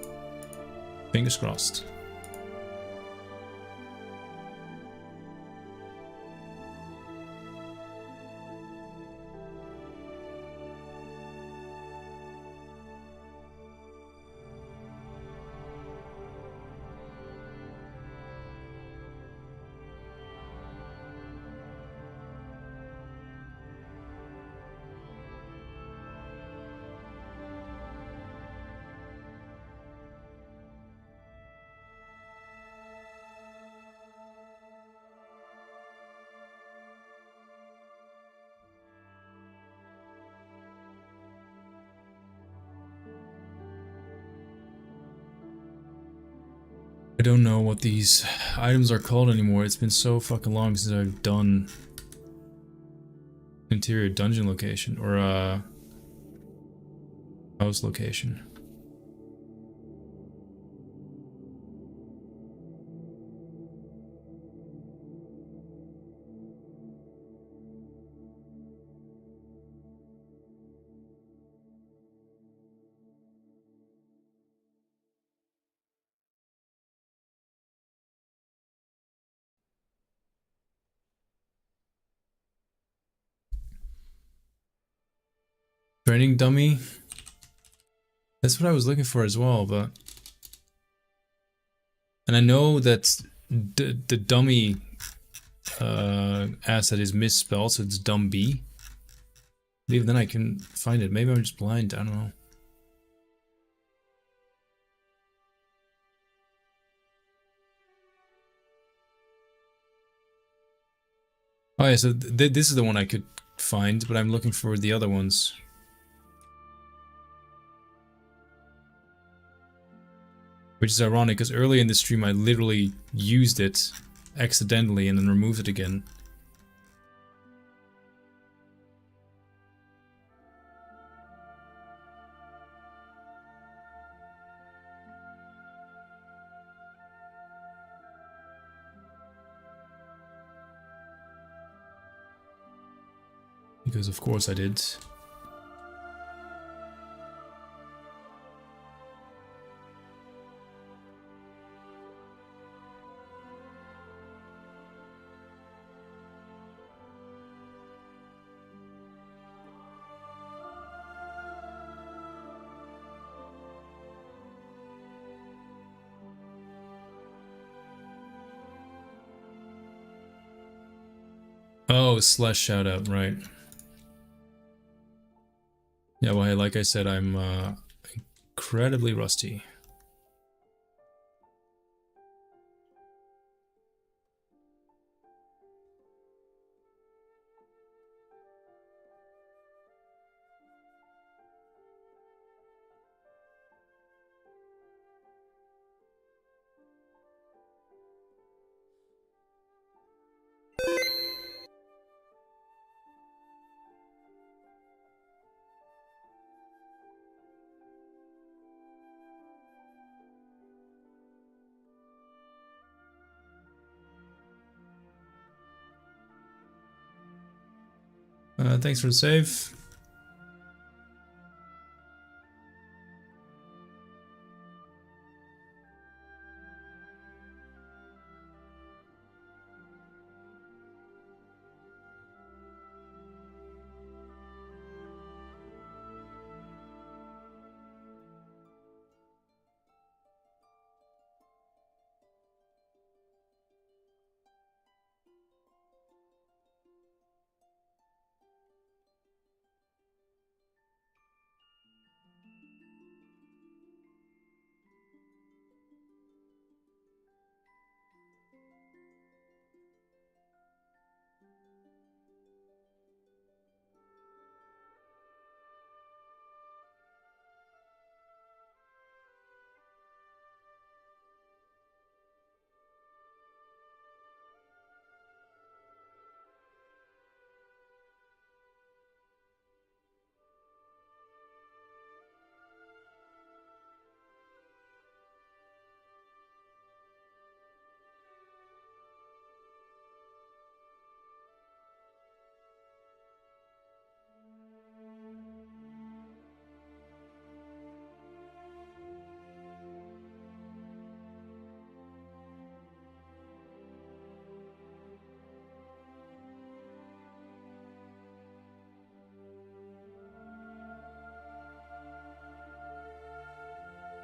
fingers crossed. I don't know what these items are called anymore. It's been so fucking long since I've done interior dungeon location or house location. Training dummy? That's what I was looking for as well, but... And I know that the dummy asset is misspelled, so it's dumb B. Maybe then I can find it. Maybe I'm just blind, I don't know. Oh yeah, so this is the one I could find, but I'm looking for the other ones. Which is ironic, because earlier in the stream I literally used it accidentally and then removed it again. Because of course I did. Oh, slash shoutout, right. Yeah, well, hey, like I said, I'm incredibly rusty. Thanks for the save.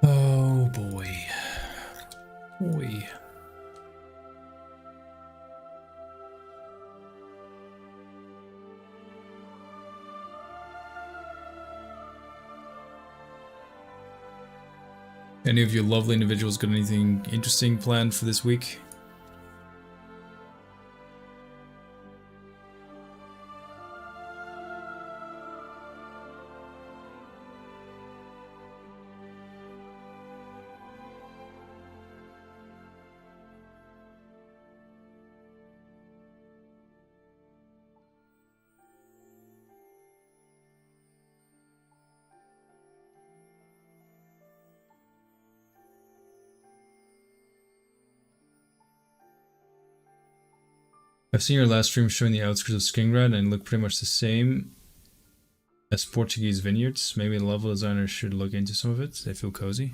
Oh boy. Boy. Any of you lovely individuals got anything interesting planned for this week? I've seen your last stream showing the outskirts of Skingrad and look pretty much the same as Portuguese vineyards. Maybe the level designer should look into some of it. They feel cozy.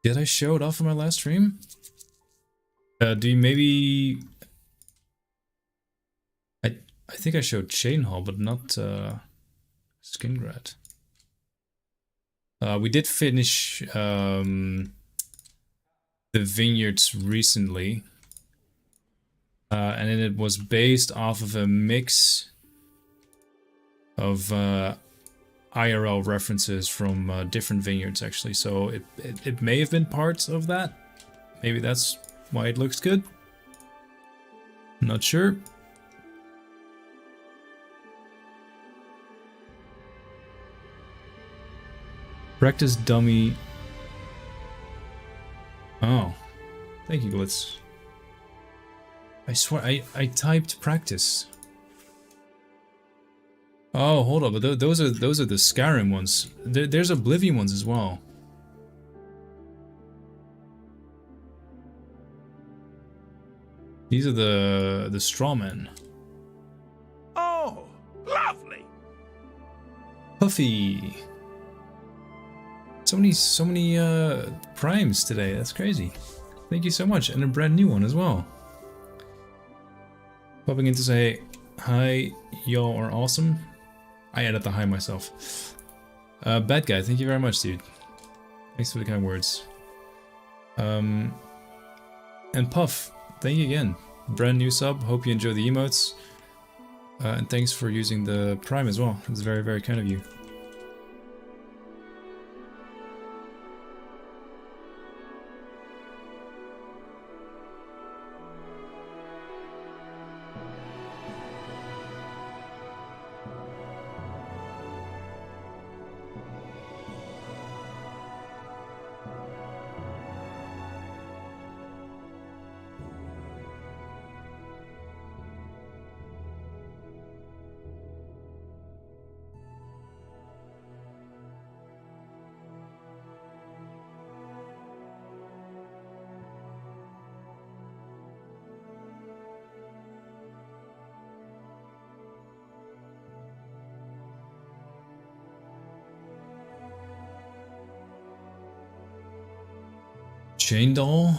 Did I show it off on my last stream? Do you maybe... I think I showed Chainhall, but not Skingrad. We did finish the vineyards recently. And then it was based off of a mix of IRL references from different vineyards, actually. So it may have been part of that. Maybe that's why it looks good. I'm not sure. Practice dummy. Oh, thank you, Glitz. I swear, I typed practice. Oh, hold up, but those are the Skyrim ones. There's Oblivion ones as well. These are the strawmen. Oh, Puffy. So many primes today. That's crazy. Thank you so much, and a brand new one as well. Popping in to say hi, y'all are awesome. I added the hi myself. Bad guy, thank you very much, dude. Thanks for the kind words. And Puff, thank you again. Brand new sub. Hope you enjoy the emotes. And thanks for using the Prime as well. It's very, very kind of you. Chain doll?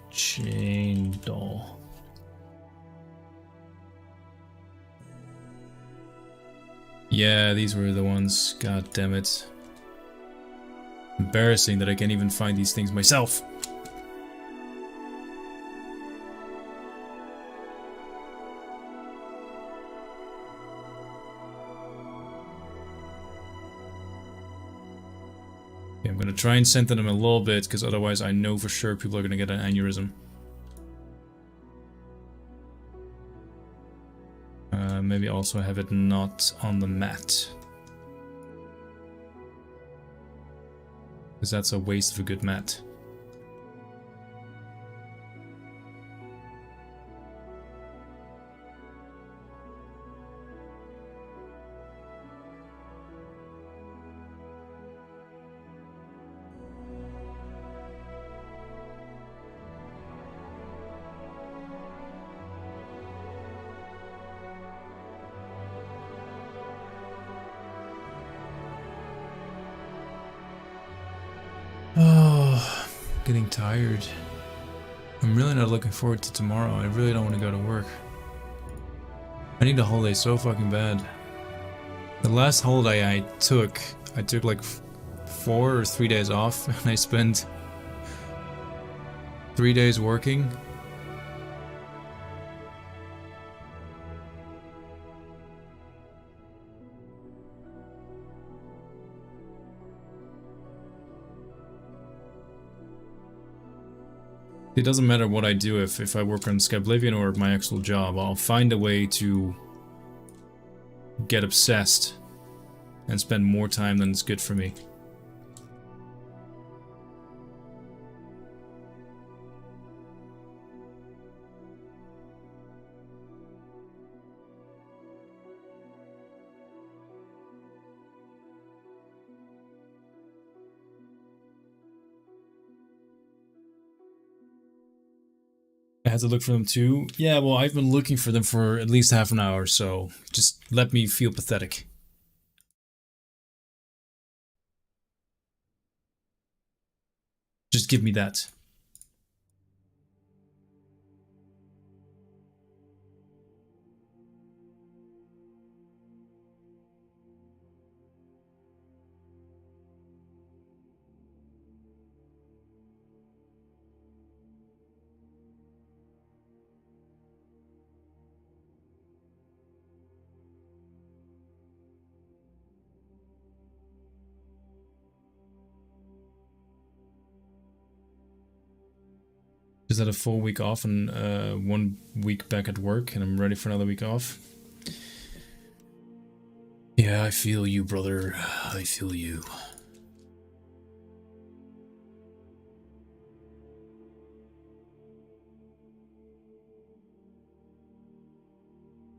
Chain doll. Yeah, these were the ones. God damn it. Embarrassing that I can't even find these things myself. I'm gonna try and center them a little bit, because otherwise I know for sure people are gonna get an aneurysm. Maybe also have it not on the mat. Because that's a waste of a good mat. Oh, getting tired. I'm really not looking forward to tomorrow. I really don't want to go to work. I need a holiday so fucking bad. The last holiday I took like 4 or 3 days off, and I spent 3 days working. It doesn't matter what I do if I work on Skyblivion or my actual job, I'll find a way to get obsessed and spend more time than is good for me. I had to look for them too. Yeah, well, I've been looking for them for at least half an hour, so just let me feel pathetic. Just give me that. Just had a full week off and 1 week back at work, and I'm ready for another week off. Yeah, I feel you, brother. I feel you.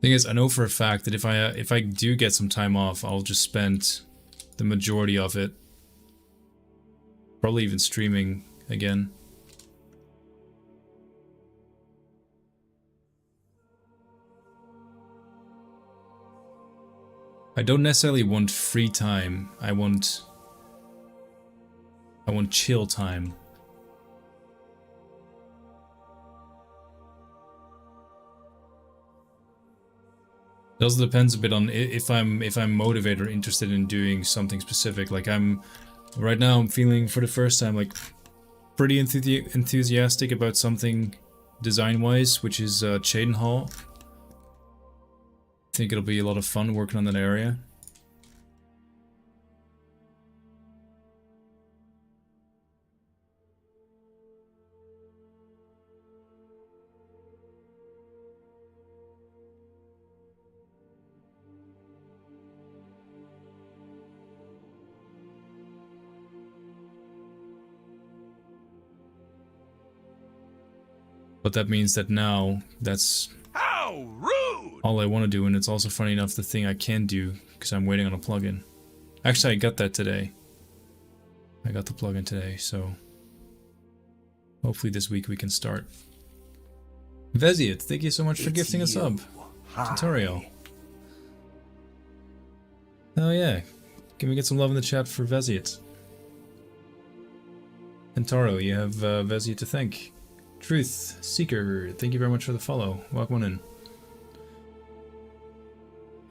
Thing is, I know for a fact that if I do get some time off, I'll just spend the majority of it probably even streaming again. I don't necessarily want free time. I want chill time. It also depends a bit on if I'm motivated or interested in doing something specific. Like right now I'm feeling for the first time like pretty enthusiastic about something design-wise, which is Cheydinhal. I think it'll be a lot of fun working on that area. But that means that now that's How rude! all I want to do, and it's also funny enough the thing I can do because I'm waiting on a plugin. Actually, I got that today. I got the plugin today, so hopefully this week we can start. Veziet, thank you so much for gifting a sub. Tutorial. Oh yeah, can we get some love in the chat for Veziet? And Taro, you have Veziet to thank. Truth Seeker, thank you very much for the follow. Welcome on in.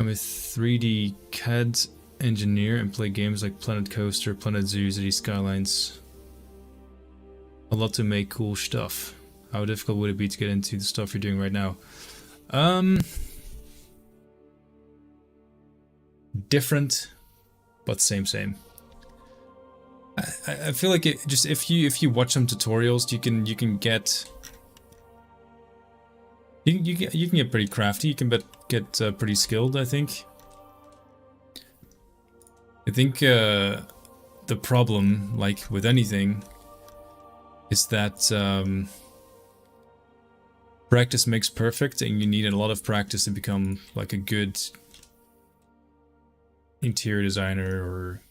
I'm a 3D CAD engineer and play games like Planet Coaster, Planet Zoo, City Skylines. A lot to make cool stuff. How difficult would it be to get into the stuff you're doing right now? Different, but same. I feel like it just if you watch some tutorials, you can get pretty crafty. You can get pretty skilled. I think the problem, like with anything, is that practice makes perfect, and you need a lot of practice to become like a good interior designer or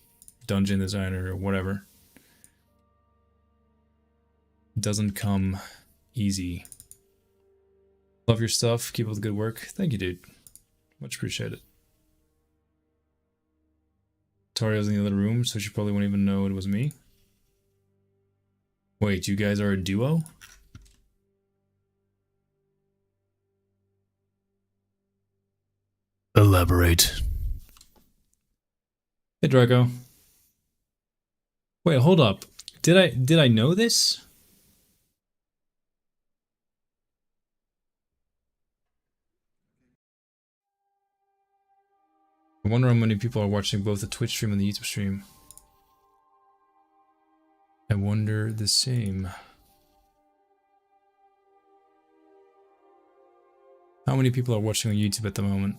dungeon designer or whatever. It doesn't come easy. Love your stuff. Keep up the good work. Thank you, dude. Much appreciated. Tario's in the other room, so she probably won't even know it was me. Wait, you guys are a duo? Elaborate. Hey, Draco. Wait, hold up. Did I know this? I wonder how many people are watching both the Twitch stream and the YouTube stream. I wonder the same. How many people are watching on YouTube at the moment?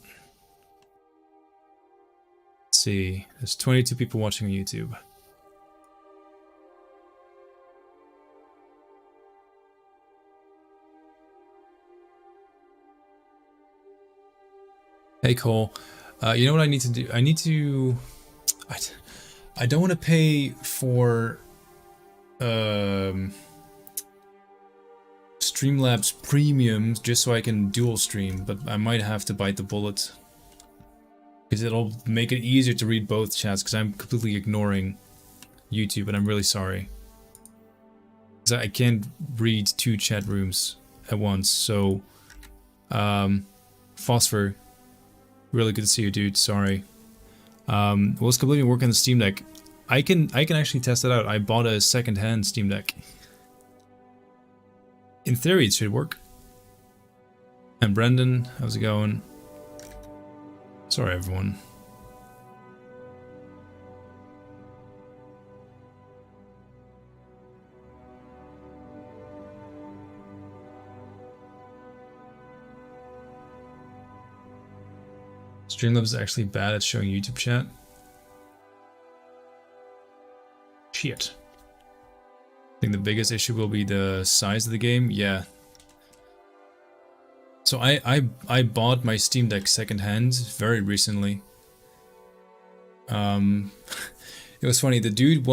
Let's see. There's 22 people watching on YouTube. Hey Cole, you know what I need to do? I need to... I don't want to pay for Streamlabs Premium just so I can dual stream, but I might have to bite the bullet. Because it'll make it easier to read both chats, because I'm completely ignoring YouTube, and I'm really sorry. Because I can't read 2 chat rooms at once, so... Phosphor, really good to see you, dude. Sorry. Will Skyblivion work on the Steam Deck? I can actually test it out. I bought a second-hand Steam Deck. In theory, it should work. And Brendan, how's it going? Sorry, everyone. Streamlabs is actually bad at showing YouTube chat. Shit. I think the biggest issue will be the size of the game. Yeah. So I bought my Steam Deck secondhand very recently. It was funny. The dude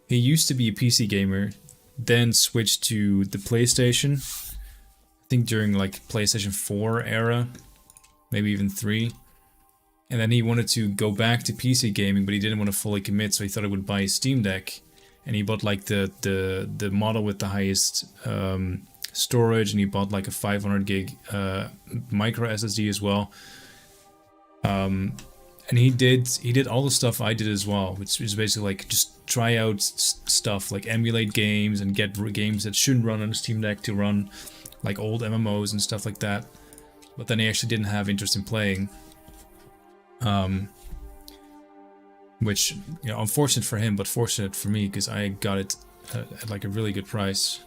he used to be a PC gamer, then switched to the PlayStation. I think during like PlayStation 4 era. Maybe even 3. And then he wanted to go back to PC gaming, but he didn't want to fully commit, so he thought he would buy a Steam Deck. And he bought like the model with the highest storage, and he bought like a 500 gig micro SSD as well. And he did all the stuff I did as well, which is basically like just try out stuff like emulate games and get games that shouldn't run on a Steam Deck to run, like old MMOs and stuff like that. But then he actually didn't have interest in playing. Which, you know, unfortunate for him, but fortunate for me, because I got it at like a really good price.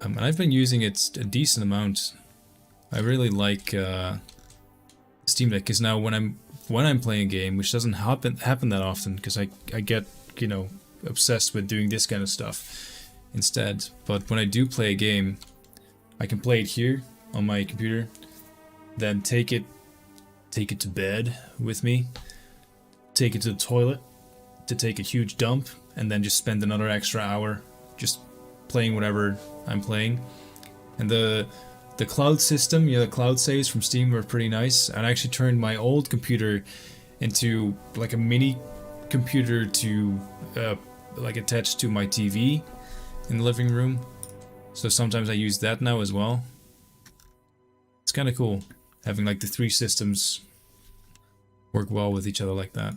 And I've been using it a decent amount. I really like Steam Deck, because now when I'm playing a game, which doesn't happen that often, because I get, you know, obsessed with doing this kind of stuff instead. But when I do play a game, I can play it here on my computer, then take it to bed with me, take it to the toilet to take a huge dump, and then just spend another extra hour just playing whatever I'm playing. And the cloud system, you know, the cloud saves from Steam were pretty nice. I actually turned my old computer into like a mini computer to like attached to my TV in the living room. So sometimes I use that now as well. It's kind of cool having like the three systems work well with each other like that.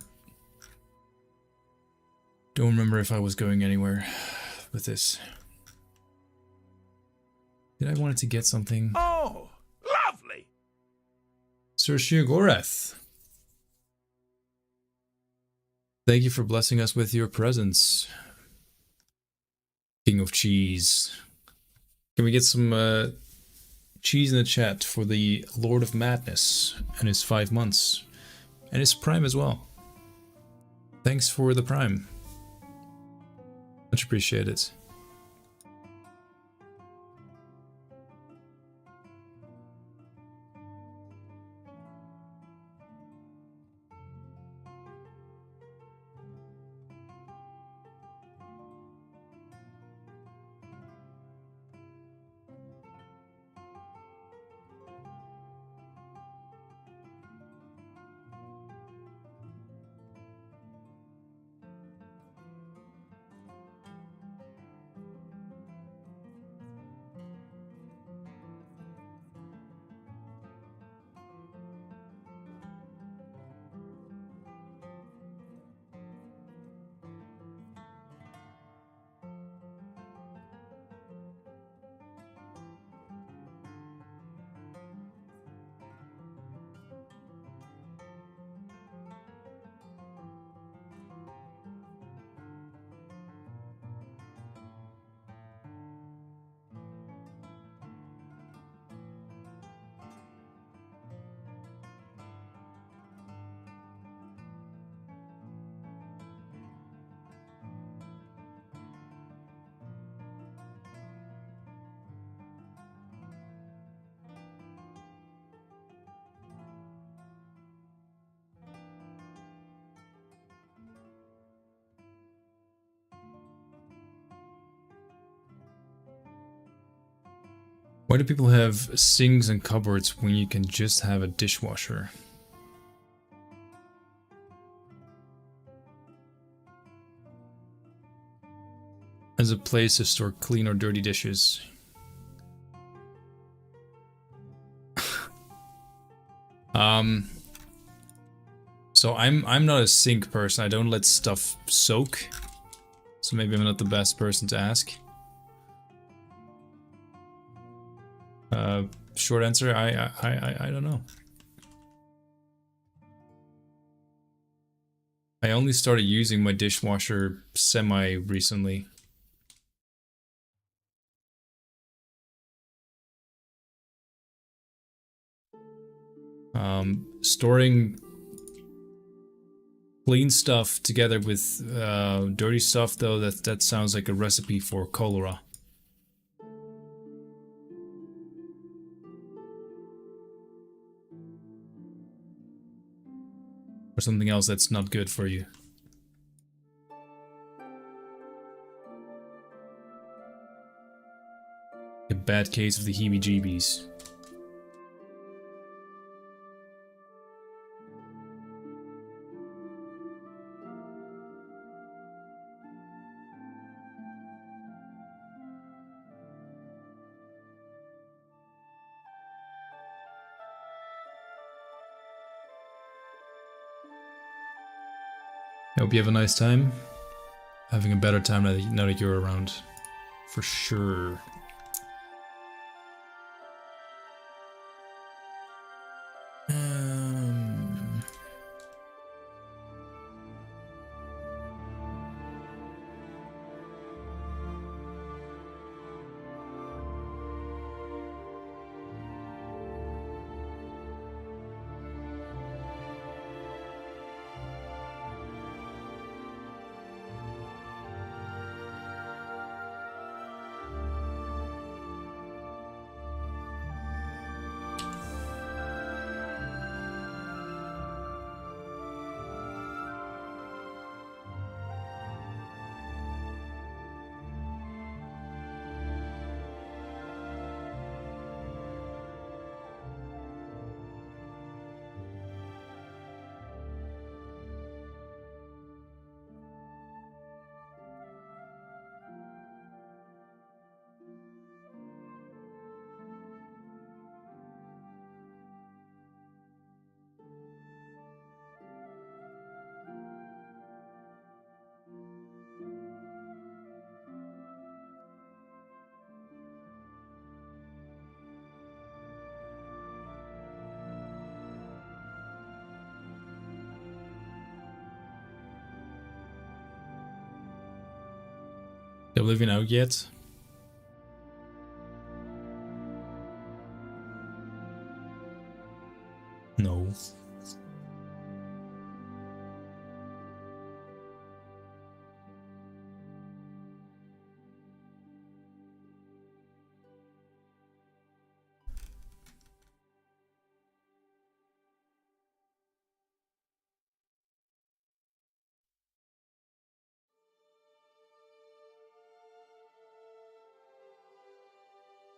Don't remember if I was going anywhere with this. Did I wanted to get something? Oh, lovely! Sir Shigoreth, thank you for blessing us with your presence. King of Cheese. Can we get some cheese in the chat for the Lord of Madness and his 5 months? And his Prime as well. Thanks for the Prime. Much appreciated. Why do people have sinks and cupboards when you can just have a dishwasher? As a place to store clean or dirty dishes. So I'm not a sink person. I don't let stuff soak. So maybe I'm not the best person to ask. Short answer, I don't know. I only started using my dishwasher semi recently. Storing clean stuff together with dirty stuff, though, that sounds like a recipe for cholera. Or something else that's not good for you. A bad case of the heebie-jeebies. I hope you have a nice time. Having a better time now that you're around. For sure. Oblivion out yet? No.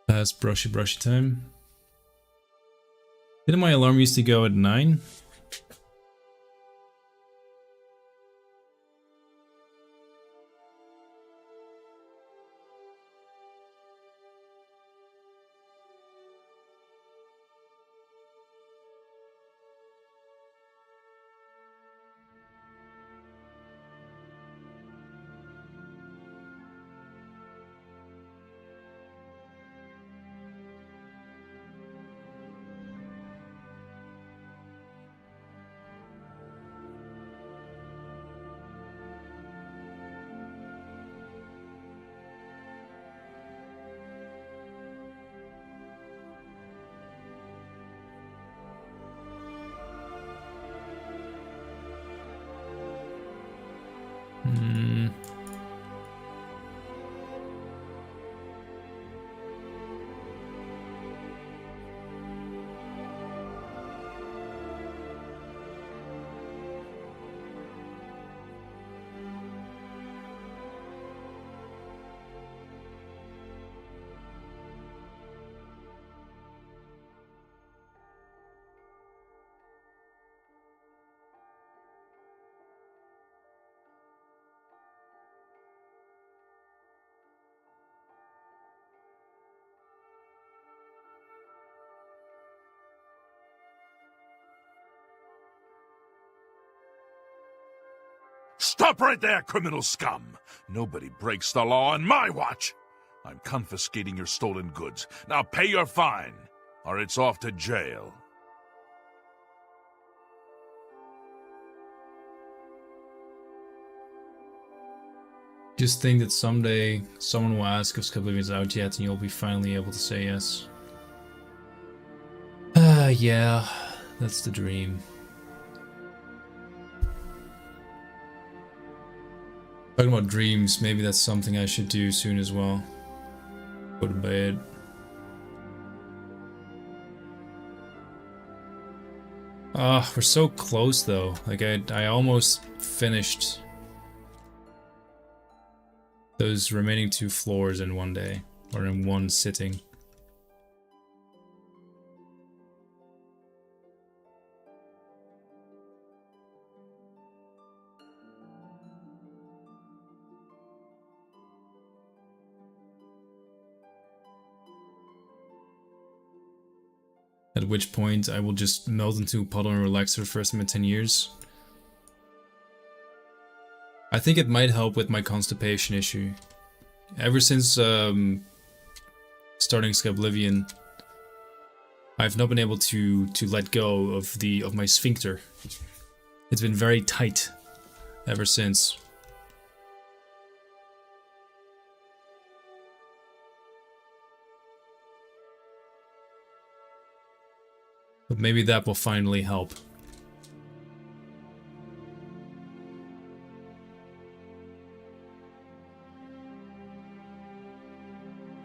Past brushy time. Didn't my alarm used to go at 9? Stop right there, criminal scum! Nobody breaks the law on my watch! I'm confiscating your stolen goods. Now pay your fine, or it's off to jail. Just think that someday someone will ask if Skyblivion is out yet and you'll be finally able to say yes. Yeah, that's the dream. Talking about dreams, maybe that's something I should do soon as well. Go to bed. We're so close though. Like I almost finished those remaining 2 floors in one day, or in one sitting. At which point I will just melt into a puddle and relax for the first time in 10 years. I think it might help with my constipation issue. Ever since starting Skyblivion, I've not been able to let go of my sphincter. It's been very tight ever since. But maybe that will finally help.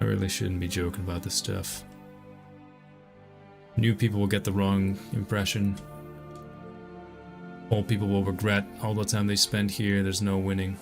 I really shouldn't be joking about this stuff. New people will get the wrong impression. Old people will regret all the time they spent here. There's no winning.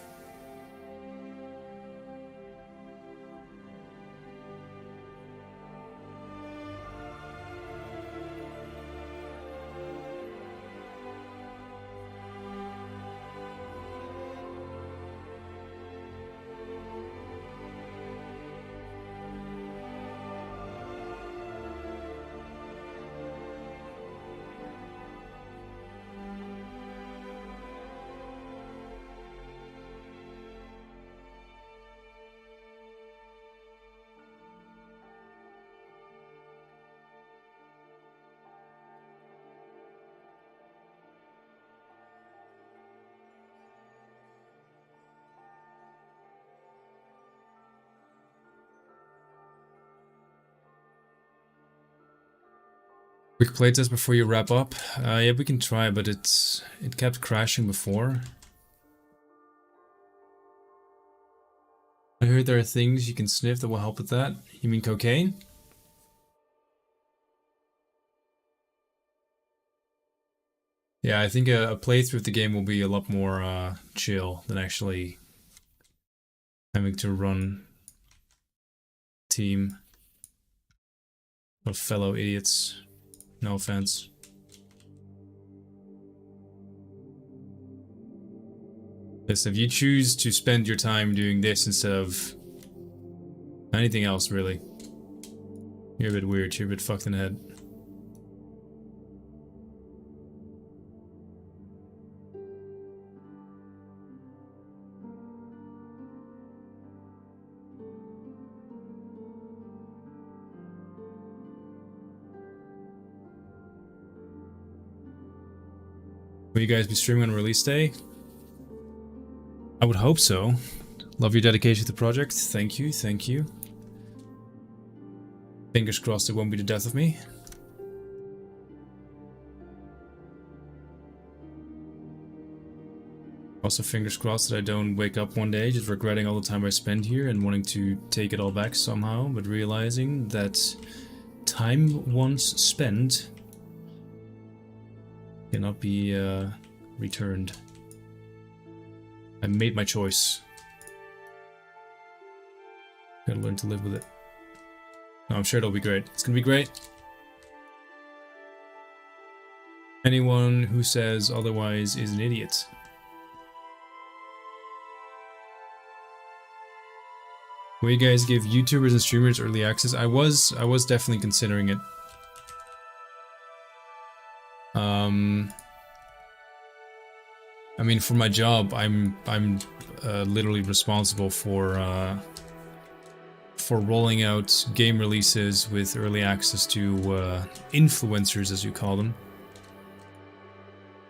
Quick playtest before you wrap up. Yeah, we can try, but it kept crashing before. I heard there are things you can sniff that will help with that. You mean cocaine? Yeah, I think a playthrough of the game will be a lot more chill than actually having to run a team of fellow idiots. No offense. Listen, if you choose to spend your time doing this instead of anything else, really, you're a bit weird, you're a bit fucked in the head. Will you guys be streaming on release day? I would hope so. Love your dedication to the project. Thank you, thank you. Fingers crossed it won't be the death of me. Also fingers crossed that I don't wake up one day just regretting all the time I spent here and wanting to take it all back somehow, but realizing that time once spent cannot be returned. I made my choice. Gotta learn to live with it. No, I'm sure it'll be great. It's gonna be great. Anyone who says otherwise is an idiot. Will you guys give YouTubers and streamers early access? I was definitely considering it. I mean, for my job, I'm literally responsible for rolling out game releases with early access to influencers, as you call them,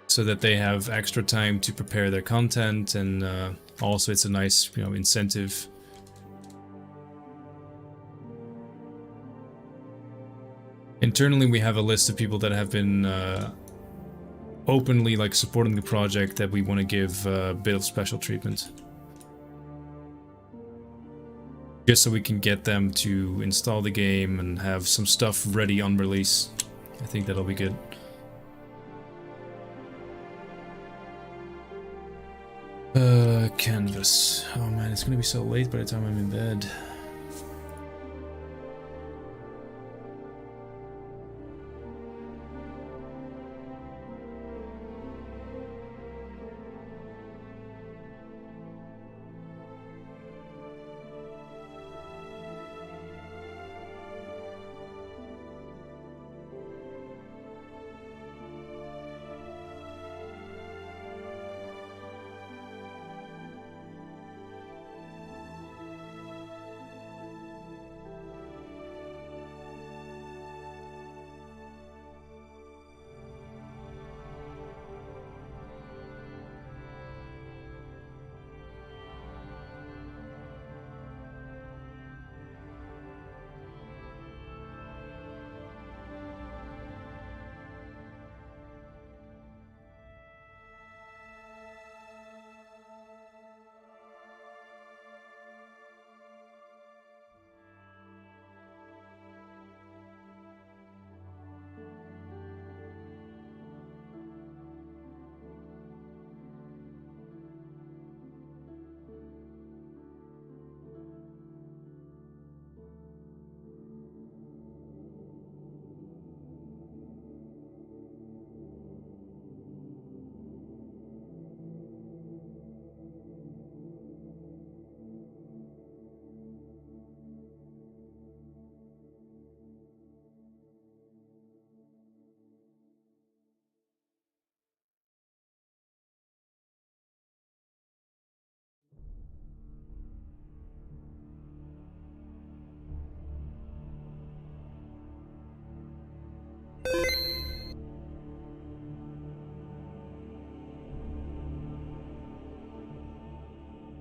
so that they have extra time to prepare their content, and also it's a nice, incentive. Internally, we have a list of people that have been openly supporting the project that we want to give a bit of special treatment. Just so we can get them to install the game and have some stuff ready on release. I think that'll be good. Canvas. Oh man, it's gonna be so late by the time I'm in bed.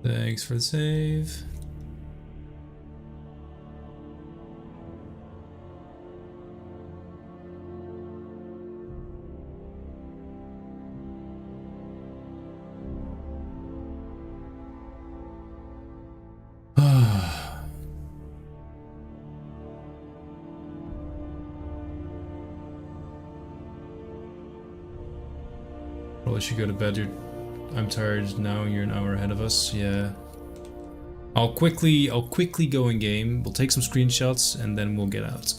Thanks for the save. Probably should go to bed. I'm tired now. You're an hour ahead of us. Yeah. I'll quickly go in game. We'll take some screenshots and then we'll get out.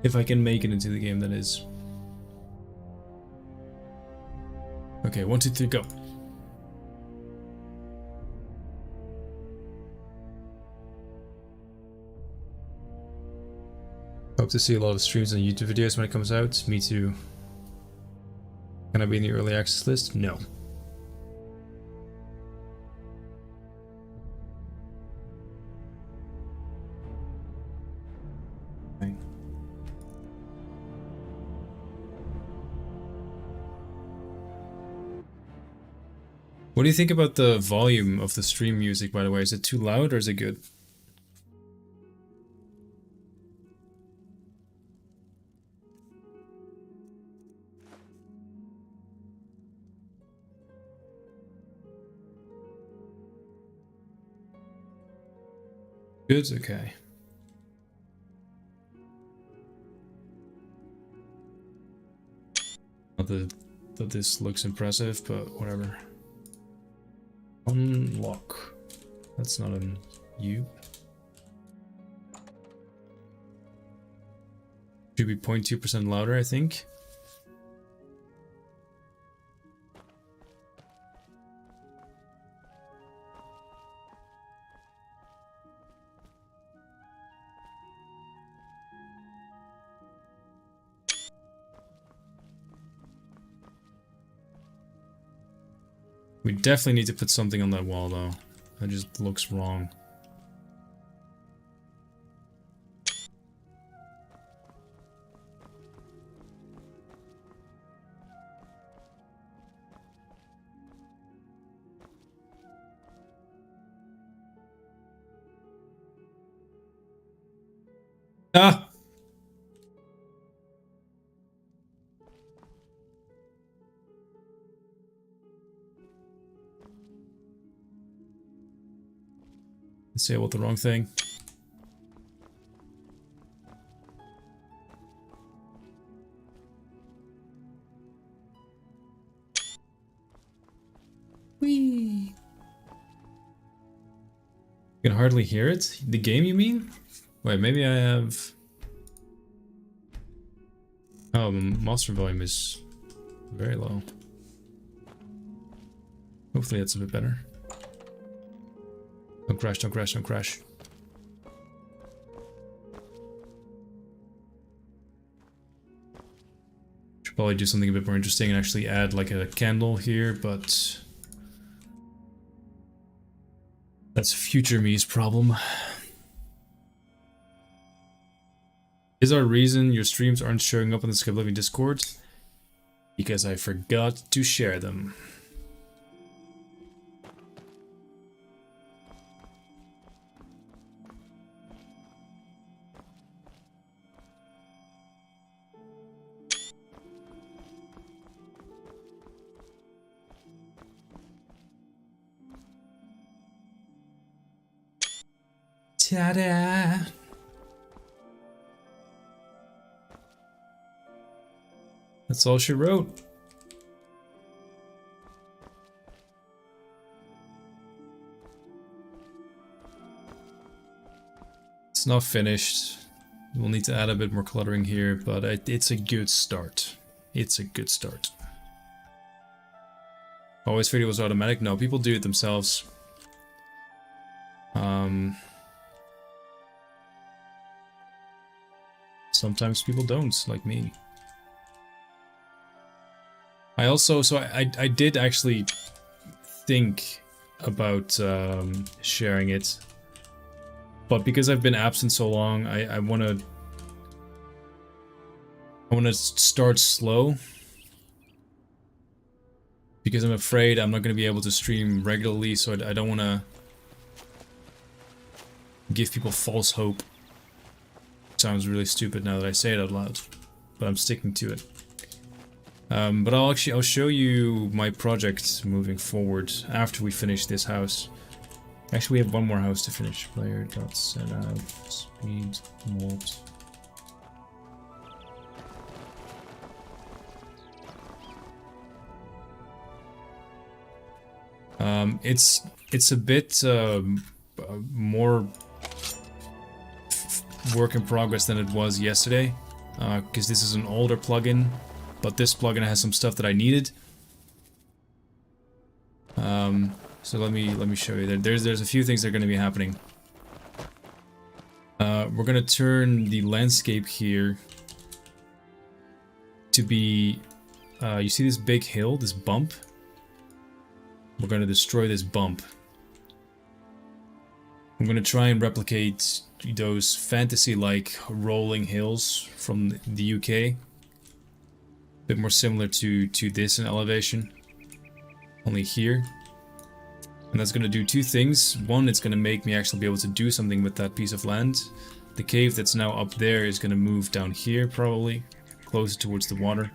If I can make it into the game, that is. Okay, 1, 2, 3, go. Hope to see a lot of streams and YouTube videos when it comes out. Me too. Can I be in the early access list? No. What do you think about the volume of the stream music, by the way? Is it too loud or is it good? Good? Okay. Not that this looks impressive, but whatever. Unlock. That's not an U. Should be 0.2% louder, I think. We definitely need to put something on that wall, though. That just looks wrong. Ah! Say about the wrong thing. Whee! You can hardly hear it? The game, you mean? Wait, maybe I have... Oh, master volume is very low. Hopefully that's a bit better. Don't crash, don't crash, don't crash. Should probably do something a bit more interesting and actually add like a candle here, but that's future me's problem. Is our reason your streams aren't showing up on the Skyblivion Discord? Because I forgot to share them. Ta-da! That's all she wrote. It's not finished. We'll need to add a bit more cluttering here, but it's a good start. It's a good start. Always figured it was automatic. No, people do it themselves. Sometimes people don't, like me. I also, I did actually think about sharing it, but because I've been absent so long, I wanna start slow because I'm afraid I'm not going to be able to stream regularly, so I don't want to give people false hope. Sounds really stupid now that I say it out loud, but I'm sticking to it. But I'll show you my project moving forward after we finish this house. Actually, we have one more house to finish. Player.setup, speed, malt. It's a bit more work in progress than it was yesterday, because this is an older plugin, but this plugin has some stuff that I needed. So let me show you. There's a few things that are going to be happening. We're going to turn the landscape here to be, you see this big hill, this bump? We're going to destroy this bump. I'm going to try and replicate those fantasy-like rolling hills from the UK. A bit more similar to this in elevation. Only here. And that's going to do two things. One, it's going to make me actually be able to do something with that piece of land. The cave that's now up there is going to move down here, probably. Closer towards the water.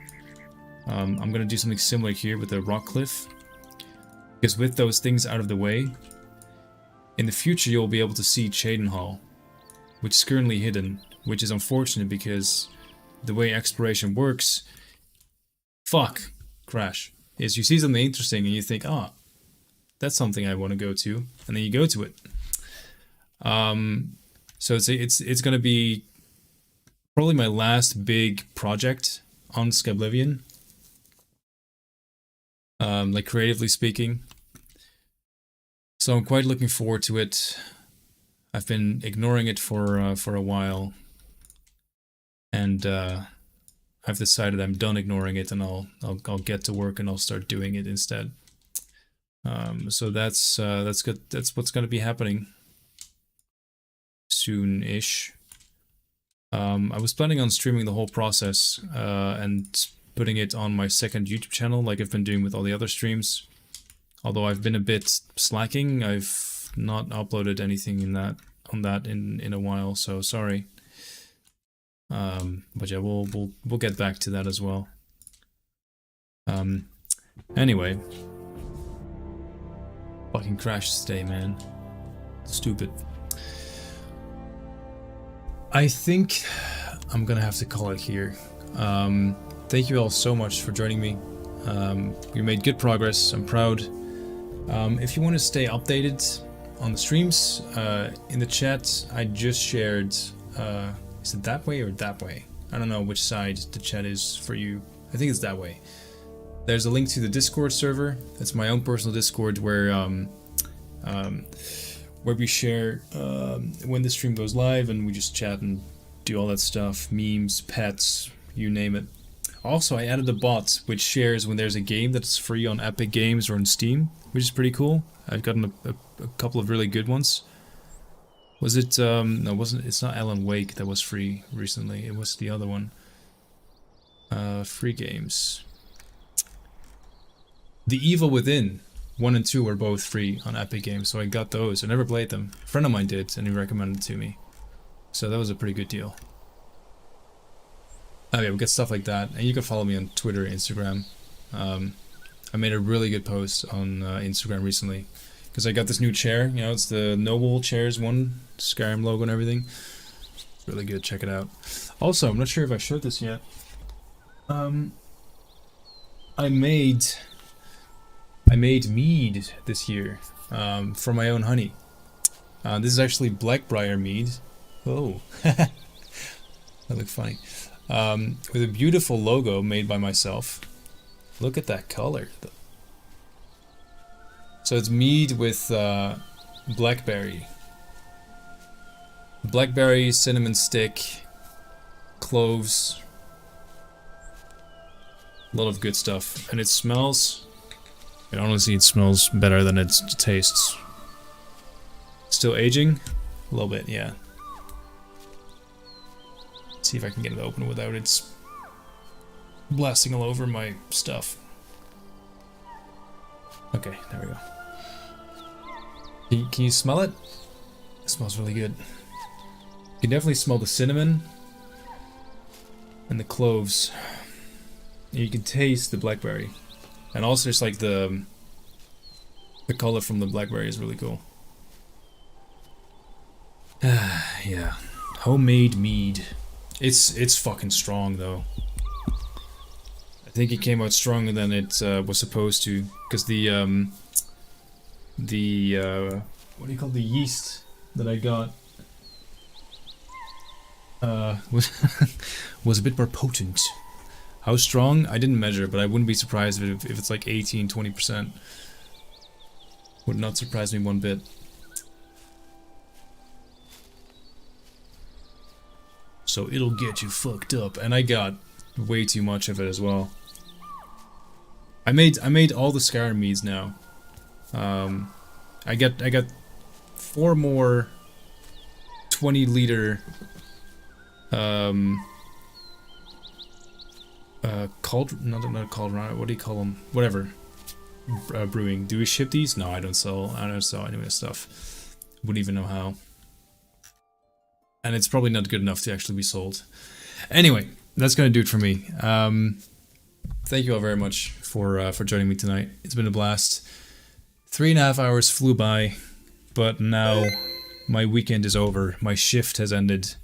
I'm going to do something similar here with the rock cliff. Because with those things out of the way, in the future you'll be able to see Cheydinhal, which is currently hidden, which is unfortunate because the way exploration works, crash, is you see something interesting and you think, that's something I want to go to, and then you go to it. So it's going to be probably my last big project on Skyblivion, like creatively speaking. So I'm quite looking forward to it. I've been ignoring it for a while, and I've decided I'm done ignoring it, and I'll get to work and I'll start doing it instead. So that's good. That's what's going to be happening soon-ish. I was planning on streaming the whole process and putting it on my second YouTube channel, like I've been doing with all the other streams. Although I've been a bit slacking, I've not uploaded anything on that in a while, so sorry. But yeah, we'll get back to that as well. Anyway, fucking crashed today, man. Stupid. I think I'm gonna have to call it here. Thank you all so much for joining me. We made good progress. I'm proud. If you want to stay updated on the streams, in the chat I just shared, is it that way or that way? I don't know which side the chat is for you. I think it's that way. There's a link to the Discord server. That's my own personal Discord where we share when the stream goes live, and we just chat and do all that stuff, memes, pets, you name it. Also, I added a bot which shares when there's a game that's free on Epic Games or on Steam, which is pretty cool. I've gotten a couple of really good ones. Was it, no, it's not Alan Wake that was free recently, it was the other one. Free games. The Evil Within 1 and 2 were both free on Epic Games, so I got those. I never played them. A friend of mine did, and he recommended it to me. So that was a pretty good deal. Oh yeah, we got stuff like that, and you can follow me on Twitter, Instagram. I made a really good post on Instagram recently, because I got this new chair. You know, it's the Noble Chairs one, Skyrim logo and everything. It's really good. Check it out. Also, I'm not sure if I showed this yet. I made mead this year from my own honey. This is actually Blackbriar mead. Oh, that looked funny. With a beautiful logo made by myself. Look at that color. So it's mead with blackberry. Blackberry, cinnamon stick, cloves. A lot of good stuff. And it smells... And honestly, it smells better than it tastes. Still aging? A little bit, yeah. Let's see if I can get it open without it blasting all over my stuff. Okay, there we go. Can you smell it? It smells really good. You can definitely smell the cinnamon and the cloves. You can taste the blackberry, and also it's like the color from the blackberry is really cool. Yeah, homemade mead. It's fucking strong though. I think it came out stronger than it was supposed to, because the what do you call the yeast that I got was a bit more potent. How strong? I didn't measure, but I wouldn't be surprised if it's like 18-20%. Would not surprise me one bit. So it'll get you fucked up, and I got way too much of it as well. I made all the Skyrim meads now. I got 4 more 20-liter not cauldron, what do you call them? Whatever. Brewing. Do we ship these? No, I don't sell any of this stuff. Wouldn't even know how. And it's probably not good enough to actually be sold. Anyway, that's gonna do it for me. Thank you all very much for joining me tonight. It's been a blast. 3.5 hours flew by, but now my weekend is over. My shift has ended,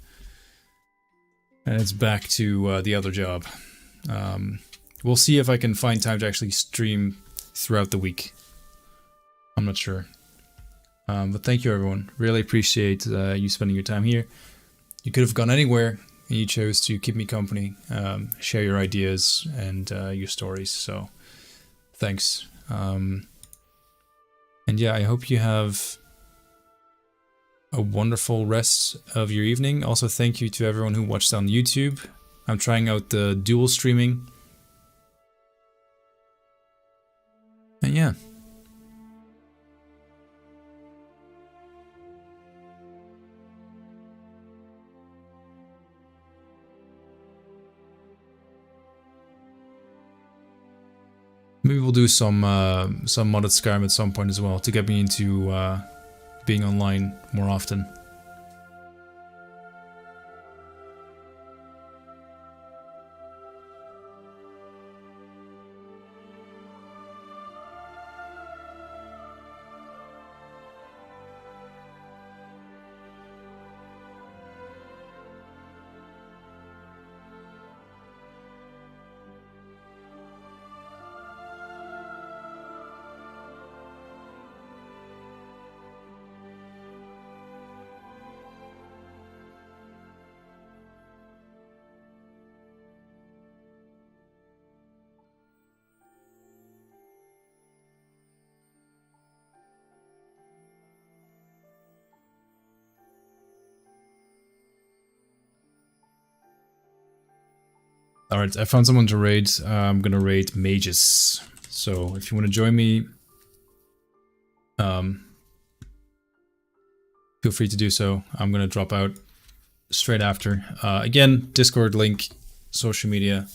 and it's back to the other job. We'll see if I can find time to actually stream throughout the week. I'm not sure. But thank you everyone. Really appreciate you spending your time here. You could have gone anywhere, and you chose to keep me company, share your ideas and your stories, so thanks. And yeah, I hope you have a wonderful rest of your evening. Also, thank you to everyone who watched on YouTube. I'm trying out the dual streaming. And yeah. Maybe we'll do some modded Skyrim at some point as well to get me into being online more often. Alright, I found someone to raid. I'm gonna raid mages. So if you want to join me, feel free to do so. I'm gonna drop out straight after. Again, Discord link, social media.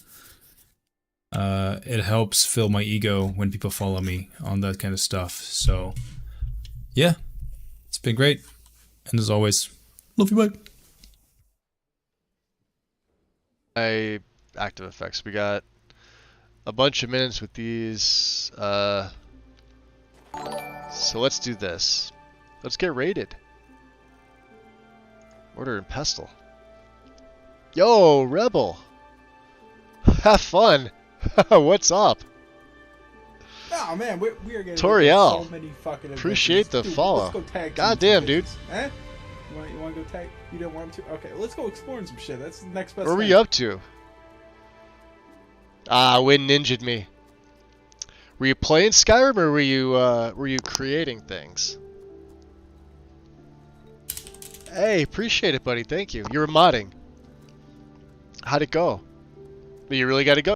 It helps fill my ego when people follow me on that kind of stuff. So yeah, it's been great. And as always, love you, bye. Active effects. We got a bunch of minutes with these. So let's do this. Let's get raided. Order and pestle. Yo, Rebel. Have fun. What's up? Oh man, we are getting Toriel. so many fucking Appreciate the Dude, follow. Let's go tag Goddamn, dude. Eh? You want to go tag? You don't want to? Okay, let's go exploring some shit. That's the next best. What were thing. you up to? Ah, Win ninja'd me. Were you playing Skyrim or were you creating things? Hey, appreciate it, buddy. Thank you. You were modding. How'd it go? But you really got to go.